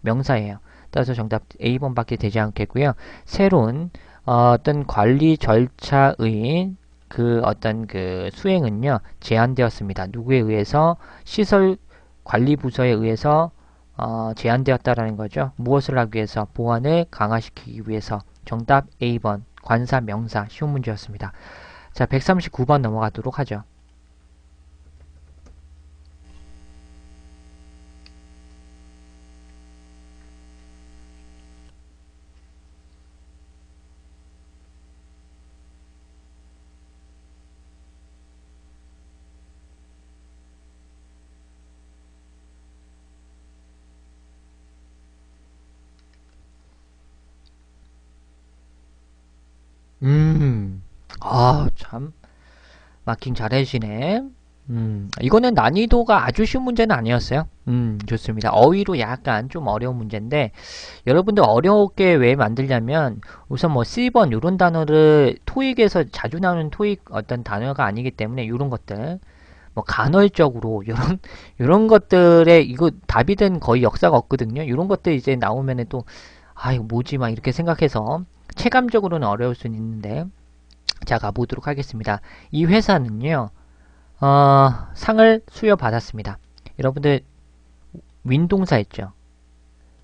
명사예요. 따라서 정답 A번밖에 되지 않겠고요. 새로운 어떤 관리 절차의 그 어떤 그 수행은요 제한되었습니다. 누구에 의해서? 시설 관리 부서에 의해서 제한되었다라는 거죠. 무엇을 하기 위해서? 보안을 강화시키기 위해서. 정답 A번 관사 명사 쉬운 문제였습니다. 자 139번 넘어가도록 하죠. 참 마킹 잘 해주시네. 이거는 난이도가 아주 쉬운 문제는 아니었어요. 좋습니다. 어휘로 약간 좀 어려운 문제인데, 여러분들 어렵게 왜 만들냐면, 우선 뭐 C번 요런 단어를 토익에서 자주 나오는 토익 어떤 단어가 아니기 때문에 요런 것들, 뭐 간헐적으로 요런 것들에 이거 답이 된 거의 역사가 없거든요. 요런 것들 이제 나오면은 또, 아, 이거 뭐지? 막 이렇게 생각해서 체감적으로는 어려울 수는 있는데, 자, 가보도록 하겠습니다. 이 회사는요, 상을 수여받았습니다. 여러분들, 윈동사 있죠?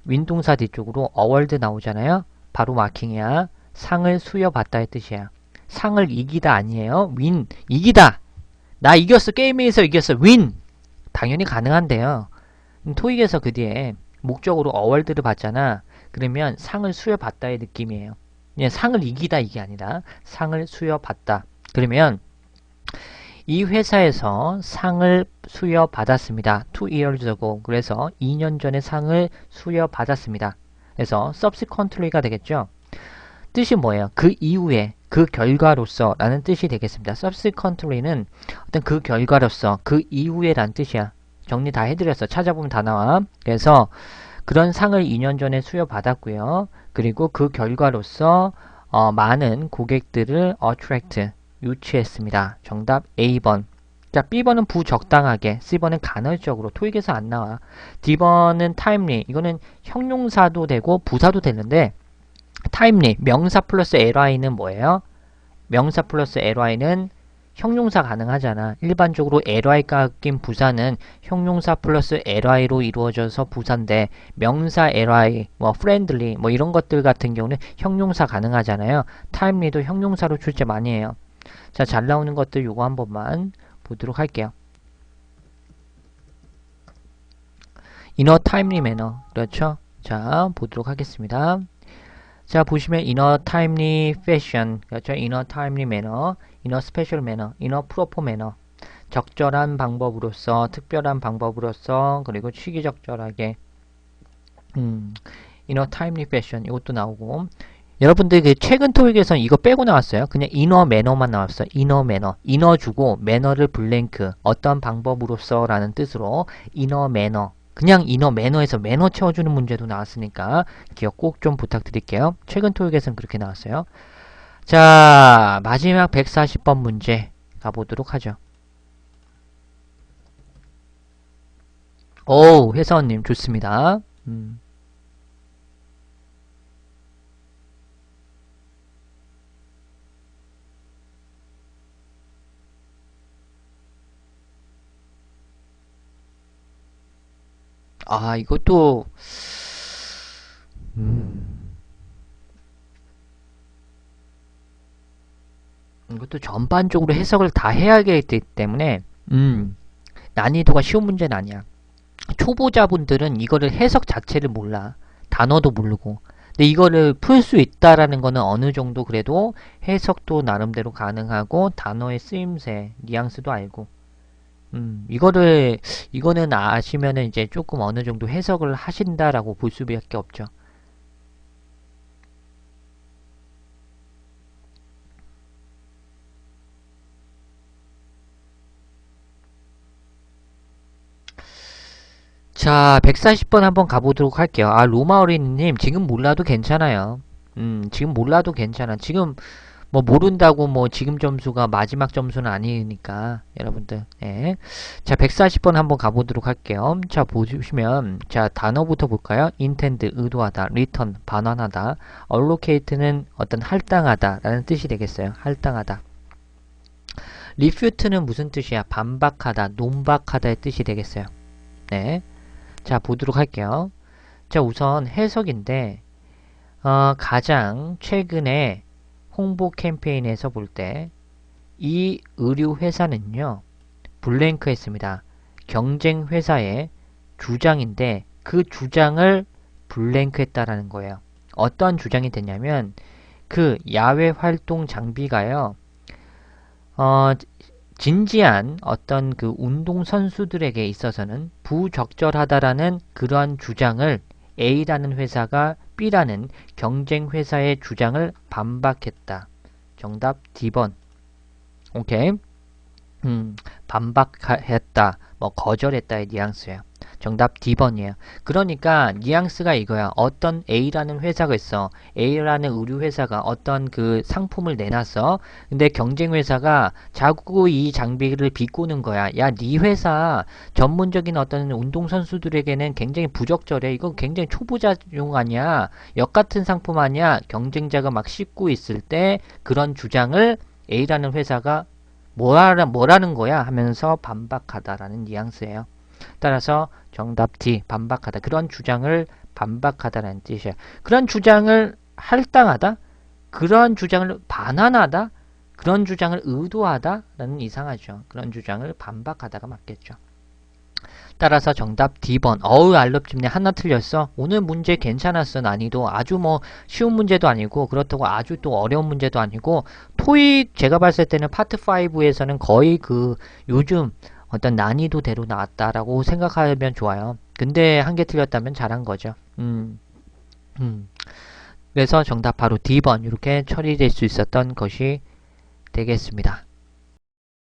윈동사 뒤쪽으로 어월드 나오잖아요? 바로 마킹이야. 상을 수여받다의 뜻이야. 상을 이기다 아니에요? 윈, 이기다! 나 이겼어! 게임에서 이겼어! 윈! 당연히 가능한데요. 토익에서 그 뒤에 목적으로 어월드를 받잖아. 그러면 상을 수여받다의 느낌이에요. 상을 이기다 이게 아니라 상을 수여받다. 그러면 이 회사에서 상을 수여받았습니다. 2 years ago. 그래서 2년 전에 상을 수여받았습니다. 그래서 subsequently가 되겠죠. 뜻이 뭐예요? 그 이후에, 그 결과로서 라는 뜻이 되겠습니다. subsequently는 어떤 그 결과로서, 그 이후에 라는 뜻이야. 정리 다 해드렸어. 찾아보면 다 나와. 그래서 그런 상을 2년 전에 수여받았고요. 그리고 그 결과로서 많은 고객들을 attract, 유치했습니다. 정답 A번. 자, B번은 부적당하게, C번은 간헐적으로, 토익에서 안 나와. D번은 timely, 이거는 형용사도 되고 부사도 되는데 timely, 명사 플러스 ly는 뭐예요? 명사 플러스 ly는 형용사 가능하잖아. 일반적으로 ly가 낀 부사는 형용사 플러스 ly로 이루어져서 부사인데 명사 ly, 뭐 friendly, 뭐 이런 것들 같은 경우는 형용사 가능하잖아요. timely도 형용사로 출제 많이 해요. 자, 잘 나오는 것들 요거 한 번만 보도록 할게요. in a timely manner. 그렇죠? 자, 보도록 하겠습니다. 자, 보시면 in a timely fashion. 그렇죠? in a timely manner, in a special manner, in a proper manner. 적절한 방법으로서, 특별한 방법으로서, 그리고 시기적절하게, in a timely fashion 이것도 나오고. 여러분들 그 최근 토익에서는 이거 빼고 나왔어요. 그냥 인어 매너만 나왔어요. 인어 매너. 인어 주고 매너를 블랭크. 어떤 방법으로써 라는 뜻으로 인어 매너. 그냥 인어 매너에서 매너 채워주는 문제도 나왔으니까 기억 꼭 좀 부탁드릴게요. 최근 토익에서는 그렇게 나왔어요. 자, 마지막 140번 문제 가보도록 하죠. 오, 회사원님 좋습니다. 아, 이것도 이것도 전반적으로 해석을 다 해야 되기 때문에 난이도가 쉬운 문제는 아니야. 초보자분들은 이거를 해석 자체를 몰라. 단어도 모르고. 근데 이거를 풀 수 있다라는 거는 어느 정도 그래도 해석도 나름대로 가능하고 단어의 쓰임새, 뉘앙스도 알고. 이거는 아시면은 이제 조금 어느 정도 해석을 하신다라고 볼 수밖에 없죠. 자, 140번 한번 가보도록 할게요. 아, 로마 어린이님, 지금 몰라도 괜찮아요. 지금 몰라도 괜찮아. 지금 뭐 모른다고 뭐 지금 점수가 마지막 점수는 아니니까 여러분들. 예. 자, 140번 한번 가보도록 할게요. 자, 보시면 자, 단어부터 볼까요? intend 의도하다, return 반환하다, allocate는 어떤 할당하다 라는 뜻이 되겠어요. 할당하다. refute는 무슨 뜻이야? 반박하다, 논박하다의 뜻이 되겠어요. 네. 자, 보도록 할게요. 자, 우선 해석인데 가장 최근에 홍보 캠페인에서 볼 때 이 의류 회사는요 블랭크 했습니다. 경쟁 회사의 주장인데 그 주장을 블랭크 했다라는 거예요. 어떤 주장이 됐냐면 그 야외 활동 장비가요 진지한 어떤 그 운동 선수들에게 있어서는 부적절하다라는 그러한 주장을 A라는 회사가 B라는 경쟁 회사의 주장을 반박했다. 정답 D번. 오케이. 반박했다. 뭐 거절했다의 뉘앙스예요. 정답 D번이에요. 그러니까 뉘앙스가 이거야. 어떤 A라는 회사가 있어. A라는 의류 회사가 어떤 그 상품을 내놨어. 근데 경쟁 회사가 자꾸 이 장비를 비꼬는 거야. 야, 네 회사 전문적인 어떤 운동 선수들에게는 굉장히 부적절해. 이거 굉장히 초보자용 아니야. 역 같은 상품 아니야. 경쟁자가 막 씹고 있을 때 그런 주장을 A라는 회사가 뭐라는 거야 하면서 반박하다라는 뉘앙스예요. 따라서 정답 D, 반박하다. 그런 주장을 반박하다라는 뜻이야. 그런 주장을 할당하다? 그런 주장을 반환하다? 그런 주장을 의도하다라는 이상하죠. 그런 주장을 반박하다가 맞겠죠. 따라서 정답 D번. 어우, 알럽집네. 하나 틀렸어. 오늘 문제 괜찮았어. 난이도 아주 뭐 쉬운 문제도 아니고 그렇다고 아주 또 어려운 문제도 아니고 토익 제가 봤을 때는 파트 5에서는 거의 그 요즘 어떤 난이도대로 나왔다라고 생각하면 좋아요. 근데 한 개 틀렸다면 잘한 거죠. 그래서 정답 바로 D번 이렇게 처리될 수 있었던 것이 되겠습니다.